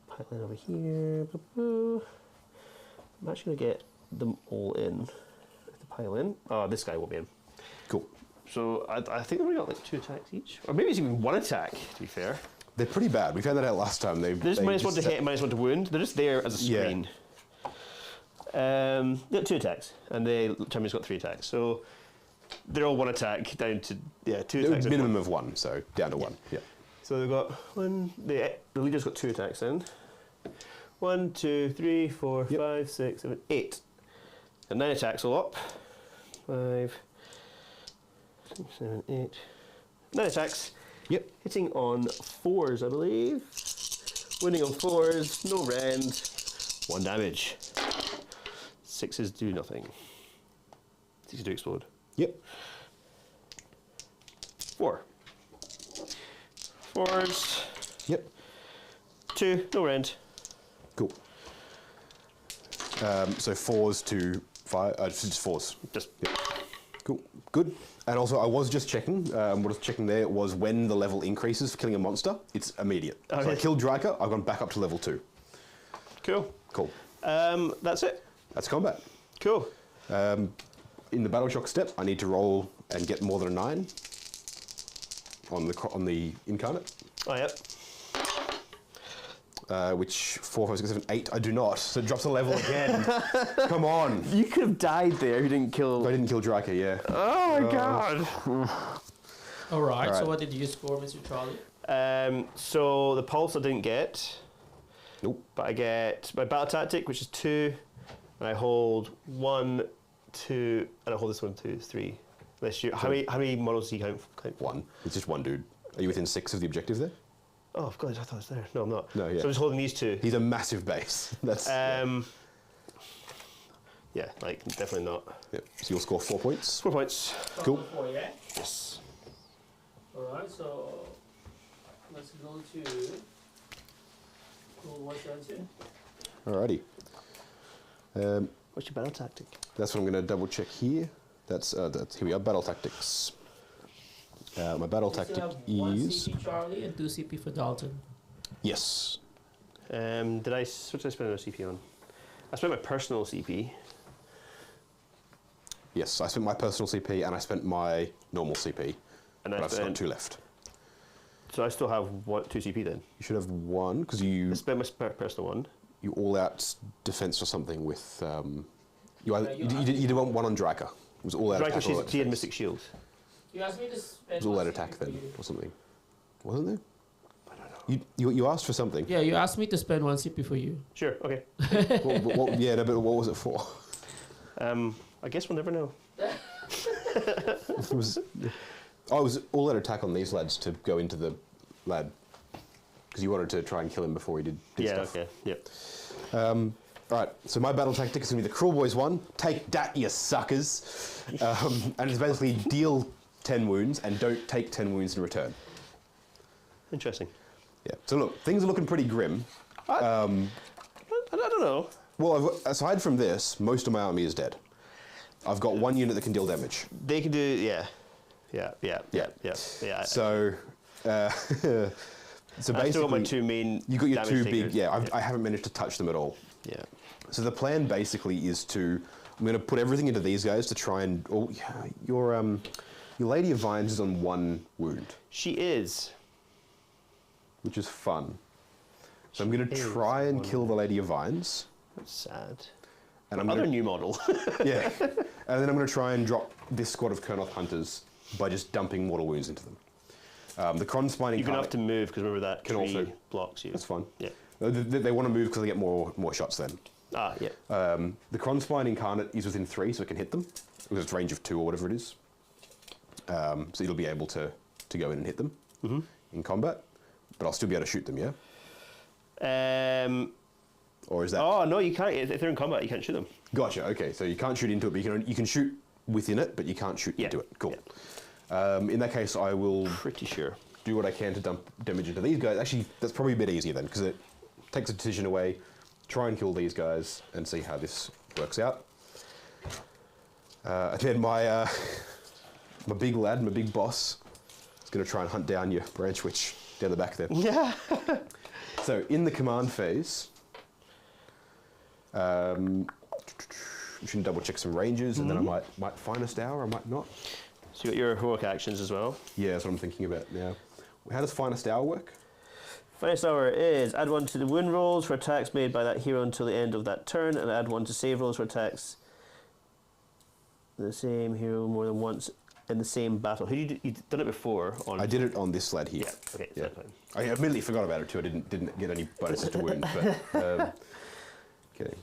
Pipeline over here. I'm actually going to get them all in. The pile in. Oh, this guy will be in. Cool. So I think they've only got like 2 attacks each. Or maybe it's even 1 attack, to be fair. They're pretty bad. We found that out last time. They're just -1 to hit, -1 to wound. They're just there as a screen. They got 2 attacks, and Tommy's got 3 attacks. So they're all 1 attack down to 2 attacks. Minimum of 1, so down to 1. Yeah. So they've got 1. The leader's got 2 attacks in. 1, 2, 3, 4, 5, 6, 7, 8. And 9 attacks all up. 5, 6, 7, 8. 9 attacks. Yep. Hitting on 4s, I believe. Winning on 4s, no rend. 1 damage. 6s do nothing. 6s do explode. Yep. 4. 4s. Yep. 2, no rend. Cool. So 4s to 5. Just 4s. Just Cool. Good. And also, I was just checking. What I was checking there was when the level increases for killing a monster, it's immediate. So I Okay. killed Draker, I've gone back up to level 2. cool. Cool. That's it. That's combat. Cool. In the battle shock step, I need to roll and get more than a 9 on the incarnate. Oh, yep. Which 4, 5, 6, 7, 8. I do not. So it drops a level again. Come on. You could have died there if you didn't kill. I didn't kill Draker, yeah. Oh my god. Alright, so Alright. what did you score, Mr. Charlie? So the pulse I didn't get. Nope. But I get my battle tactic, which is 2, and I hold 1, 2, and I hold this 1, 2, 3. Unless you, how many models do you count? 1. It's just 1 dude. Are you within 6 of the objective there? Oh god, I thought it was there. No, I'm not. No, yeah. So I'm just holding these 2. He's a massive base. That's Yeah, like definitely not. Yep. So you'll score 4 points. 4 points. Cool. 4, yeah? Yes. Alright, so let's go to Kruleboyz answer. Alrighty. What's your battle tactic? That's what I'm going to double check here. That's here we are. Battle tactics. My battle You still tactic have 1 is CP Charlie and 2 CP for Dalton. yes. What did I spend my CP on? I spent my personal CP. Yes, I spent my personal CP and I spent my normal CP. And But I I've still got spent, 2 left. so I still have 2 CP then. You should have 1 because I you spent my personal one. all out defense or something with you you did 1 on Draker. It was all out Dragon attack. All out CP and defense. Mystic Shield. You asked me to spend It was all 1 out CP attack for then you. or something, wasn't there? I don't know. You asked for something. Yeah, you asked me to spend 1 CP for you. Sure, okay. Yeah, no, but what was it for? I guess we'll never know. It was. I was all out attack on these lads to go into the lad because you wanted to try and kill him before he did stuff. Okay, yep. Right, so my battle tactic is going to be the Kruleboyz one. Take that, you suckers. And it's basically deal 10 wounds and don't take 10 wounds in return. Interesting. Yeah. So look, things are looking pretty grim. I don't know. Well, aside from this, most of my army is dead. I've got 1 unit that can deal damage. They can do, yeah. Yeah. So, so I still got basically, my two main. you got your damage two takers. big. Yeah, I haven't managed to touch them at all. Yeah. So the plan basically is to, I'm going to put everything into these guys to try and. Oh, yeah, your Lady of Vines is on 1 wound, She is. which is fun. So I'm going to try and kill the Lady of Vines. That's sad. And I'm Other gonna, new model. yeah, and then I'm going to try and drop this squad of Kernoth Hunters by just dumping mortal wounds into them. The Cronspine You're gonna have Incarnate to move because remember that Can tree also- blocks you. That's fine. Yeah. They want to move because they get more shots then. Ah, yeah. The Cronspine Incarnate is within 3, so it can hit them. With its range of 2 or whatever it is. So it'll be able to go in and hit them in combat. But I'll still be able to shoot them, yeah? Or is that... Oh no, you can't. If they're in combat, you can't shoot them. Gotcha, okay. So you can't shoot into it, but you can shoot within it, but you can't shoot Yeah. into it. Cool. In that case, I will Pretty sure. do what I can to dump damage into these guys. Actually, that's probably a bit easier then, because it takes a decision away. Try and kill these guys and see how this works out. And then my big lad, my big boss, is going to try and hunt down your branch witch down the back there. Yeah. So in the command phase, we should double check some ranges, and then I might Finest Hour, I might not. So you got your heroic actions as well. Yeah, that's what I'm thinking about now. How does Finest Hour work? Finest hour is add 1 to the wound rolls for attacks made by that hero until the end of that turn, and add 1 to save rolls for attacks the same hero more than once in the same battle. Who you've done it before on? I did it on this lad here. Yeah. Okay. Yeah. That's fine. I admittedly forgot about it too. I didn't get any bonuses to wound, but okay.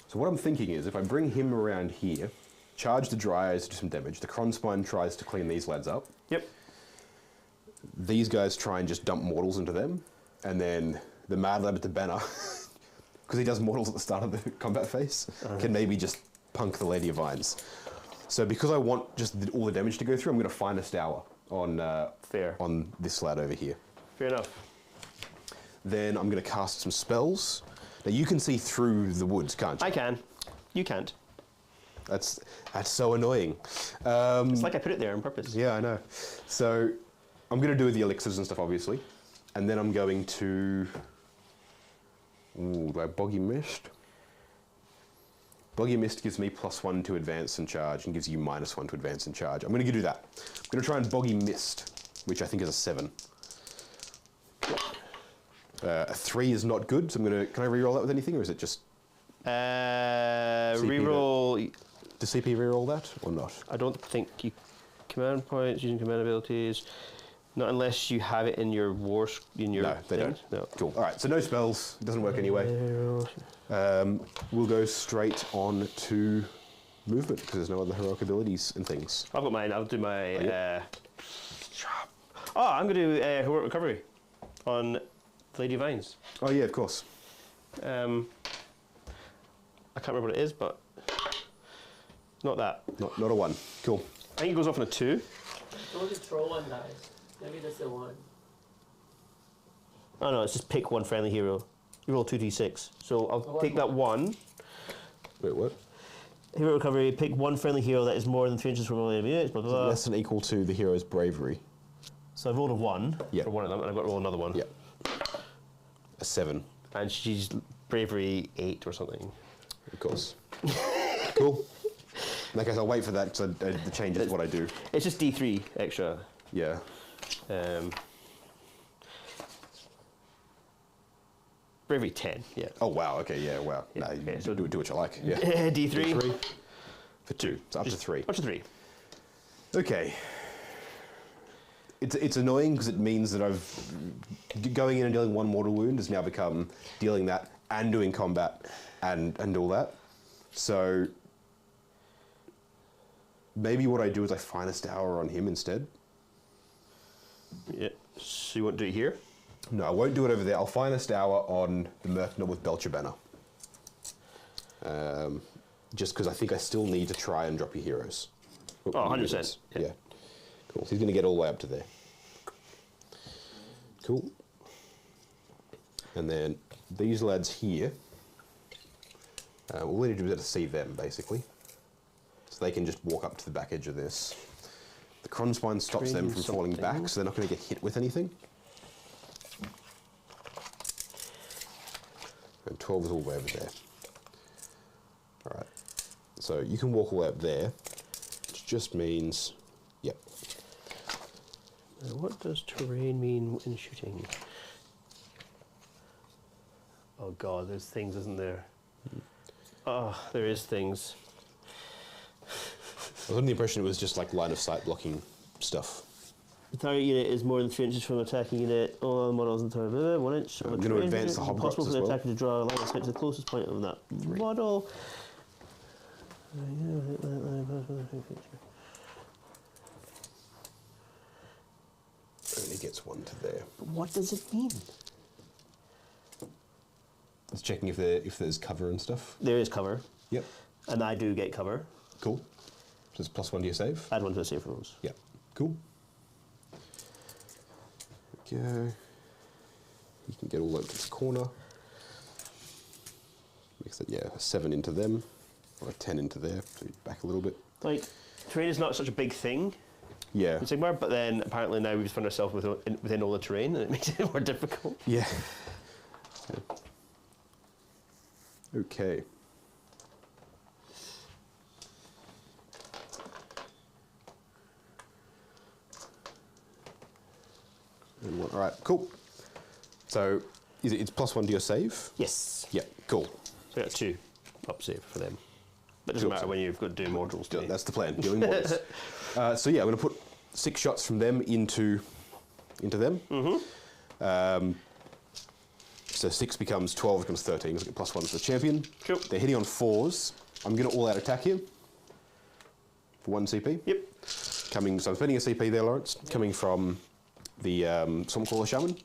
So what I'm thinking is, if I bring him around here, charge the Dryas to do some damage. The Cronspine tries to clean these lads up. Yep. These guys try and just dump mortals into them, and then the Mad Lad with the banner, because he does mortals at the start of the combat phase, can maybe just punk the Lady of Vines. So because I want just all the damage to go through, I'm going to Finest Hour on Fair. on this lad over here. Fair enough. Then I'm going to cast some spells. Now you can see through the woods, can't you? I can. You can't. That's so annoying. It's like I put it there on purpose. Yeah, I know. So I'm going to do the elixirs and stuff, obviously. And then I'm going to... Ooh, do I have Boggy Mist? Boggy Mist gives me +1 to advance and charge and gives you -1 to advance and charge. I'm going to do that. I'm going to try and Boggy Mist, which I think is a 7. A 3 is not good, so I'm going to... Can I reroll that with anything, or is it just... Reroll. Does CP reroll that, or not? I don't think you... Command points, using command abilities... Not unless you have it in your war... In your No, they thing. don't. No. Cool. All right, so no spells. It doesn't work anyway. We'll go straight on to movement, because there's no other heroic abilities and things. I've got mine. I'll do my... yeah. I'm going to do heroic recovery on Lady Vines. Oh, yeah, of course. I can't remember what it is, but... Not that. Not a 1. Cool. I think it goes off on a 2. Don't you throw 1 dice? Maybe that's the 1. Oh no, it's just pick 1 friendly hero. You roll 2d6. So I'll take that 1. Wait, what? Hero recovery, pick 1 friendly hero that is more than 3 inches from all enemy units, blah blah blah. Less than equal to the hero's bravery. So I've rolled a 1 Yeah. for one of them, and I've got to roll another one. Yeah. A 7, And she's bravery 8 or something. of course. Cool. In that case, I'll wait for that, because the change is what I do. It's just D3 extra. Yeah. Bravery 10, yeah. Oh, wow. Okay, yeah, wow. Yeah, No, okay, you so- do what you like. Yeah. D3. 3 for 2. So up to 3. Up to 3. Okay. It's annoying because it means that going in and dealing 1 mortal wound has now become dealing that and doing combat and all that. So maybe what I do is I Finest Hour on him instead. Yeah. So you want to do it here? No, I won't do it over there. I'll Finest Hour on the Merkner with Belcher Banner. Just because I think I still need to try and drop your heroes. Oh, 100%. Yeah. Cool. So he's going to get all the way up to there. Cool. And then these lads here, all we need to do is to see them, basically. So So they can just walk up to the back edge of this. The Kronspine stops them from falling back, so they're not going to get hit with anything. And 12 is all the way over there. All right. So you can walk all the way up there, which just means, yep. Now what does terrain mean in shooting? Oh god, there's things, isn't there? Oh, there is things. I was under the impression it was just like line of sight blocking stuff. The target unit is more than 3 inches from an attacking unit. All models in target 1 inch. I'm going to advance the Hobgrots possible for as the well. attacker to draw a line of sight to the closest point of that model. Only gets one to there. But what does it mean? It's checking if there's cover and stuff. There is cover, Yep. and I do get cover. Cool. So it's +1 to your save. Add 1 to the save rolls. Yep. Cool. There we go. You can get all over this corner. Makes it, yeah, a 7 into them, or a 10 into there, so you're back a little bit. Like, terrain is not such a big thing Yeah. in Sigmar, but then apparently now we've just found ourselves within all the terrain, and it makes it more difficult. Yeah. Okay. All right, cool. So it's +1 to your save? Yes. Yep, cool. So I got 2 up save for them. But it doesn't Cool. matter when you've got to do mortals. Do you? That's the plan, dealing mortals. So yeah, I'm going to put 6 shots from them into them. Mm-hmm. So 6 becomes 12, becomes 13, because I get +1 to the champion. Cool. They're hitting on 4s. I'm going to all-out attack here for 1 CP. Yep. So I'm spending a CP there, Lawrence, coming from the Stormcaller Shaman,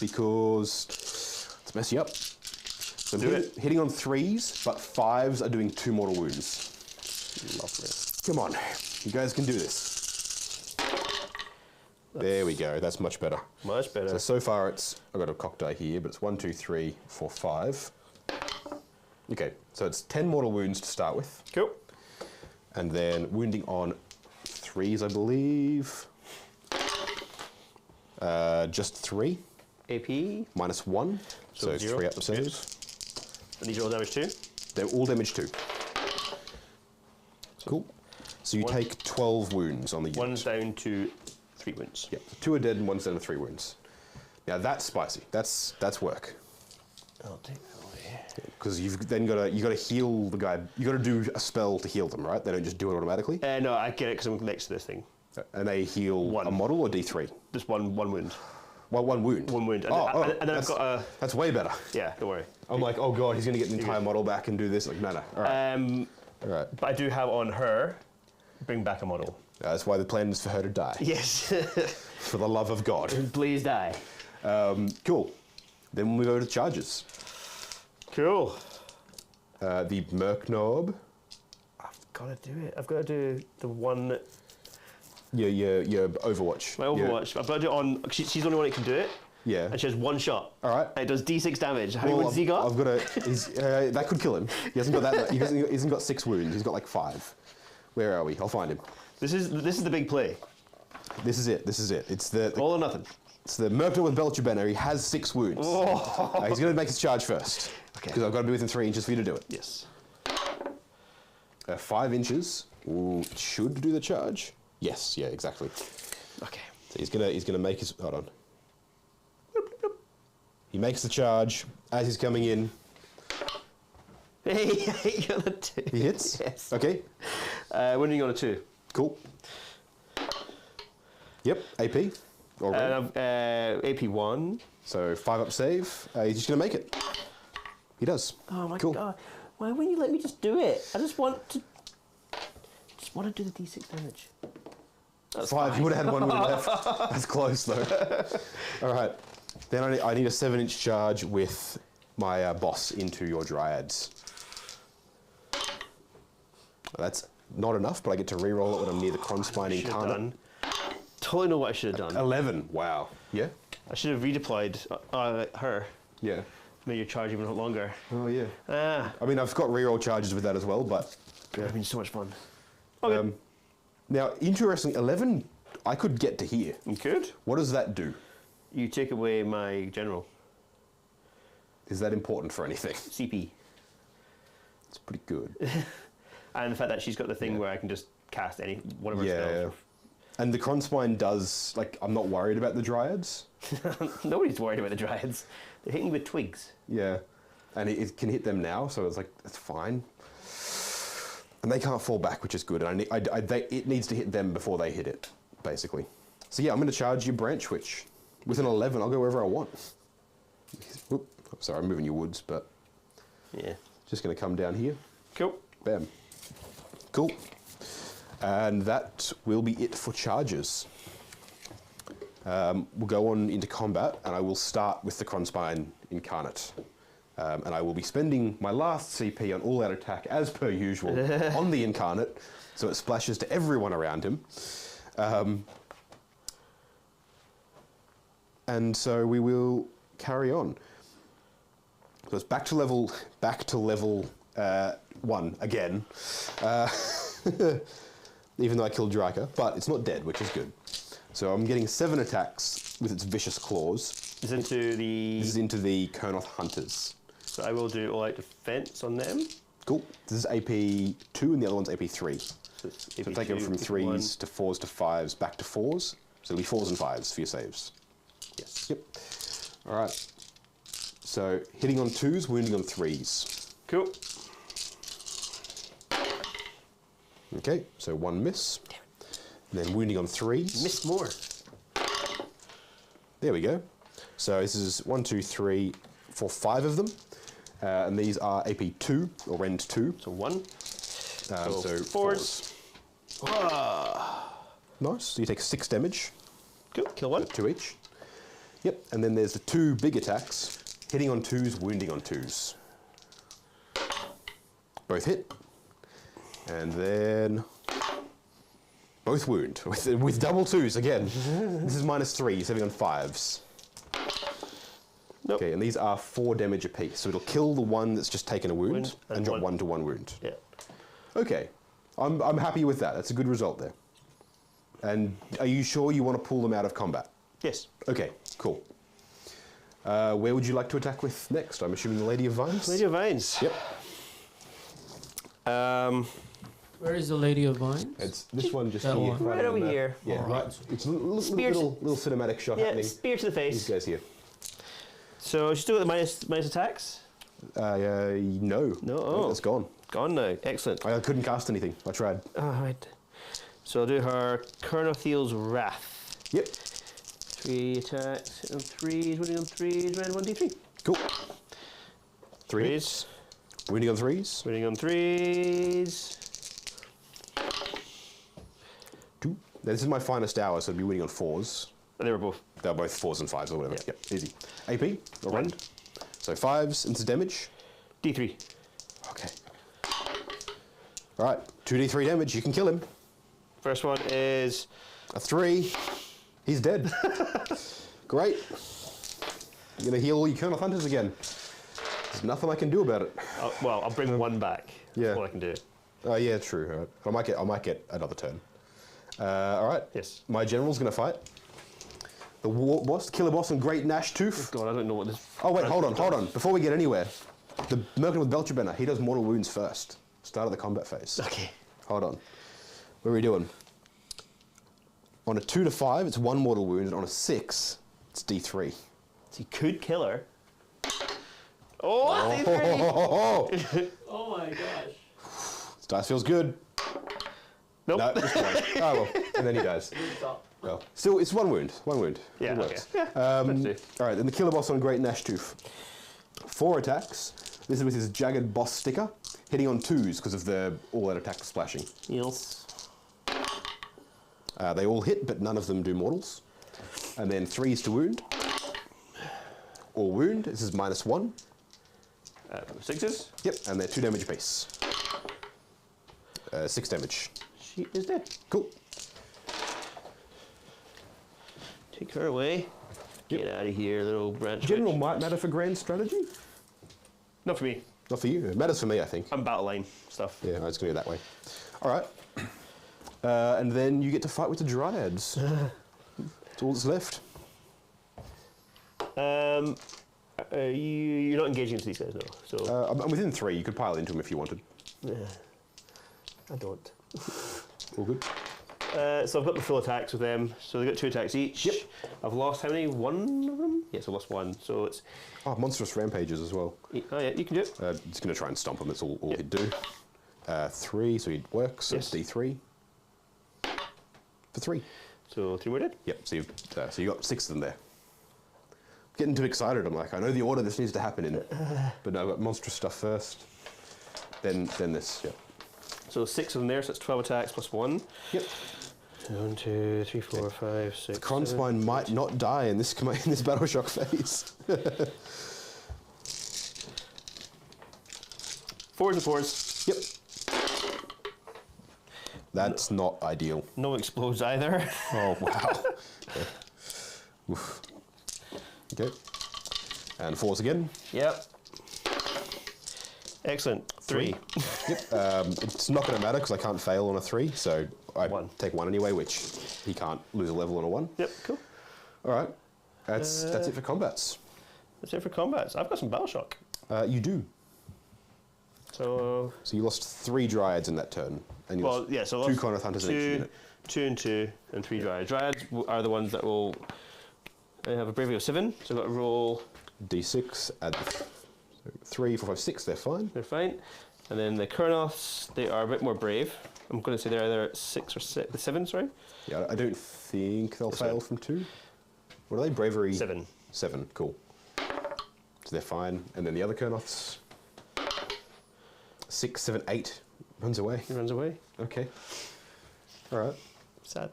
because let's mess you up. So I'm hitting on 3s, but 5s are doing 2 mortal wounds. Lovely. Come on, you guys can do this. There we go, that's much better. Much better. So far I've got a cock die here, but it's 1, 2, 3, 4, 5. Okay, so it's 10 mortal wounds to start with. Cool. And then wounding on 3s, I believe. Just 3. AP. -1. So it's 0. 3 up the save. And these are all damage too? They're all damage 2. Cool. So you take 12 wounds on the unit. 1's down to 3 wounds. Yeah, 2 are dead and 1's down to 3 wounds. Now that's spicy. That's work. I'll take that away. Because you've then got to heal the guy. You got to do a spell to heal them, right? They don't just do it automatically. No, I get it because I'm next to this thing. And they heal 1. a model or D3. Just one wound. Well, 1 wound. 1 wound. And, and then I've got a... That's way better. Yeah, don't worry. I'm like, oh god, he's going to get the entire model back and do this. Like, no. All right. All right. But I do have on her, bring back a model. That's why the plan is for her to die. Yes. For the love of God. Please die. Cool. Then we go to charges. Cool. The Merc Knob. I've got to do it. I've got to do the one... Your Overwatch. My Overwatch. I've got to do it on... She's the only one that can do it. Yeah. And she has 1 shot. All right. And it does D6 damage. How many wounds has he got? I've got a... that could kill him. He hasn't got that... He hasn't got 6 wounds. He's got like 5. Where are we? I'll find him. This is the big play. This is it. It's the All or nothing. It's the Merc Knob with Belcher Banner. He has 6 wounds. Oh. He's going to make his charge first. Okay. Because I've got to be within 3 inches for you to do it. Yes. 5 inches. Ooh, should do the charge. Yes. Yeah. Exactly. Okay. So he's gonna make his. Hold on. He makes the charge as he's coming in. Hey, you got a 2. He hits. Yes. Okay. Winning on a 2. Cool. Yep. AP. Or AP 1. So 5 up save. He's just gonna make it. He does. Oh my cool. god! Why wouldn't you let me just do it? I just want to do the D6 damage. That's 5. fine. You would have had 1 wound left. That's close though. All right. Then I need a 7-inch charge with my boss into your dryads. That's not enough, but I get to re-roll it when I'm near the Kronspine Incarnate. Totally know what I should have done. 11. Wow. Yeah. I should have redeployed her. Yeah. Made your charge even longer. Oh yeah. Ah, I mean, I've got re-roll charges with that as well, but it would have been so much fun. Okay. Now, interesting, 11, I could get to here. Good. What does that do? You take away my general. Is that important for anything? CP. It's pretty good. And the fact that she's got the thing where I can just cast whatever Yeah. spells. And the Kronspine does, like, I'm not worried about the Dryads. Nobody's worried about the Dryads. They're hitting you with twigs. Yeah. And it can hit them now, so it's like, that's fine. And they can't fall back, which is good. And it needs to hit them before they hit it, basically. So yeah, I'm going to charge your Branch Witch. With an 11, I'll go wherever I want. Oop, sorry, I'm moving your woods, but Yeah. just going to come down here. Cool. Bam. Cool. And that will be it for charges. We'll go on into combat, and I will start with the Kronspine Incarnate. And I will be spending my last CP on all-out attack, as per usual, on the Incarnate, so it splashes to everyone around him. And so we will carry on. So it's back to level 1 again. Even though I killed Drika, but it's not dead, which is good. So I'm getting 7 attacks with its vicious claws. This is into the Kernoth Hunters. So I will do all-out defense on them. Cool. This is AP 2 and the other one's AP 3. So it's So take them from 3s to 4s to 5s back to 4s. So it'll be 4s and 5s for your saves. Yes. Yep. All right. So hitting on 2s, wounding on 3s. Cool. Okay, so 1 miss. And then wounding on 3s. Miss more. There we go. So this is 1, 2, 3, 4, 5 of them. And these are AP 2, or Rend 2. So 1. So fours. Nice. So you take 6 damage, Cool. Kill 1. 2 each. Yep, and then there's the 2 big attacks. Hitting on 2s, wounding on 2s. Both hit. And then both wound with double 2s again. This is -3, saving on 5s. Nope. Okay, and these are 4 damage apiece. So it'll kill the one that's just taken a wound Wound, and and drop one. 1 to 1 wound. Yeah. Okay, I'm happy with that. That's a good result there. And are you sure you want to pull them out of combat? Yes. Okay, cool. Where would you like to attack with next? I'm assuming the Lady of Vines? Lady of Vines. Yep. Where is the Lady of Vines? It's this one just That here. one. Right over on the- here. Yeah, All right. It's a little Spears. little cinematic shot Yeah, happening. spear to the These face. guys here. So she's still at the minus attacks? No. No, I think oh. that's gone. Gone now. Excellent. I couldn't cast anything. I tried. Alright. So I'll do her Kernothiel's Wrath. Yep. 3 attacks, hit on 3s, wounding on 3s, red 1d3. Cool. 3 hits. 3s, Wounding on 3s. wounding on 3s. 2. Now, this is my finest hour, so it'll be wounding on 4s. They were both. They're both 4s and 5s or whatever. Yeah. Yep, easy. AP, or Rend. So 5s into damage. D3. Okay. Alright, 2d3 damage, you can kill him. First one is A 3. He's dead. Great. You're gonna heal all your Kernoth Hunters again. There's nothing I can do about it. well, I'll bring 1 back. Yeah. That's all I can do. Oh yeah, true. All right. I might get another turn. All right. Yes. My general's gonna fight. The war boss, killer boss, and Great Nash Tooth. God, I don't know what this. Oh wait, hold on. Before we get anywhere, the Merkin with Belcherbanner, he does mortal wounds first. Start of the combat phase. Okay. Hold on. What are we doing? On a 2 to 5, it's 1 mortal wound, and on a 6, it's D3. So you could kill her. Oh, D3! Oh my gosh. This dice feels good. Nope. No, just one. Oh well, and then he dies. Good job. Well, still, it's 1 wound. 1 wound. Yeah, It okay. works. Yeah, let's do. All right, then the killer boss on Great Nash Tooth. 4 attacks. This is with his jagged boss sticker, hitting on 2s because of the all-out attack splashing. Yes. They all hit, but none of them do mortals. And then 3s to wound. Or wound. This is -1. 6s. Yep, and they're 2 damage apiece. 6 damage. She is dead. Cool. Take her away. Get out of here, little branch. General witch. might matter for grand strategy. Not for me. Not for you. It matters for me, I think. I'm battle line stuff. Yeah, I was going to go that way. All right. And then you get to fight with the Dryads. That's all that's left. You're not engaging into these guys, no. So I'm within 3. You could pile into them if you wanted. yeah, I don't. All good. So I've got the full attacks with them. So they've got 2 attacks each. Yep. I've lost how many? 1 of them? Yes, I lost 1. So it's. Oh, monstrous rampages as well. Oh yeah, you can do it. Just going to try and stomp him. That's all he'd do. 3, so he'd work. So Yes. it's D3 for 3. So 3 more dead. Yep. So you got 6 of them there. Getting too excited. I'm like, I know the order this needs to happen in, but no, I've got monstrous stuff first. Then this. Yeah. So 6 of them there. So it's 12 attacks plus 1. Yep. 1, 2, 3, 4, 5, 6. Kronspine might not die in this battle shock phase. 4s and 4s. Yep. That's not ideal. No explodes either. Oh wow. Okay. Oof. Okay. And 4s again. Yep. Excellent. 3. Yep. It's not going to matter because I can't fail on a 3, so I 1. take 1 anyway, which he can't lose a level on a 1. Yep. Cool. All right. That's it for combats. That's it for combats. I've got some battle shock. You do. So So you lost 3 Dryads in that turn, and you lost so 2 Conrath Hunters in each unit. 2 and 2 and 3 Dryads. Dryads are the ones that will have a bravery of 7. So I've got to roll. D6, add 3, 4, 5, 6, they're fine. They're fine. And then the Kurnoths, they are a bit more brave. I'm going to say they're either 6 or 7. Sorry. Yeah, I don't think they'll That's fail right. from 2. What are they? Bravery? 7. 7, cool. So they're fine. And then the other Kurnoths? 6, 7, 8. Runs away. He runs away. Okay. All right. Sad.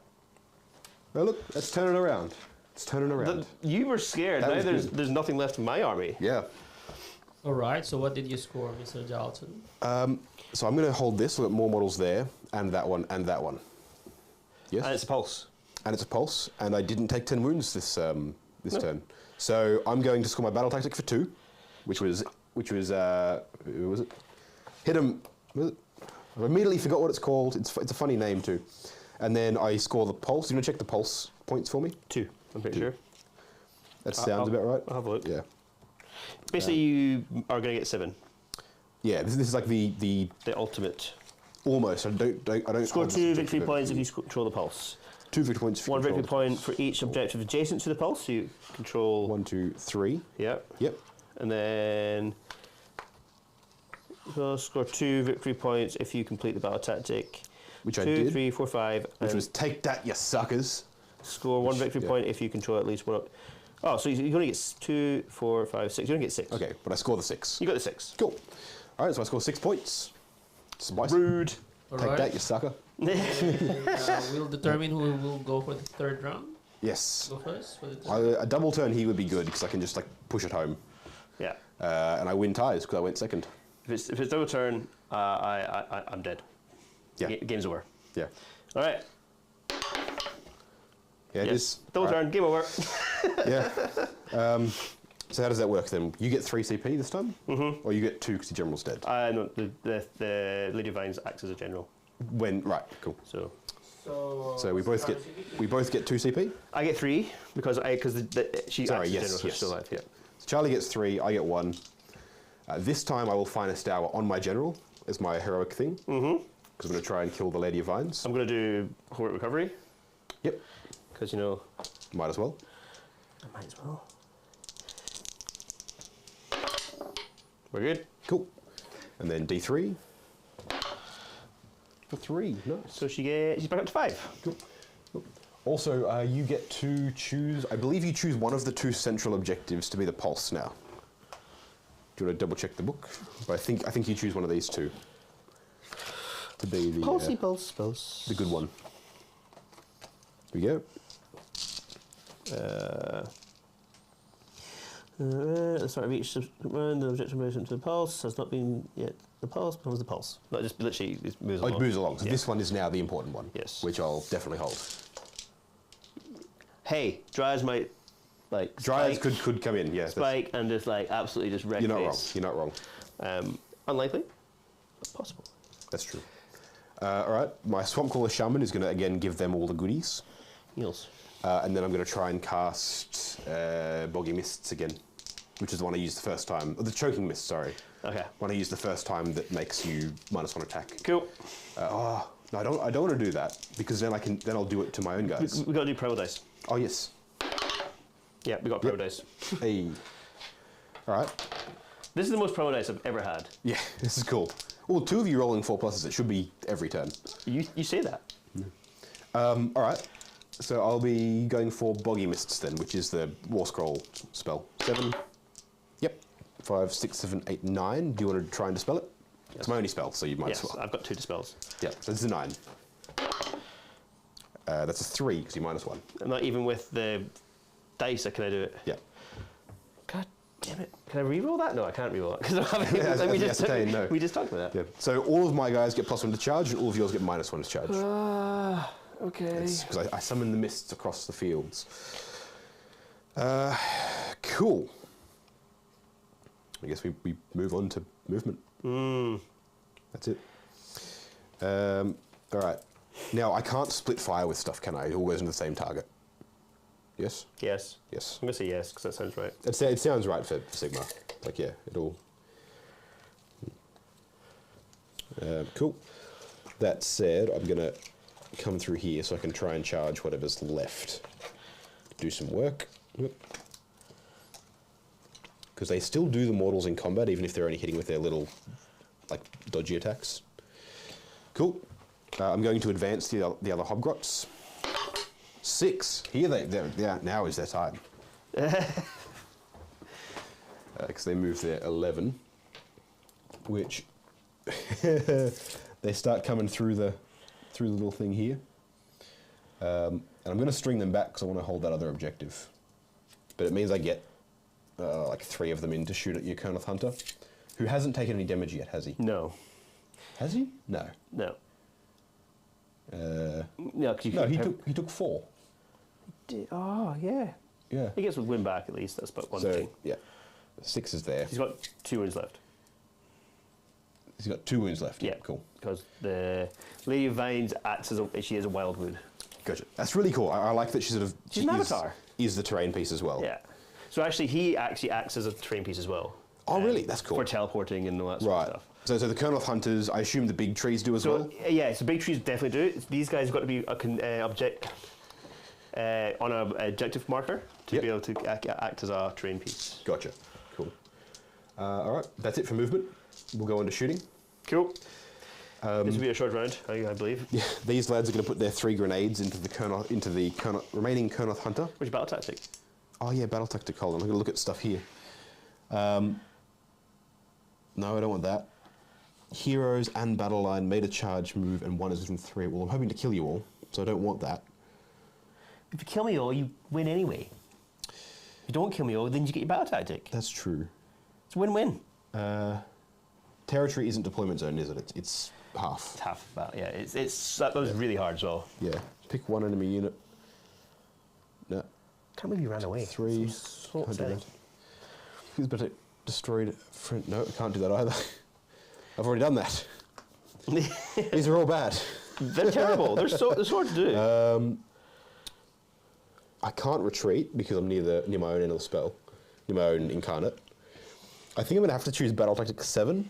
Well, look, let's turn it around. It's turning around. You were scared. That Now was good. there's nothing left in my army. Yeah. All right. So what did you score, Mr. Dalton? So I'm going to hold this. We've got more models there, and that one, and that one. Yes. And it's a pulse. And it's a pulse, and I didn't take 10 wounds this turn. So I'm going to score my battle tactic for 2, which was who was it? Hit him. Was it? I immediately forgot what it's called. It's a funny name too. And then I score the pulse. You want to check the pulse points for me? 2. I'm pretty sure. That sounds about right. I'll have a look. Yeah. Basically, you are going to get 7. Yeah. This is like the The ultimate. almost. I don't Score hold 2 this victory objective, points if you control the pulse. 2 victory points. If you 1 victory control point for each objective adjacent to the pulse. So you control. 1, 2, 3. Yep. Yep. And then you'll score 2 victory points if you complete the battle tactic. Which 2, I did. 3, 4, 5. Which and was take that, you suckers. score 1 victory yeah. point if you control at least 1. Oh, so you only get 2, 4, 5, 6. You only get 6. Okay, but I score the 6. You got the 6. Cool. All right, so I score 6 points. Spice. Rude. All Take right. that, you sucker. We'll determine who will go for the 3rd round. Yes. Go first. For the third. A double turn here would be good because I can just like push it home, Yeah. and I win ties because I went second. If it's double turn, I'm dead. Yeah. Game's over. Yeah. All right. Yeah, it Yes. is. Double All right. turn. Game over. Yeah. So how does that work then? You get 3 CP this time, or you get 2 because the general's dead. No, the Lady of Vines acts as a general. Right, cool. So So we both get 2 CP. I get 3 because she Sorry, acts yes, as general. So yes. she's still alive. Yeah. So Charlie gets 3, I get 1. This time I will Finest Hour on my general as my heroic thing. Because I'm going to try and kill the Lady of Vines. I'm gonna do heroic recovery Yep. because Might as well. I might as well. We're good. Cool. And then D3. For 3, nice. So she's back up to 5. Cool. Also, you get to choose, I believe you choose one of the 2 central objectives to be the pulse now. Do you want to double check the book? But I think you choose one of these 2 to be the Pulse. the good one. Here we go. The start of each round, the objective moves to the pulse has not been yet. The pulse becomes the pulse. Not just literally it moves Oh, along. it moves along. So Yeah. this one is now the important one. Yes. Which I'll definitely hold. Hey, Dryads might like Dryads spike, could come in, yeah. spike and just like absolutely just wreck You're not wrong. face. You're not wrong. Unlikely, but possible. That's true. All right, my Swamp Crawler Shaman is going to again give them all the goodies. Heals. And then I'm going to try and cast Boggy Mists again, which is the one I used the first time. The Choking Mist, sorry. Okay. One I used the first time that makes you -1 attack. Cool. No, I don't want to do that because then I'll do it to my own guys. We got to do Primal Dice. Oh yes. Yeah, we got Primal Dice. Hey. All right. This is the most Primal Dice I've ever had. Yeah, this is cool. Well, 2 of you rolling 4+, it should be every turn. You say that. All right. So I'll be going for Boggy Mists then, which is the War Scroll spell. 7. Yep. 5, 6, 7, 8, 9. Do you want to try and dispel it? Yes. It's my only spell, so you might as well. I've got 2 dispels. Yeah, so this is a 9. That's a 3, because you -1. And not even with the dice, can I do it? Yeah. God damn it. Can I re-roll that? No, I can't re-roll it. Because we just talked about that. Yeah. So all of my guys get +1 to charge, and all of yours get -1 to charge. Okay. Because I summon the mists across the fields. Cool. I guess we move on to movement. That's it. All right. Now, I can't split fire with stuff, can I? It all goes into the same target. Yes? Yes. Yes. I'm going to say yes, because that sounds right. It sounds right for Sigmar. Like, yeah, it all... cool. That said, I'm going to come through here so I can try and charge whatever's left. Do some work. Because they still do the mortals in combat, even if they're only hitting with their little, like, dodgy attacks. Cool. I'm going to advance the other Hobgrots. 6. Here yeah, now is their time. Because they move their 11, which they start coming through the little thing here. And I'm going to string them back because I want to hold that other objective. But it means I get like 3 of them in to shoot at your Kernoth Hunter, who hasn't taken any damage yet, has he? No. Has he? No. No. No, he took 4. Oh, yeah. Yeah. He gets a win back at least. That's about one So, thing. yeah. 6 is there. He's got 2 wounds left. He's got 2 wounds left. Yeah. Cool. Because the Lady of Vines acts as she is a wild wound. Gotcha. That's really cool. I like that she's an avatar. Is the terrain piece as well. Yeah. So actually, he actually acts as a terrain piece as well. Oh, really? That's cool. For teleporting and all that sort of stuff. So the Kernoth Hunters, I assume the big trees do as well? Yeah, so big trees definitely do it. These guys have got to be on an objective marker to be able to act as a terrain piece. Gotcha. Cool. All right, that's it for movement. We'll go on to shooting. Cool. This will be a short round, I believe. Yeah, these lads are going to put their 3 grenades into the remaining Kernoth Hunter. Which battle tactic? Oh yeah, battle tactic. Hold on, I'm going to look at stuff here. No, I don't want that. Heroes and battle line made a charge move, and 1 is within 3. Well, I'm hoping to kill you all, so I don't want that. If you kill me all, you win anyway. If you don't kill me all, then you get your battle tactic. That's true. It's a win-win. Territory isn't deployment zone, is it? It's half. It's half battle. Yeah, that was really hard as well. Yeah. Pick 1 enemy unit. No. Can't believe you ran away. 3. So Can't do upsetting. that. Who's better? Destroyed friend? No, I can't do that either. I've already done that. These are all bad. They're terrible. They're so hard to do. I can't retreat because I'm near my own endless spell, near my own incarnate. I think I'm going to have to choose battle tactic 7,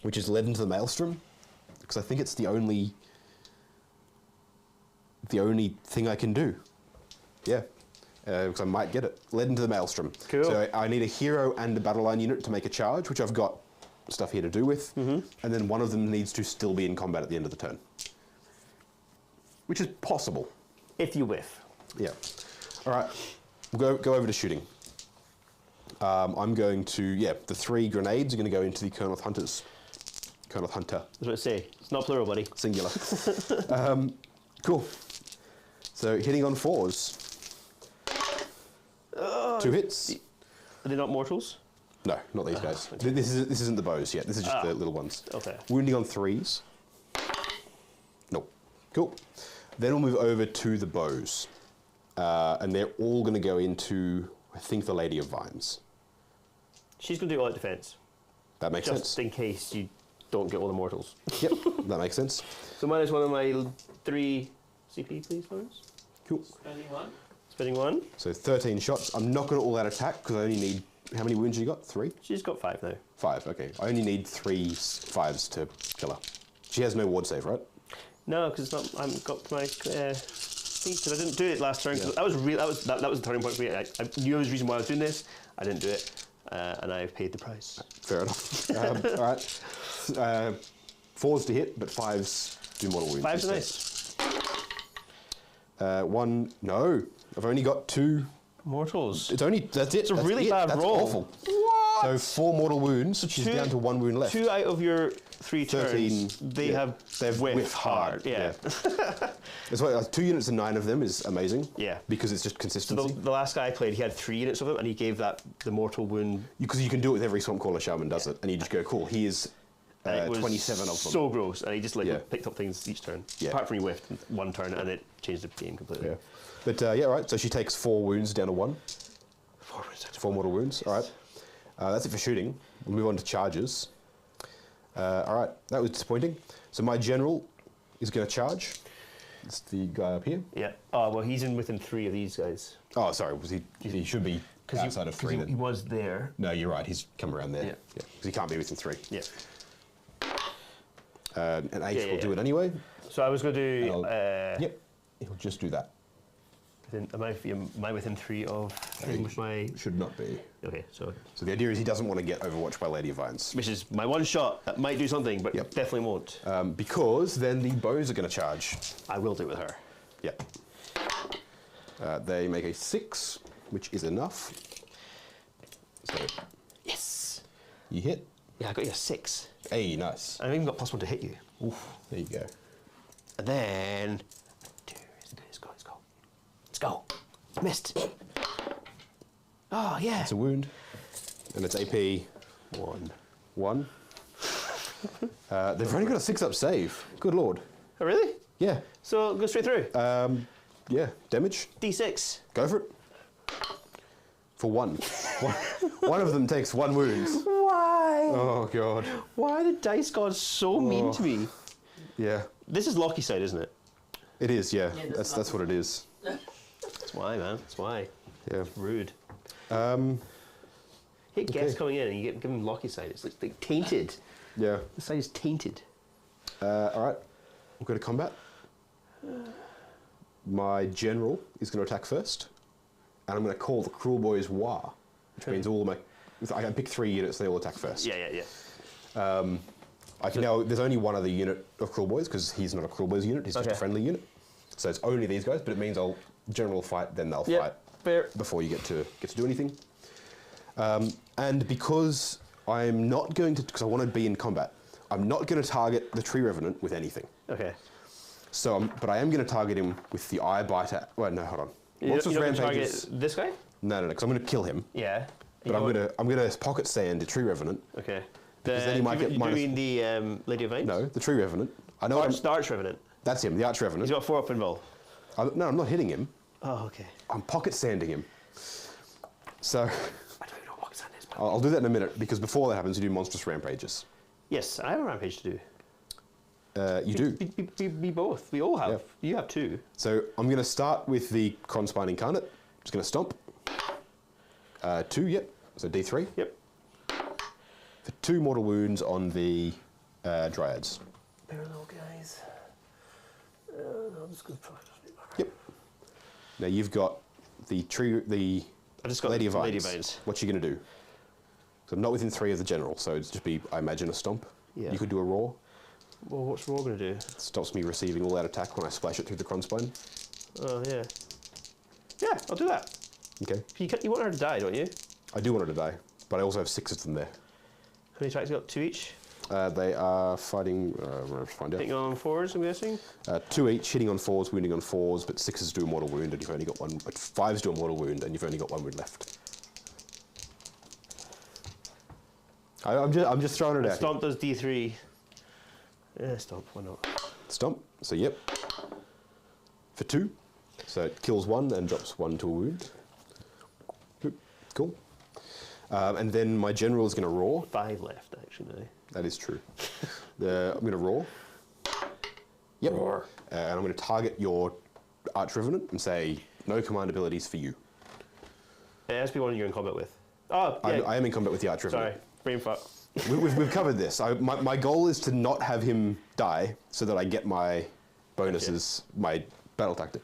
which is led into the maelstrom, because I think it's the only thing I can do. Yeah. Because I might get it. Led into the maelstrom. Cool. So I need a hero and a battle line unit to make a charge, which I've got stuff here to do with. And then one of them needs to still be in combat at the end of the turn. Which is possible. If you whiff. Yeah. All right. We'll go over to shooting. I'm going to, the 3 grenades are going to go into the Kernoth Hunters. Kernoth Hunter. That's what I say. It's not plural, buddy. Singular. Cool. So hitting on 4s. 2 hits. Are they not mortals? No, not these guys. Okay. This isn't the bows yet. This is just the little ones. Okay. Wounding on 3s. Nope. Cool. Then we'll move over to the bows. And they're all going to go into, I think, the Lady of Vines. She's going to do all that defense. That makes sense. Just in case you don't get all the mortals. Yep, that makes sense. So minus one of my 3 CP, please, Lawrence. Cool. Spending 1. Spinning 1. So 13 shots. I'm not going to all out attack because I only need, how many wounds you got? 3? She's got 5 now. 5, okay. I only need 3 5s to kill her. She has no ward save, right? No, because I haven't got my thing, because I didn't do it last turn. 'Cause that was the turning point for me. I knew there was a reason why I was doing this. I didn't do it, and I've paid the price. Fair enough. All right. 4s to hit, but 5s do mortal wounds. 5's instead. nice. 1, no. I've only got 2. Mortals. That's it. It's a really bad That's roll. Awful. What? So 4 mortal wounds. She's down to 1 wound left. 2 out of your 3 13, turns, they yeah. have They've whiffed hard. Yeah. That's why 2 units and 9 of them is amazing. Yeah. Because it's just So consistency. the last guy I played, he had 3 units of them, and he gave that the mortal wound. Because you can do it with every Swamp Caller Shaman does it, and you just go, cool, here's And it was 27 of them. so gross, and he just Yeah. picked up things each turn. Yeah. Apart from he whiffed 1 turn, and it changed the game completely. Yeah. But yeah, right, so she takes 4 wounds down to 1. 4 wounds down to 4 mortal wounds, all right. That's it for shooting. We'll move on to charges. All right, that was disappointing. So my general is going to charge. It's the guy up here. Yeah. Oh, well, he's in within 3 of these guys. Oh, sorry, was he should be outside of 3 He then. was there. No, you're right, he's come around there. Yeah. Because he can't be within 3. Yeah. An H Yeah, will do yeah. it anyway. So I was going to do. Yep, he'll just do that. Am I within 3 of him with my? Should not be. Okay, so So the idea is he doesn't want to get overwatched by Lady of Vines. which is my 1 shot that might do something, but Yep. definitely won't. Because then the bows are going to charge. I will do it with her. Yep. They make a 6, which is enough. So Yes. you hit. Yeah, I got you a 6. Hey, nice. I've even got +1 to hit you. Oof, there you go. And then. Let's go. Let's go. Missed. Oh, yeah. It's a wound. And it's AP 1. They've only got a 6-up save. Good lord. Oh, really? Yeah. So go straight through. Yeah, damage. D6. Go for it. For 1. One of them takes 1 wound. Why? Oh, God. Why are the dice gods so mean to me? Yeah. This is Locky side, isn't it? It is, yeah. Yeah, That's what it is. That's why, man. That's why. Yeah. Rude. Um, Hit guests coming in and you give them Locky side. It's like tainted. yeah. The side is tainted. All right. We'll go to combat. My general is going to attack first. And I'm going to call the Kruleboyz War, which means all of my... I can pick 3 units, they all attack first. Yeah. I can now... There's only one other unit of Kruleboyz, because he's not a Kruleboyz unit, he's just a Okay. friendly unit. So it's only these guys, but it means general fight, then they'll Yeah, fight fair. before you get to do anything. And because I'm not going to... Because I want to be in combat, I'm not going to target the Tree Revenant with anything. Okay. So, but I am going to target him with the Eye Biter... Well, no, hold on. Monstrous You're not gonna Rampages... target this guy? No, because I'm going to kill him. Yeah. But I'm gonna pocket sand the Tree Revenant. Okay. Because then he might get you minus- mean the Lady of Vines? No, the Tree Revenant. I know. The Arch Revenant. That's him, the Arch Revenant. He's got 4 up involved. No, I'm not hitting him. Oh, okay. I'm pocket sanding him. So I don't even know what that is. But I'll do that in a minute because before that happens, you do monstrous rampages. yes, I have a rampage to do. You do. We both. We all have. Yeah. You have 2. So I'm going to start with the Cronspine Incarnate. Just going to stomp. 2, yep. So D3. Yep. For 2 mortal wounds on the Dryads. Parallel guys. I'm just gonna Yep. Now you've got the I just got Lady of Vines. Lady of Vines. What's she going to do? So I'm not within 3 of the general, so it's just be, I imagine, a stomp. Yeah. You could do a roar. Well, what's Raw gonna do? It stops me receiving all that attack when I splash it through the Cronspine. Oh yeah. Yeah, I'll do that. Okay. You want her to die, don't you? I do want her to die, but I also have 6 of them there. How many attacks you got? 2 each? They are fighting, let's find out. Hitting on 4s, I'm guessing? 2 each, hitting on 4s, wounding on 4s, but 6s do a mortal wound, and you've only got 1, 5s do a mortal wound, and you've only got 1 wound left. I'm just throwing it out. Stomp does D3. Yeah, Stomp, why not? Stomp, so yep. For 2, so it kills 1 and drops 1 to a wound. Cool. And then my general is going to roar. 5 left, actually, now. That is true. I'm going to roar. Yep. Roar. And I'm going to target your Arch Revenant and say, no command abilities for you. It has to be one you're in combat with. Oh, yeah. I am in combat with the Arch Revenant. Sorry, brain fuck. We've covered this. My goal is to not have him die so that I get my bonuses, my battle tactic.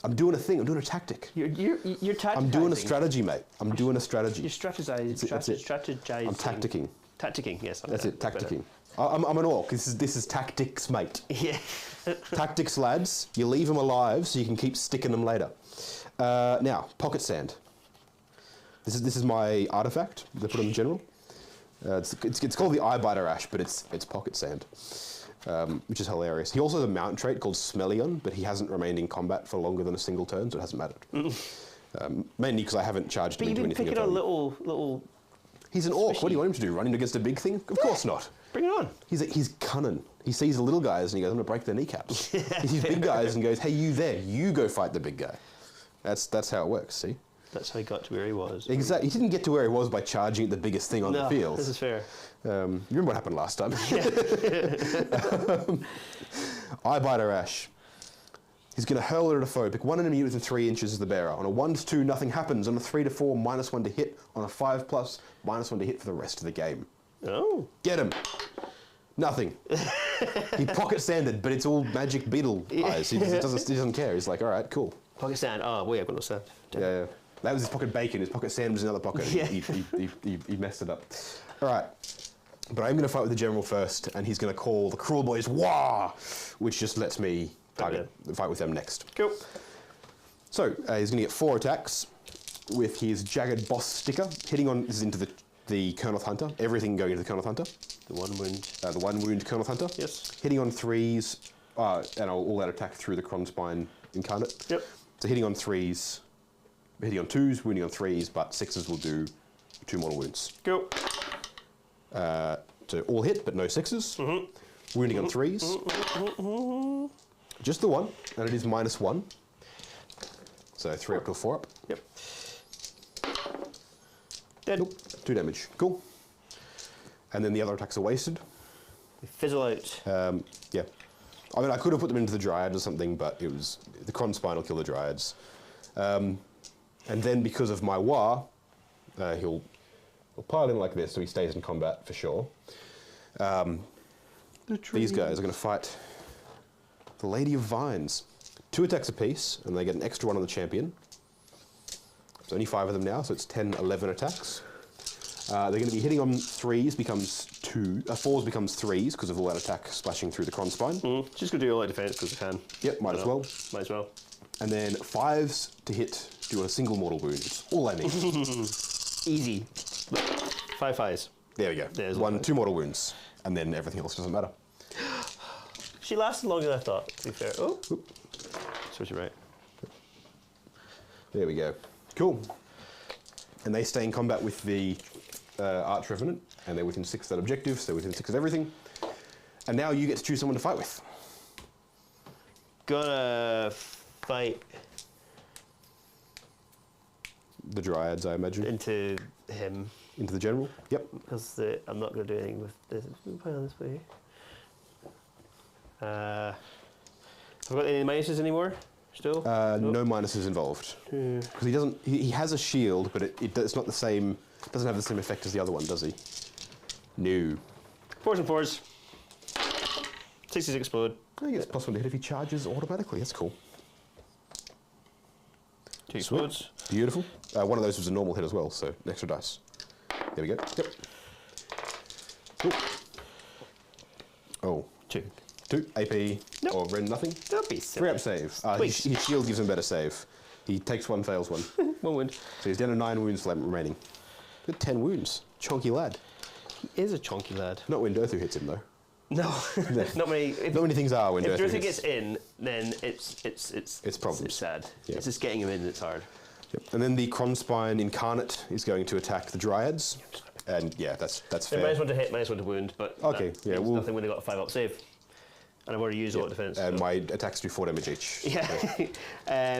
I'm doing a thing. I'm doing a tactic. You're tacticizing. I'm doing a strategy, mate. I'm doing a strategy. You're strategizing. That's it. Strategizing. I'm tacticking. Tacticking, yes. That's it, tacticking. I'm an orc. This is tactics, mate. Yeah. Tactics, lads. You leave them alive so you can keep sticking them later. Now, pocket sand. This is my artifact they put on the general. It's called the Eye Biter Ash, but it's pocket sand, which is hilarious. He also has a mount trait called Smellion, but he hasn't remained in combat for longer than a single turn, so it hasn't mattered. Mainly because I haven't charged But him you've into been anything. picking on little... He's an orc. What do you want him to do? Run in against a big thing? Of course not. Bring it on. He's cunning. He sees the little guys and he goes, I'm going to break their kneecaps. He sees big guys and goes, hey, you there, you go fight the big guy. That's how it works, see? That's how he got to where he was. Exactly. He didn't get to where he was by charging at the biggest thing on the field. This is fair. You remember what happened last time? Eye Biter Ash. He's going to hurl it at a foe. Pick one enemy within 3 inches of the bearer. On a 1 to 2, nothing happens. On a 3 to 4, -1 to hit. On a 5+, -1 to hit for the rest of the game. Oh. Get him. Nothing. He pocket sanded, but it's all magic beetle eyes. He doesn't care. He's like, all right, cool. Pocket sand. Oh, wait, I've got no sand. Damn. Yeah. That was his pocket bacon. His pocket sand was another pocket. Yeah. He messed it up. All right. But I'm going to fight with the general first, and he's going to call the Kruleboyz Wah, which just lets me fight with them next. Cool. So he's going to get 4 attacks with his Jagged Boss sticker, hitting on. This is into the Kernoth Hunter. Everything going into the Kernoth Hunter. The 1 wound. The 1 wound Kernoth Hunter. Yes. Hitting on 3s, and I'll all out attack through the Kronspine Incarnate. Yep. So hitting on 3s, hitting on 2s, wounding on 3s, but 6s will do 2 mortal wounds. Cool. So all hit, but no 6s. Wounding on 3s. Just the 1, and it is -1. So 3 up to 4 up. Yep. Dead. Nope. 2 damage. Cool. And then the other attacks are wasted. They fizzle out. Yeah. I mean, I could have put them into the Dryads or something, but it was the Kronspine will kill the Dryads. And then because of my Wah, he'll pile in like this, so he stays in combat for sure. These guys are going to fight the Lady of Vines. 2 attacks apiece, and they get an extra 1 on the champion. There's only 5 of them now, so it's 10, 11 attacks. They're going to be hitting on 3s, becomes 2. 4s becomes 3s because of all that attack splashing through the Kronspine. Just going to do all that defense because I can. Yep, might as well. Might as well. And then 5s to hit, do a single mortal wound. It's all I need. Easy. 5 5s. There we go. There's 2 mortal wounds, and then everything else doesn't matter. She lasted longer than I thought, to be fair. Oh. So you're right. There we go. Cool. And they stay in combat with the Arch Revenant, and they're within 6 of that objective, so they're within 6 of everything. And now you get to choose someone to fight with. Gonna fight The Dryads, I imagine. into him. Into the general? Yep. Because I'm not going to do anything with this. Play on this way. Have I got any minuses anymore? Still? No minuses involved. Because he doesn't. He has a shield, but it's not the same. Doesn't have the same effect as the other one, does he? No. 4s and 4s. 60s explode. I think it's possible to hit if he charges automatically. That's cool. 2 explodes. Beautiful. One of those was a normal hit as well, so an extra dice. There we go. Yep. Cool. Oh. 2. 2 AP Nope. or rend nothing. Don't be 3 silly. up save. Please. His shield gives him better save. He takes 1, fails 1. 1 wound. So he's down to 9 wounds remaining. Good 10 wounds. Chonky lad. He is a chonky lad. Not when Durthu hits him though. No. Not many. Not many things are when If Durthu Durthu hits. gets in, then it's problems. It's sad. Yeah. It's just getting him in that's hard. Yep. And then the Kronspine Incarnate is going to attack the Dryads. And yeah, that's They fair. -1 to hit, -1 to wound, but Okay, that yeah, means we'll- nothing when they got a 5 up save. And I've already used all the defense. And my attacks do 4 damage each. Yeah.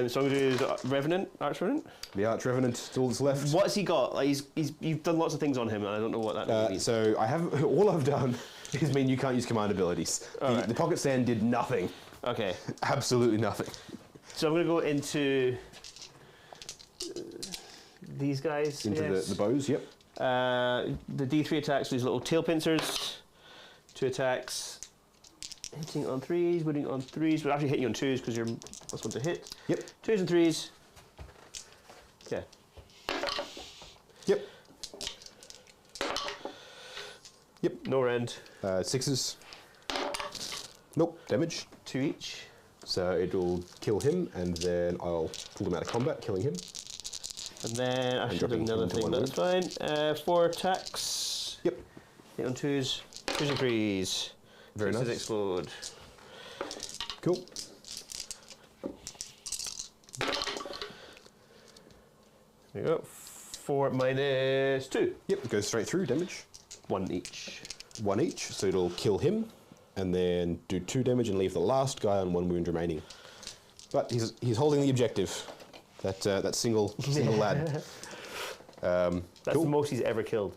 So I'm going to do the Revenant, Arch Revenant. The Arch Revenant is all that's left. What's he got? Like you've done lots of things on him, and I don't know what that means. So I have all I've done is mean you can't use command abilities. The Pocket Sand did nothing. Okay. Absolutely nothing. So I'm going to go into these guys. Into the bows, yep. The D3 attacks with these little tail pincers. 2 attacks. Hitting on 3s, wounding on 3s, but actually hitting on 2s because you're plus 1 to hit. Yep. 2s and 3s. Okay. Yep. Yep. No rend. 6s. Nope. Damage. 2 each. So it'll kill him, and then I'll pull him out of combat, killing him. And then I should do dropping another into thing, one that's fine. 4 attacks. Yep. Hit on 2s. 2s and 3s. Very nice. Explode. Cool. There you go. 4 minus 2. Yep, it goes straight through, damage. 1 each. 1 each, so it'll kill him, and then do 2 damage and leave the last guy on 1 wound remaining. But he's holding the objective. That single lad. That's cool. the most he's ever killed.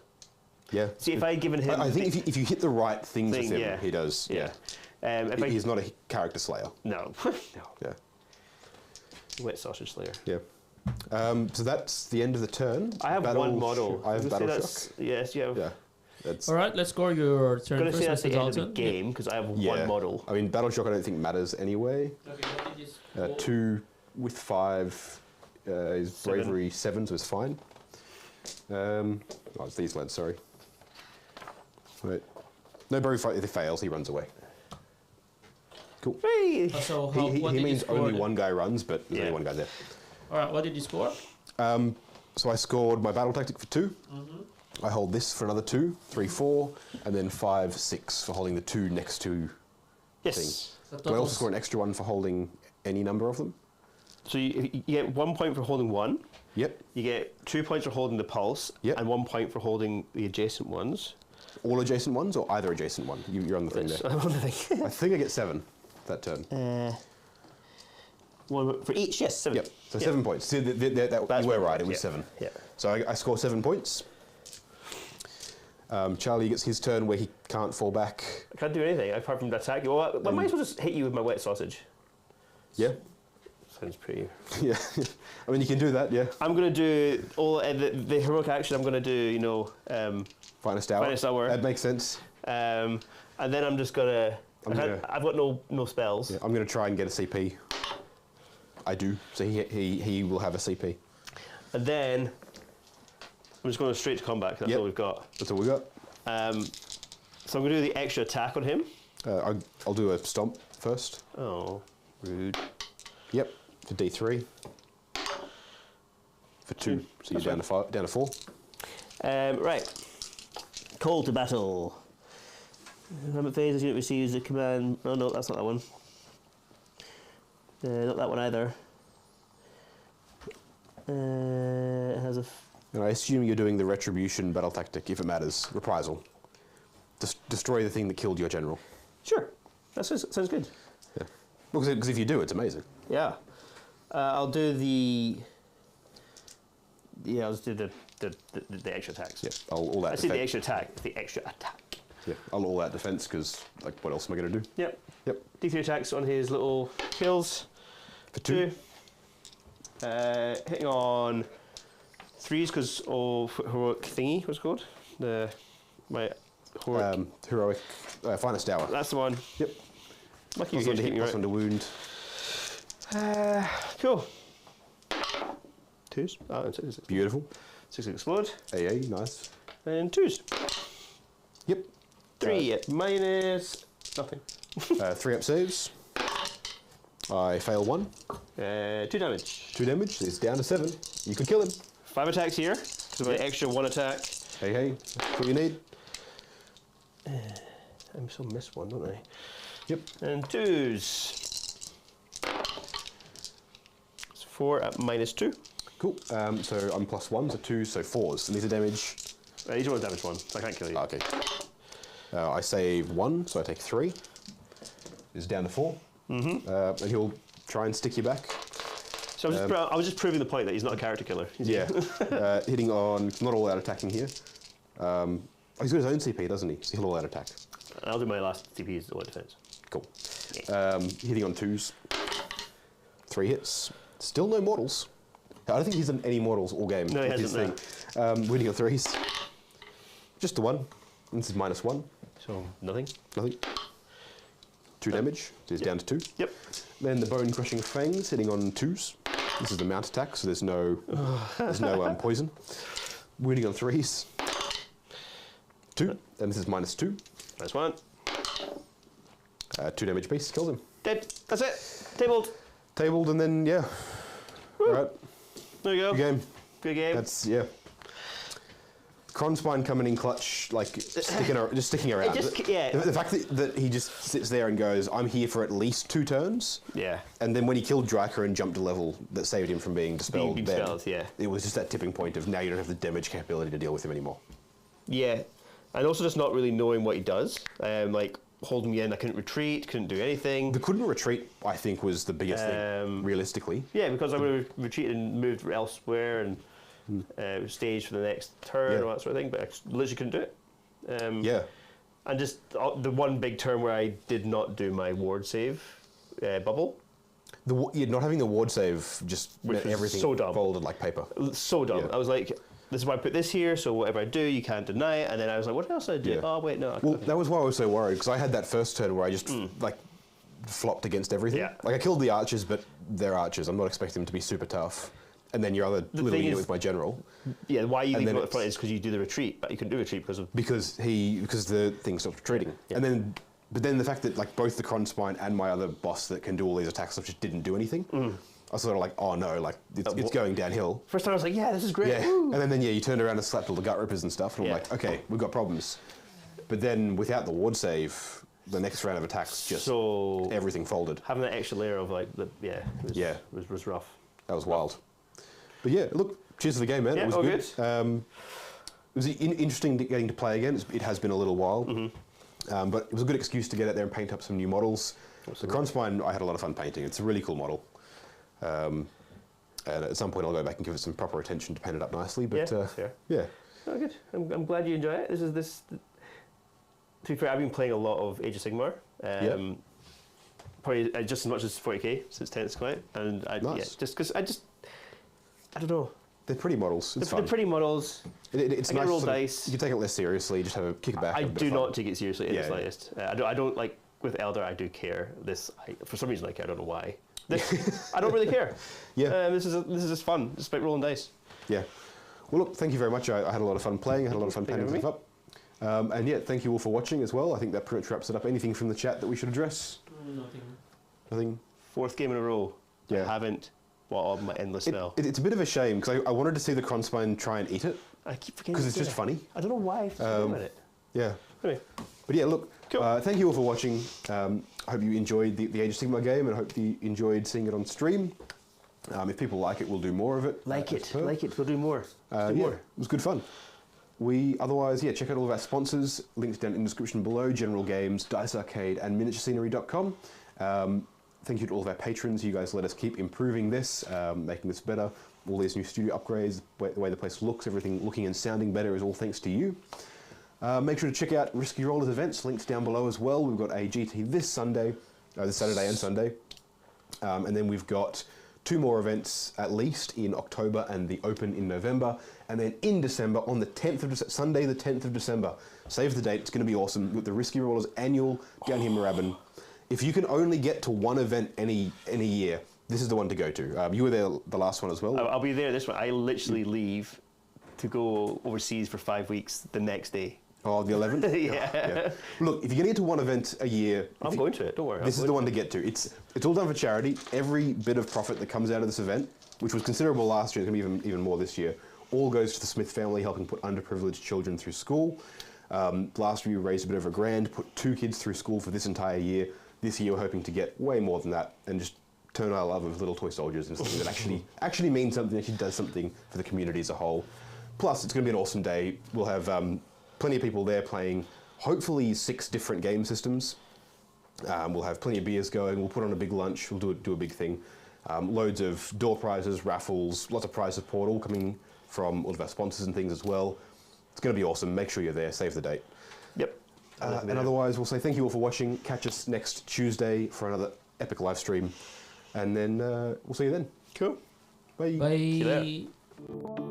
Yeah. See, if I'd given him... I think if you hit the right things with him, yeah. he does. Yeah. He's not a character slayer. No. No. Yeah. Wet sausage slayer. Yeah. So that's the end of the turn. I have one model. I have Battle Shock. Yes, you have. Yeah. That's, All right, let's score your turn I'm going to say first, that's Mr. the end of the Dalton. game because I have yeah. one model. I mean, Battle Shock I don't think matters anyway. Okay, what did you score? 2 with 5 is 7. bravery 7, so it's fine. Oh, it's these lads, sorry. Right. No bravery fight, if it fails, he runs away. Cool. Hey! So He what did you means score only then? one guy runs, but there's Yeah. only one guy there. All right, what did you score? So I scored my battle tactic for 2. I hold this for another 2, 3, 4, and then 5, 6 for holding the 2 next to Yes. thing. Do I also score an extra 1 for holding any number of them? So you get 1 point for holding 1. Yep. You get 2 points for holding the pulse. Yep. And 1 point for holding the adjacent ones. All adjacent ones or either adjacent one? You're on the thing there. I'm on the thing. I think I get 7 that turn. 1 for each, yes, 7. Yep. So 7 points. See, you were right, it was 7. Yeah. So I score 7 points. Charlie gets his turn where he can't fall back. I can't do anything apart from attack you. Well, I might as well just hit you with my wet sausage. Yeah. Sounds pretty. Yeah. I mean, you can do that, yeah. I'm going to do all the heroic action. I'm going to do, you know, Finest hour. Finest hour. That makes sense. and then I'm just going to. I've got no spells. Yeah, I'm going to try and get a CP. I do. So he will have a CP. And then I'm just going straight to combat because that's Yep. all we've got. That's all we got. So I'm going to do the extra attack on him. I'll do a stomp first. Oh, rude. Yep. For D3. For 2. So you're down to 4. Right. Call to battle. Moment phase, as unit receives the command. Oh no, that's not that one. Not that one either. It has a. And I assume you're doing the retribution battle tactic, if it matters. Reprisal. Destroy the thing that killed your general. Sure. That sounds good. Yeah. Because if you do, it's amazing. Yeah. I'll do the. Yeah, I'll just do the extra attacks. Yeah. All that. I see the extra attack. The extra attack. Yeah. I'll all that defense because, like, what else am I going to do? Yep. Yep. D3 attacks on his little kills. For 2. Hitting on 3s because of heroic thingy. What's it called? My heroic. Heroic. Finest hour. That's the one. Yep. Lucky Plus you 1 to hit hit, me plus right. 1 to wound. Cool. 2s. Oh, and 6s. Beautiful. 6 explode. AA, nice. And 2s. Yep. 3 at minus nothing. 3 up saves. I fail 1. 2 damage. 2 damage. It's down to 7. You could kill him. 5 attacks here. So my extra 1 attack. Hey, that's what you need. I so miss 1, don't I? Yep. And 2s. So 4 at minus 2. Cool. So I'm plus 1, so 2, so 4s. And these are damage. These are all damage 1, so I can't kill you. Okay. I save 1, so I take 3. is down to 4. And he'll try and stick you back. So I was just proving the point that he's not a character killer. Yeah. Hitting on, not all out attacking here. He's got his own CP, doesn't he? So he'll all out attack. I'll do my last CP as all defense. Cool. Hitting on 2s. 3 hits. Still no mortals. I don't think he's done any mortals all game. No, he hasn't. Hitting on 3s. Just the 1. This is -1. So nothing. Nothing. 2 damage. So he's down to 2. Yep. Then the bone crushing fangs hitting on 2s. This is the mount attack, so there's no poison. Wounding on 3s. 2, and this is -2. -1. 2 damage piece, kills him. Dead. That's it. Tabled. Tabled, and then yeah. All right. There you go. Good game. Good game. That's Kronspine coming in clutch, like sticking around. The fact that he just sits there and goes, "I'm here for at least 2 turns." Yeah. And then when he killed Dryker and jumped a level that saved him from being dispelled, it was just that tipping point of now you don't have the damage capability to deal with him anymore. Yeah, and also just not really knowing what he does. Like holding me in, I couldn't retreat, couldn't do anything. The couldn't retreat, I think, was the biggest thing, realistically. Yeah, because I would have retreated and moved elsewhere and staged for the next turn or that sort of thing, but I literally couldn't do it. And just the one big turn where I did not do my ward save bubble. Not having the ward save just meant everything so dumb. folded like paper. So dumb. Yeah. I was like, this is why I put this here, so whatever I do, you can't deny it. And then I was like, what else did I do? Yeah. Oh, wait, no. Well, that was why I was so worried, because I had that first turn where I just, like, flopped against everything. Yeah. Like, I killed the archers, but they're archers. I'm not expecting them to be super tough. And then your other little unit with my general. Yeah, why you leave him at the front is because you do the retreat, but you couldn't do retreat because of... Because the thing stopped retreating. Yeah. And then the fact that, like, both the Kronspine and my other boss that can do all these attacks just didn't do anything. I was sort of like, oh no, like, it's going downhill. First time I was like, yeah, this is great. Yeah. And then you turned around and slapped all the gut rippers and stuff, and I'm like, okay, we've got problems. But then without the ward save, the next round of attacks just everything folded. Having that extra layer of like was rough. That was wild. But yeah, look, cheers to the game, man. Yeah, it was all good. good. It was interesting getting to play again. It has been a little while, but it was a good excuse to get out there and paint up some new models. Absolutely. The Kronspine, I had a lot of fun painting. It's a really cool model. And at some point I'll go back and give it some proper attention to paint it up nicely. But yeah. Oh, good. I'm glad you enjoy it. To be fair, I've been playing a lot of Age of Sigmar. Probably just as much as 40k since 10th client, and just because I don't know. They're pretty models. It's fun. They're pretty models. It's nice. Roll dice. You can take it less seriously. Just have a kick back. I do not take it seriously in the slightest. I don't like with Elder. I do care. For some reason I care. I don't know why. I don't really care. Yeah. This is just fun. Just like rolling dice. Yeah. Well, look. Thank you very much. I had a lot of fun playing. I had a lot of fun painting stuff up. And yeah, thank you all for watching as well. I think that pretty much wraps it up. Anything from the chat that we should address? Nothing. 4th game in a row. Yeah. I haven't bought on my endless spell. It's a bit of a shame because I wanted to see the Kronspine try and eat it. I keep forgetting. Because it's just funny. I don't know why I forget about it. Yeah. Anyway. But yeah, look. Cool. Thank you all for watching. I hope you enjoyed the Age of Sigmar game, and I hope you enjoyed seeing it on stream. If people like it, we'll do more of it. Like it. We'll do more. It was good fun. Otherwise, check out all of our sponsors. Links down in the description below. General Games, Dice Arcade, and MiniatureScenery.com. Thank you to all of our patrons. You guys let us keep improving this, making this better. All these new studio upgrades, the way the place looks, everything looking and sounding better is all thanks to you. Make sure to check out Risky Rollers events, links down below as well. We've got a GT this Saturday and Sunday. And then we've got 2 more events at least in October and the Open in November. And then in December, on the 10th of Sunday, the 10th of December. Save the date, it's going to be awesome. With the Risky Rollers annual down here in Moorabbin. If you can only get to one event any year, this is the one to go to. You were there the last one as well. I'll be there this one. I literally leave to go overseas for 5 weeks the next day. Oh, the 11th? Yeah. Look, if you're going to get to one event a year... I'm going to it, don't worry. This is the one to get to. It's all done for charity. Every bit of profit that comes out of this event, which was considerable last year, it's going to be even more this year, all goes to the Smith family, helping put underprivileged children through school. Last year we raised a bit over $1,000, put 2 kids through school for this entire year. This year we're hoping to get way more than that and just turn our love of little toy soldiers into something that actually means something, actually does something for the community as a whole. Plus, it's going to be an awesome day. We'll have plenty of people there playing, hopefully 6 different game systems. We'll have plenty of beers going. We'll put on a big lunch. We'll do a big thing. Loads of door prizes, raffles, lots of prize support, all coming from all of our sponsors and things as well. It's going to be awesome. Make sure you're there. Save the date. Yep. And otherwise, we'll say thank you all for watching. Catch us next Tuesday for another epic live stream. And then we'll see you then. Cool. Bye. Bye. See you later.